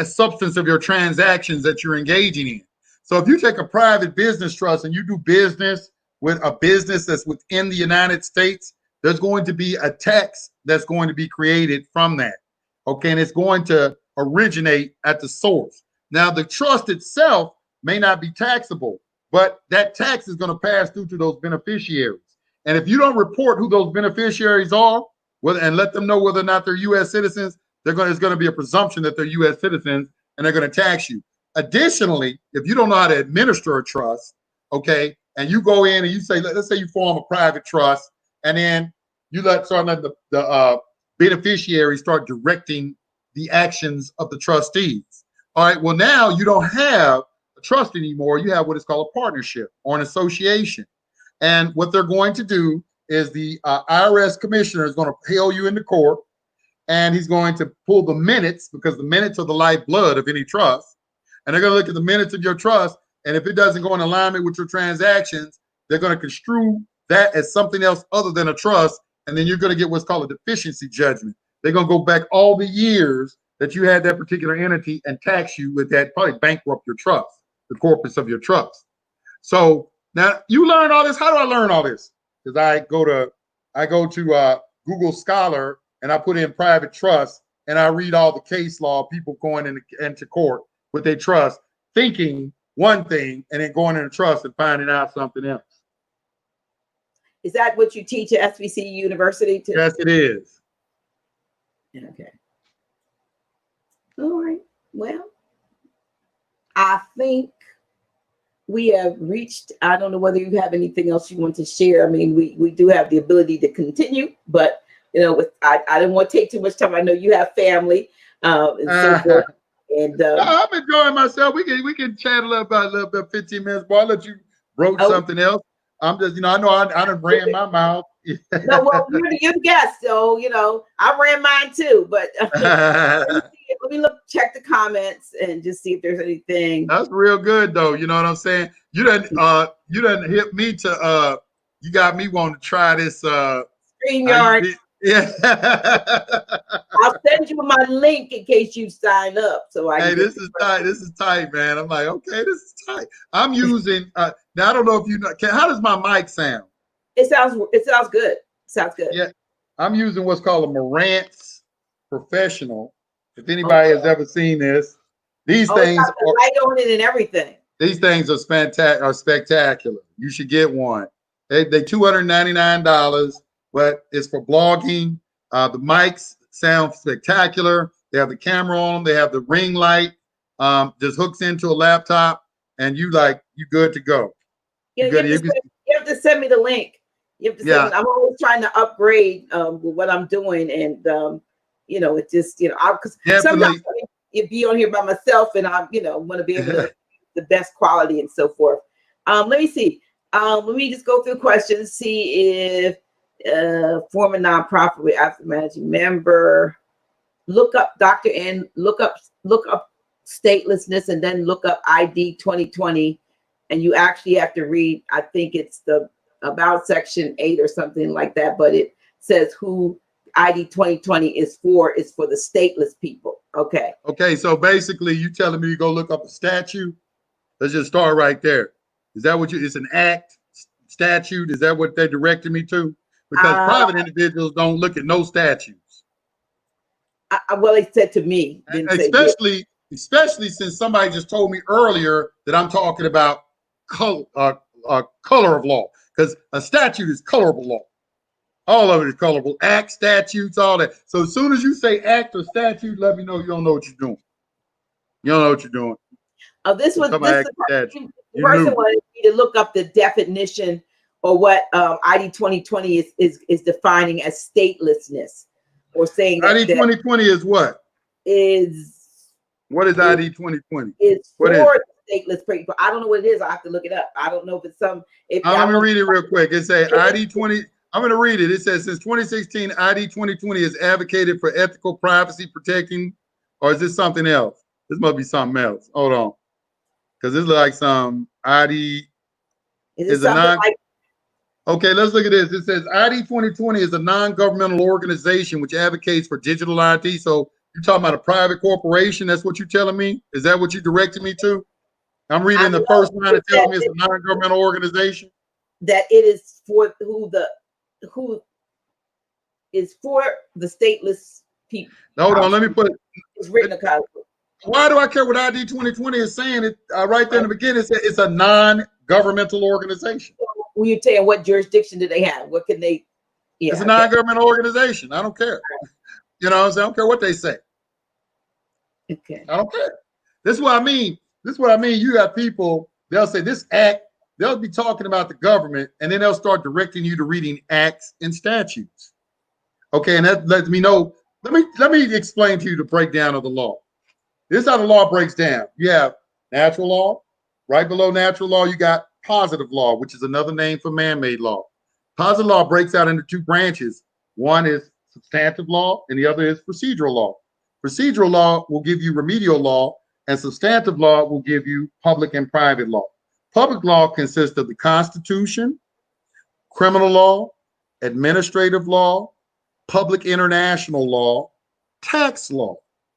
substance of your transactions that you're engaging in. So if you take a private business trust and you do business with a business that's within the United States, there's going to be a tax that's going to be created from that. Okay, and it's going to originate at the source. Now, the trust itself may not be taxable, but that tax is going to pass through to those beneficiaries. And if you don't report who those beneficiaries are, and let them know whether or not they're U.S. citizens, it's going to be a presumption that they're U.S. citizens, and they're going to tax you. Additionally, if you don't know how to administer a trust, okay, and you go in and you say, let's say you form a private trust, and then you let the beneficiaries start directing the actions of the trustees. All right, well, now you don't have a trust anymore. You have what is called a partnership or an association. And what they're going to do is the IRS commissioner is going to hail you into court, and he's going to pull the minutes, because the minutes are the lifeblood of any trust. And they're going to look at the minutes of your trust, and if it doesn't go in alignment with your transactions, they're going to construe that as something else other than a trust, and then you're going to get what's called a deficiency judgment. They're going to go back all the years that you had that particular entity and tax you with that, probably bankrupt your trust, the corpus of your trust. So now you learn all this. How do I learn all this? Because I go to Google Scholar and I put in private trust and I read all the case law, people going into court with their trust, thinking one thing and then going into trust and finding out something else. Is that what you teach at SBC University? Yes, it is. Okay. All right. Well, I think we have reached, I don't know whether you have anything else you want to share. I mean, we do have the ability to continue, but I didn't want to take too much time. I know you have family and so forth. And I'm enjoying myself. We can chat a little bit, 15 minutes. Boy, I'll let you broach something else. I'm just, I know I done ran my mouth. No, well, you're the guest, so I ran mine too. But let me check the comments and just see if there's anything. That's real good, though. You know what I'm saying? You done hit me to you got me wanting to try this StreamYard. Yeah. I'll send you my link in case you sign up. So hey, this is tight. This is tight, man. I'm like, okay, this is tight. I'm using now. I don't know if you know. How does my mic sound? It sounds good. Sounds good. Yeah, I'm using what's called a Marantz Professional. If anybody has ever seen this, these things got the light on it and everything. These things are spectacular. You should get one. They $299, but it's for blogging. The mics sound spectacular. They have the camera on them. They have the ring light. Just hooks into a laptop, and you good to go. Yeah, you have to send me the link. You have to send me, I'm always trying to upgrade with what I'm doing, and it just because sometimes you be on here by myself, and I want to be able to the best quality and so forth. Let me see. Let me just go through questions, see if form a nonprofit with after managing member. Look up Dr. N. Look up statelessness, and then look up ID 2020, and you actually have to read. I think it's the about section 8 or something like that, but it says who ID 2020 is for the stateless people. Okay. Okay. So basically, you telling me to go look up a statute? Let's just start right there. Is that what it's an act statute? Is that what they directed me to? Because private individuals don't look at no statutes. Well, they said to me, especially since somebody just told me earlier that I'm talking about color of law, because a statute is colorable law. All of it is colorable. Act, statutes, all that. So as soon as you say act or statute, let me know you don't know what you're doing. You don't know what you're doing. This person wanted me to look up the definition or what ID 2020 is defining as statelessness, or saying that ID 2020 is what? What is ID 2020? It's for stateless people. I don't know what it is. I have to look it up. I don't know if it's some. Let me read it real quick. It says ID 20. I'm going to read it. It says since 2016, ID 2020 has advocated for ethical privacy protecting, or is this something else? This must be something else. Hold on. Because this looks like some ID is a non. Okay, let's look at this. It says ID 2020 is a non-governmental organization which advocates for digital ID. So you're talking about a private corporation? That's what you're telling me? Is that what you directed me to? I'm reading the first line. It tells me it's a non-governmental organization. That it is for who is for the stateless people. Hold on, let me put. It's written across. Why do I care what ID 2020 is saying? It right there in the beginning. It says it's a non-governmental organization. When you're saying what jurisdiction do they have? What can they? Yeah, it's a non-governmental organization. I don't care. You know what I'm saying? I don't care what they say. Okay. I don't care. This is what I mean. This is what I mean. You got people, they'll say this act, they'll be talking about the government, and then they'll start directing you to reading acts and statutes. Okay, and that lets me know. Let me explain to you the breakdown of the law. This is how the law breaks down. You have natural law. Right below natural law, you got positive law, which is another name for man-made law. Positive law breaks out into two branches. One is substantive law, and the other is procedural law. Procedural law will give you remedial law, and substantive law will give you public and private law. Public law consists of the Constitution, criminal law, administrative law, public international law, tax law.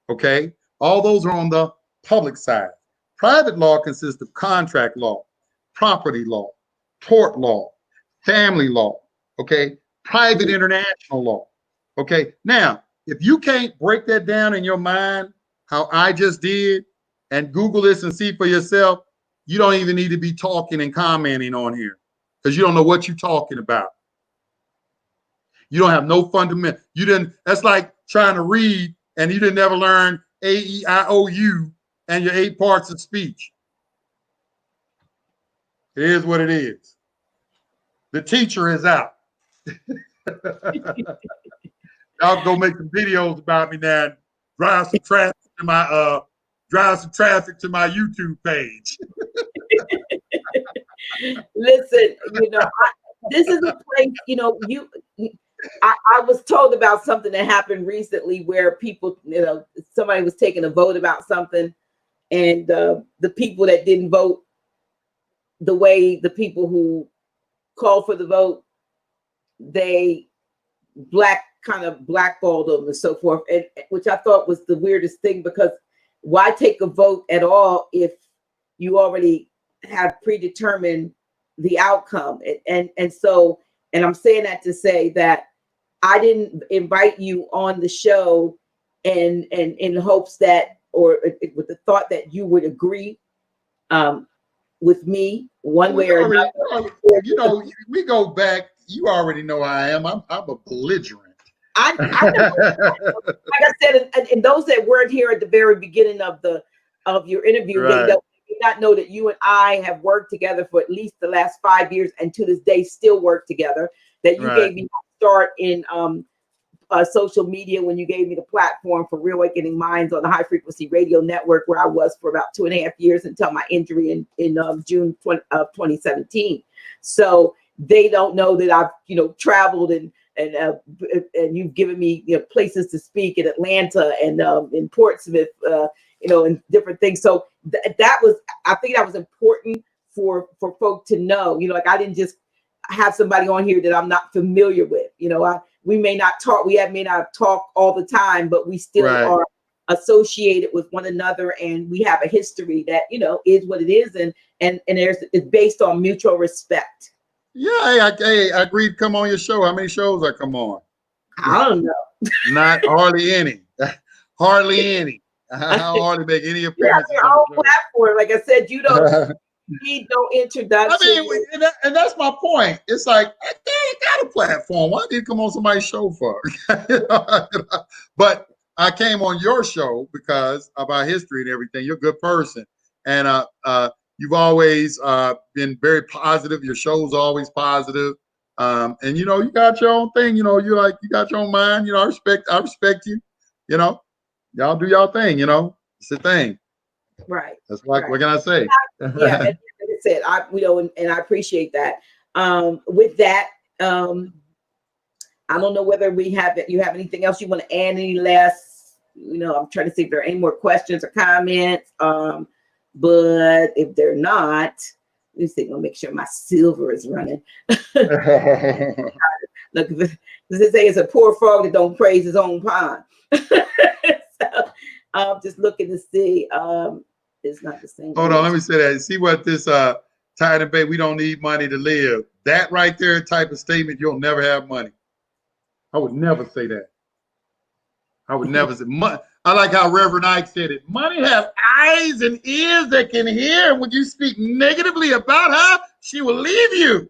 Okay? All those are on the public side. Private law consists of contract law, property law, tort law, family law, okay? Private international law, okay? Now, if you can't break that down in your mind, how I just did, and Google this and see for yourself, you don't even need to be talking and commenting on here because you don't know what you're talking about. You don't have no fundamental. That's like trying to read and you didn't ever learn A-E-I-O-U and your 8 parts of speech. It is what it is. The teacher is out. Y'all go make some videos about me now and drive some traffic to my drive some traffic to my YouTube page. Listen, this is a place, I was told about something that happened recently where people, somebody was taking a vote about something, and the people that didn't vote the way the people who called for the vote, they kind of blackballed them and so forth, and which I thought was the weirdest thing, because why take a vote at all if you already have predetermined the outcome? And so I'm saying that to say that I didn't invite you on the show and in hopes that, or with the thought that you would agree with me one way or another. We go back. You already know I am. I'm a belligerent. I know. Like I said, and those that weren't here at the very beginning of your interview, right. They did not know that you and I have worked together for at least the last 5 years, and to this day still work together. That you gave me a start in social media when you gave me the platform for Real Awakening Minds on the High Frequency Radio Network, where I was for about 2.5 years until my injury in June of 2017. So they don't know that I've traveled and you've given me places to speak in Atlanta and in Portsmouth, and different things. So I think that was important for folk to know. Like, I didn't just have somebody on here that I'm not familiar with. We may not talk, may not talk all the time, but we still are associated with one another, and we have a history that is what it is, and it's based on mutual respect. Yeah, I agreed to come on your show. How many shows I come on? I don't know. Not hardly any. Hardly any. I hardly make any appearances. Yeah, your own platform. Like I said, you don't need no introduction. I mean, and that's my point. It's like, I got a platform. Why did you come on somebody's show for? But I came on your show because of our history and everything. You're a good person. And you've always been very positive. Your show's always positive. And you got your own thing. You got your own mind. I respect you. Y'all do y'all thing. It's a thing. Right. That's like, what can I say? Yeah, like I said, and I appreciate that. With that, I don't know whether you have anything else you want to add, any last, I'm trying to see if there are any more questions or comments. But if they're not, let me see, I'm gonna make sure my silver is running. Look, this is a poor frog that don't praise his own pond. So I'm just looking to see. It's not the same. Hold on, let me say that. See what this Tide and Bay, we don't need money to live. That right there type of statement, you'll never have money. I would never say that. I would never say money. I like how Reverend Ike said it. Money has eyes and ears that can hear. When you speak negatively about her, she will leave you.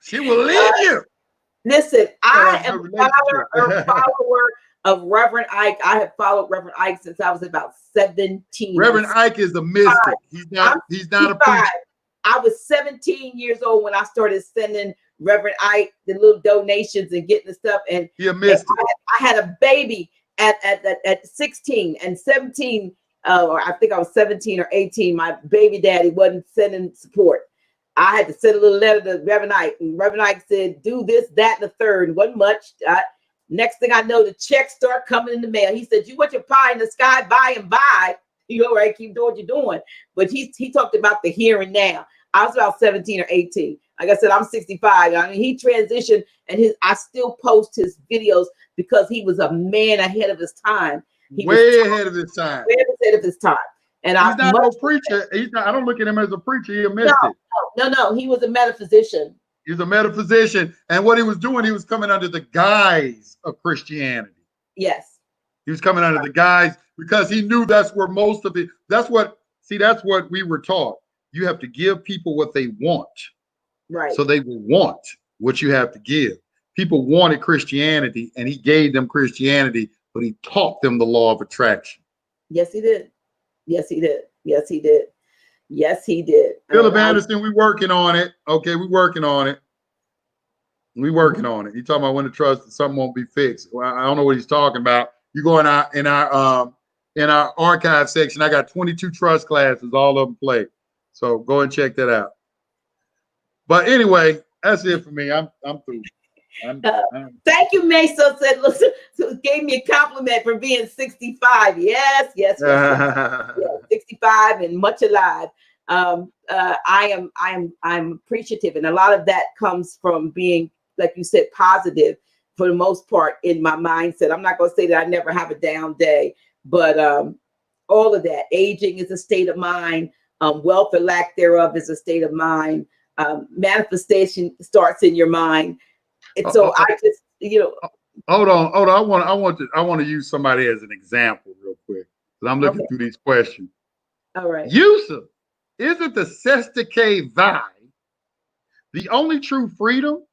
She will leave you. Listen, I am a follower of Reverend Ike. I have followed Reverend Ike since I was about 17. Reverend Ike is a mystic. He's not a preacher. I was 17 years old when I started sending Reverend Ike the little donations and getting the stuff. And he a mystic. I had a baby at 16 and 17, or I think I was 17 or 18. My baby daddy wasn't sending support. I had to send a little letter to Reverend Ike, and Reverend Ike said, do this, that, and the third. It wasn't much. Next thing I know, the checks start coming in the mail. He said, you want your pie in the sky, by and by. All right, keep doing what you're doing. But he talked about the here and now. I was about 17 or 18. Like I said, I'm 65. I mean, he transitioned, and I still post his videos because he was a man ahead of his time. Way ahead of his time. And he's not no preacher. I don't look at him as a preacher. He a mystic. No. He was a metaphysician. He's a metaphysician. And what he was doing, he was coming under the guise of Christianity. Yes. He was coming under the guise because he knew that's where most of it, that's what we were taught. You have to give people what they want. Right. So they will want what you have to give. People wanted Christianity, and he gave them Christianity, but he taught them the law of attraction. Yes, he did. Philip Anderson, we working on it. Okay, we working on it. You talking about when the trust, something won't be fixed. Well, I don't know what he's talking about. You go in our archive section. I got 22 trust classes, all of them played. So go and check that out. But anyway, that's it for me. I'm through. Thank you, Mesa. Said, listen, gave me a compliment for being 65. Yes. 65 and much alive. I'm appreciative, and a lot of that comes from being, like you said, positive for the most part in my mindset. I'm not going to say that I never have a down day, but all of that. Aging is a state of mind. Wealth or lack thereof is a state of mind. Manifestation starts in your mind. And so I just, hold on. I want to use somebody as an example real quick, because I'm looking through these questions. All right. Yusef, isn't the Sestake Vi the only true freedom?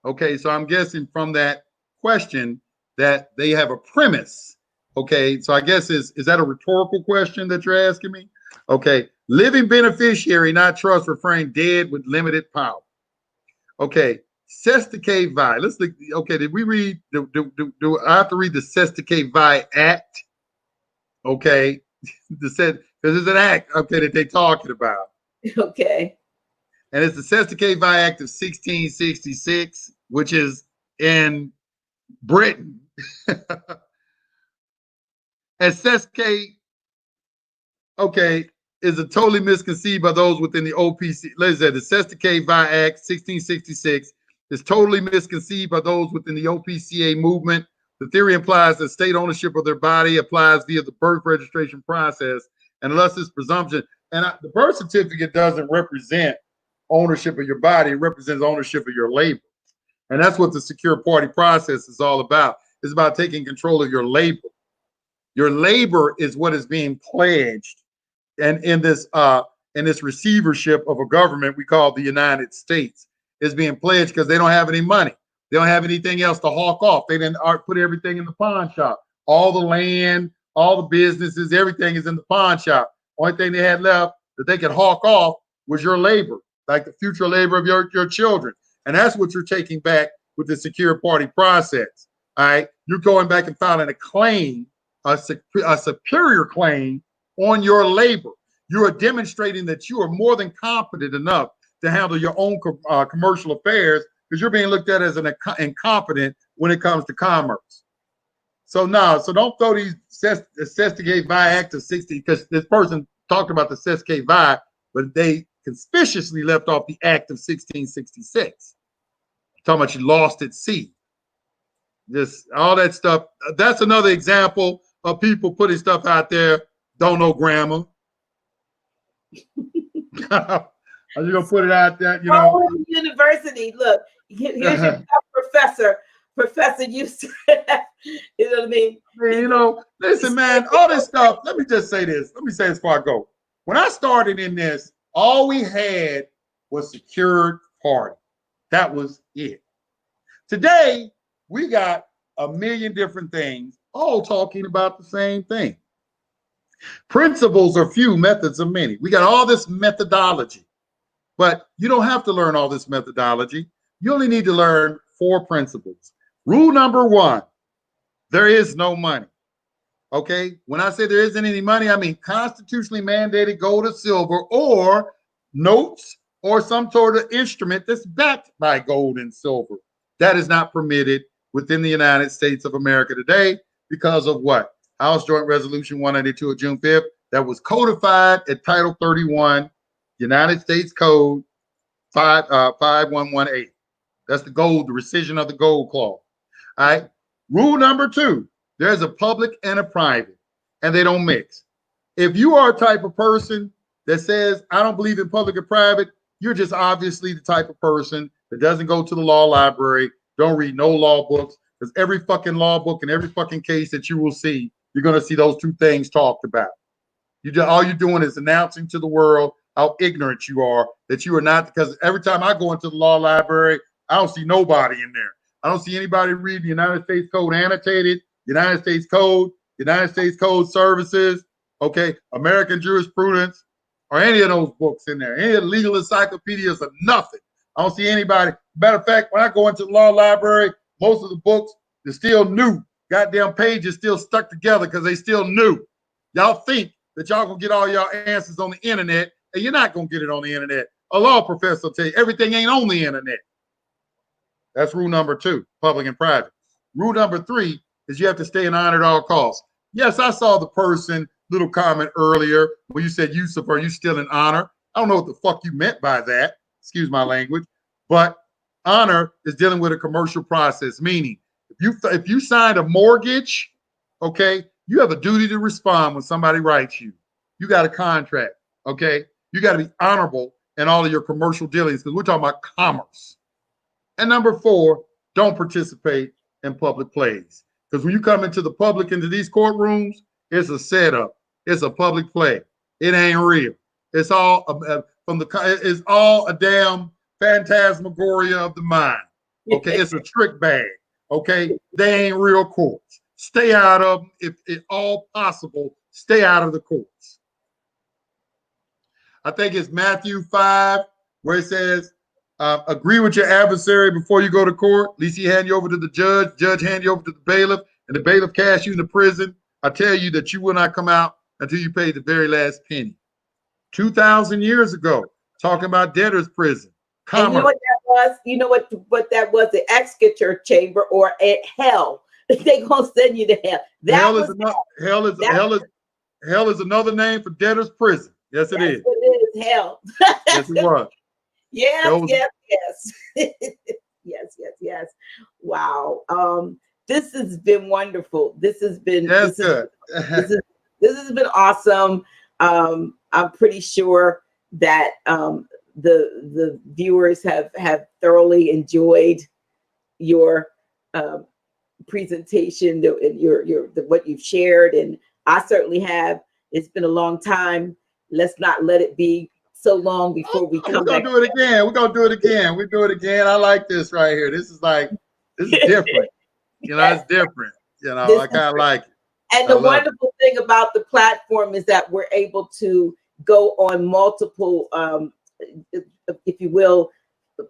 Okay, so I'm guessing from that question that they have a premise. Okay, so I guess is that a rhetorical question that you're asking me? Okay, living beneficiary, not trust, refrain dead with limited power. Okay, Sestake Vi. Let's look. Okay, did we read? Do I have to read the Sestake Vi Act? Okay, because it's an act. Okay, that they're talking about. Okay. And it's the Sestake Vi Act of 1666, which is in Britain. And Sestake, is a totally misconceived by those within the OPC. Listen, the Sestake Vi Act 1666 is totally misconceived by those within the OPCA movement. The theory implies that state ownership of their body applies via the birth registration process, and unless this presumption, and the birth certificate doesn't represent ownership of your body, it represents ownership of your labor. And that's what the secure party process is all about. It's about taking control of your labor. Your labor is what is being pledged, and in this receivership of a government we call the United States is being pledged because they don't have any money. They don't have anything else to hawk off. They didn't put everything in the pawn shop. All the land, all the businesses, everything is in the pawn shop. Only thing they had left that they could hawk off was your labor, like the future labor of your children. And that's what you're taking back with the secure party process. All right. You're going back and filing a claim, a superior claim on your labor. You are demonstrating that you are more than competent enough to handle your own commercial affairs, because you're being looked at as an incompetent when it comes to commerce. So don't throw these Sestake Vi Act of 60, because this person talked about the Sestake Vi, but they conspicuously left off the Act of 1666. Talking about you lost at sea. Just all that stuff. That's another example of people putting stuff out there, don't know grammar. I'm just gonna put it out there, University. Look, here's your Professor Yusef. You know what I mean? Listen, man, all this stuff. Let me just say this. Let me say this before I go. When I started in this, all we had was secured party. That was it. Today, we got a million different things, all talking about the same thing. Principles are few, methods are many. We got all this methodology, but you don't have to learn all this methodology. You only need to learn 4 principles. Rule number 1, there is no money. Okay, when I say there isn't any money, I mean constitutionally mandated gold or silver, or notes, or some sort of instrument that's backed by gold and silver. That is not permitted within the United States of America today because of what? House Joint Resolution 192 of June 5th that was codified at Title 31, United States Code 5118. That's the gold, the rescission of the gold clause. All right. Rule number 2, there's a public and a private, and they don't mix. If you are a type of person that says, I don't believe in public and private, you're just obviously the type of person that doesn't go to the law library, don't read no law books, because every fucking law book and every fucking case that you will see, you're going to see those 2 things talked about. All you're doing is announcing to the world how ignorant you are, that you are not, because every time I go into the law library, I don't see nobody in there. I don't see anybody reading the United States Code Annotated, United States Code Services, okay, American Jurisprudence, or any of those books in there. Any of the legal encyclopedias or nothing. I don't see anybody. Matter of fact, when I go into the law library, most of the books are still new goddamn pages still stuck together because they still new. Y'all think that y'all gonna get all y'all answers on the internet, and you're not gonna get it on the internet. A law professor will tell you everything ain't on the internet. That's rule number 2, public and private. Rule number 3 is you have to stay in honor at all costs. Yes, I saw the person little comment earlier when you said, Yusef, are you still in honor? I don't know what the fuck you meant by that. Excuse my language. But honor is dealing with a commercial process, meaning if you signed a mortgage, okay, you have a duty to respond when somebody writes you. You got a contract, okay? You got to be honorable in all of your commercial dealings because we're talking about commerce. And number 4, don't participate in public plays. Because when you come into the public, into these courtrooms, it's a setup. It's a public play. It ain't real. It's all it's all a damn phantasmagoria of the mind. Okay, it's a trick bag. Okay, they ain't real courts. Stay out of them. If at all possible, stay out of the courts. I think it's Matthew 5, where it says, agree with your adversary before you go to court. At least he hand you over to the judge hand you over to the bailiff, and the bailiff casts you into prison. I tell you that you will not come out until you pay the very last penny. 2,000 years ago, talking about debtor's prison. Commerce. And you know what that was? You know what that was? The executor chamber or at hell. They gonna send you to hell. Hell is another name for debtor's prison. Yes, it is. It is hell. Yes, it was. Yes. Wow. This has been wonderful. This has been good. This has been awesome. I'm pretty sure that the viewers have thoroughly enjoyed your presentation, your what you've shared, and I certainly have. It's been a long time. Let's not let it be so long before we come back. We're gonna do it again. We're gonna do it again. We do it again. I like this right here. This is different. You know, it's different. You know, I kind of like it. And the wonderful thing about the platform is that we're able to go on multiple, if you will.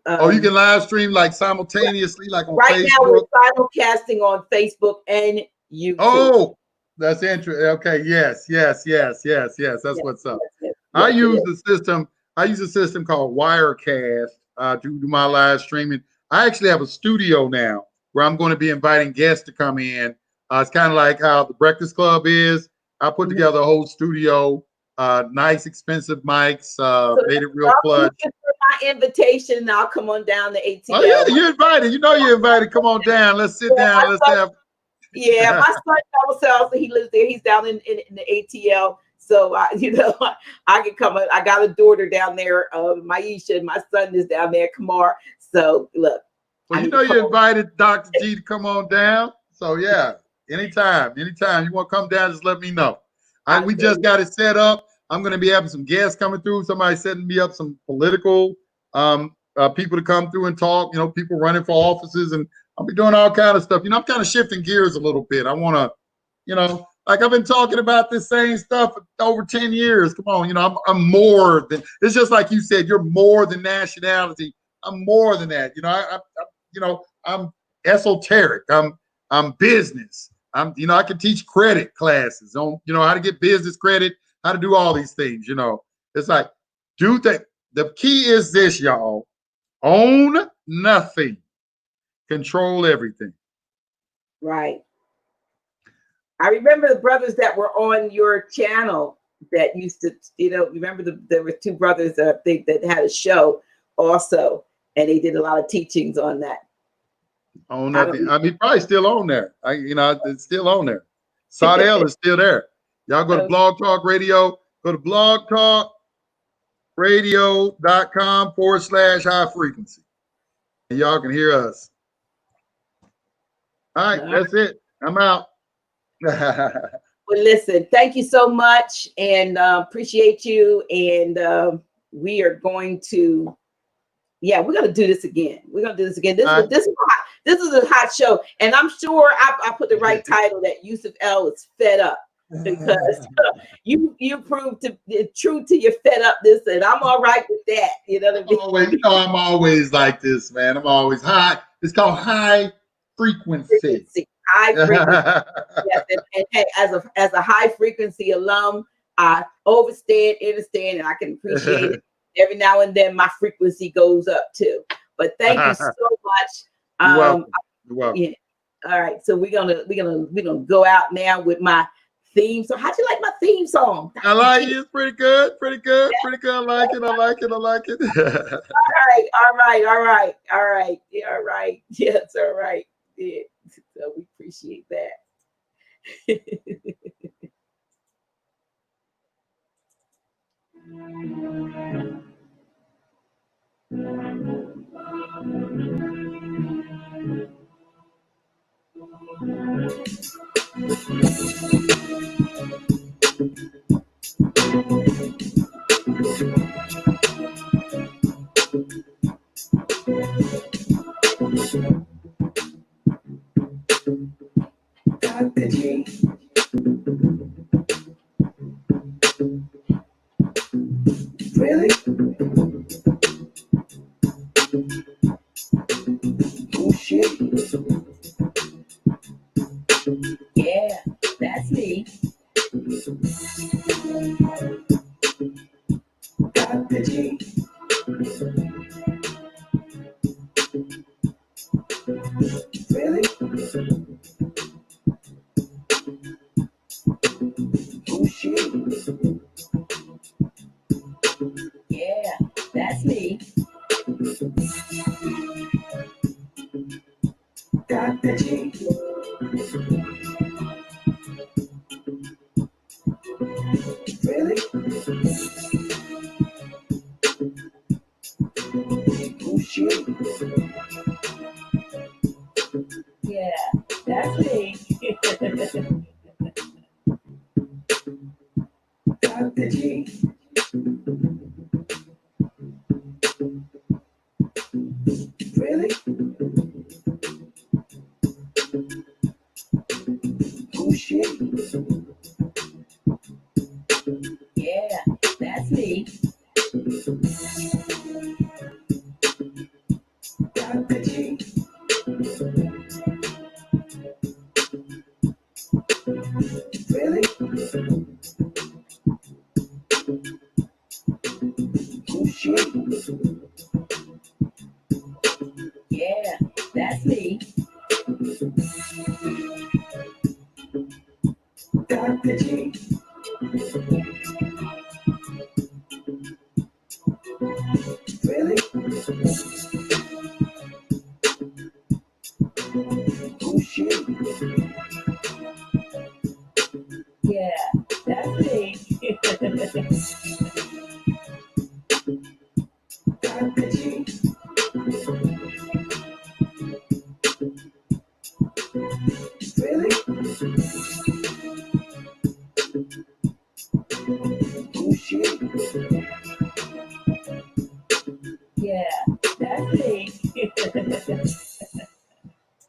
You can live stream like simultaneously, like on right Facebook. Now we're simulcasting on Facebook and YouTube. Oh, that's interesting. Okay, yes. That's what's up. I use a system called Wirecast to do my live streaming. I actually have a studio now where I'm going to be inviting guests to come in. It's kind of like how the Breakfast Club is. I put together a whole studio, nice, expensive mics, made it real plush. My invitation, and I'll come on down to ATL. Oh yeah, you're invited. You know you're invited. Come on down. Let's sit down. Let's have. Yeah, my son also he lives there. He's down in the ATL. So I can come. I got a daughter down there, Maisha, and my son is down there, Kamar. So look. Well, you invited Dr. G to come on down. So yeah, anytime you want to come down, just let me know. We just got it set up. I'm going to be having some guests coming through. Somebody setting me up some political people to come through and talk. You know, people running for offices, and I'll be doing all kind of stuff. You know, I'm kind of shifting gears a little bit. I want to, like I've been talking about this same stuff for over 10 years. Come on, I'm more than. It's just like you said. You're more than nationality. I'm more than that. I'm esoteric. I'm business. I can teach credit classes on, how to get business credit, how to do all these things. It's like, the key is this, y'all: own nothing, control everything. Right. I remember the brothers that were on your channel that used to, remember there were two brothers that had a show also, and they did a lot of teachings on that. Own nothing. Probably still on there. It's still on there. Sardell is still there. Y'all go to Blog Talk Radio. Go to blogtalkradio.com/high frequency. And y'all can hear us. All right, that's it. I'm out. Well, listen, thank you so much, and appreciate you. And we are going to, we're going to do this again. We're going to do this again. This is a hot show, and I'm sure I put the right title that Yusef L is fed up, because you proved true to your fed upness, and I'm all right with that. You know what I mean? I'm always like this, man. I'm always high. It's called high frequency. high frequency. Yes, and hey, as a high frequency alum, I overstand, understand, and I can appreciate it. Every now and then, my frequency goes up too. But thank you so much. You're welcome. You're welcome. Yeah. All right, so we're gonna go out now with my theme. So, how'd you like my theme song? I like it. It's pretty good. Pretty good. Pretty good. I like it. I like it. I like it. All right. Yeah, all right. Yes, all right. Yeah. So we appreciate that. Dr. G. Really? Oh shit. Yeah, that's me. Dr. G. Really? Oh shit. Yeah, that's me. Dr. G. Really? Oh shit. Yeah, that's me. Dr. G. Really? Oh shit. Yeah, that's me. Dr. G. Really? Oh shit. Yeah, that's me. Dr. G. Really? Oh shit. Yeah, that's me. Dr. G. Really? Oh shit.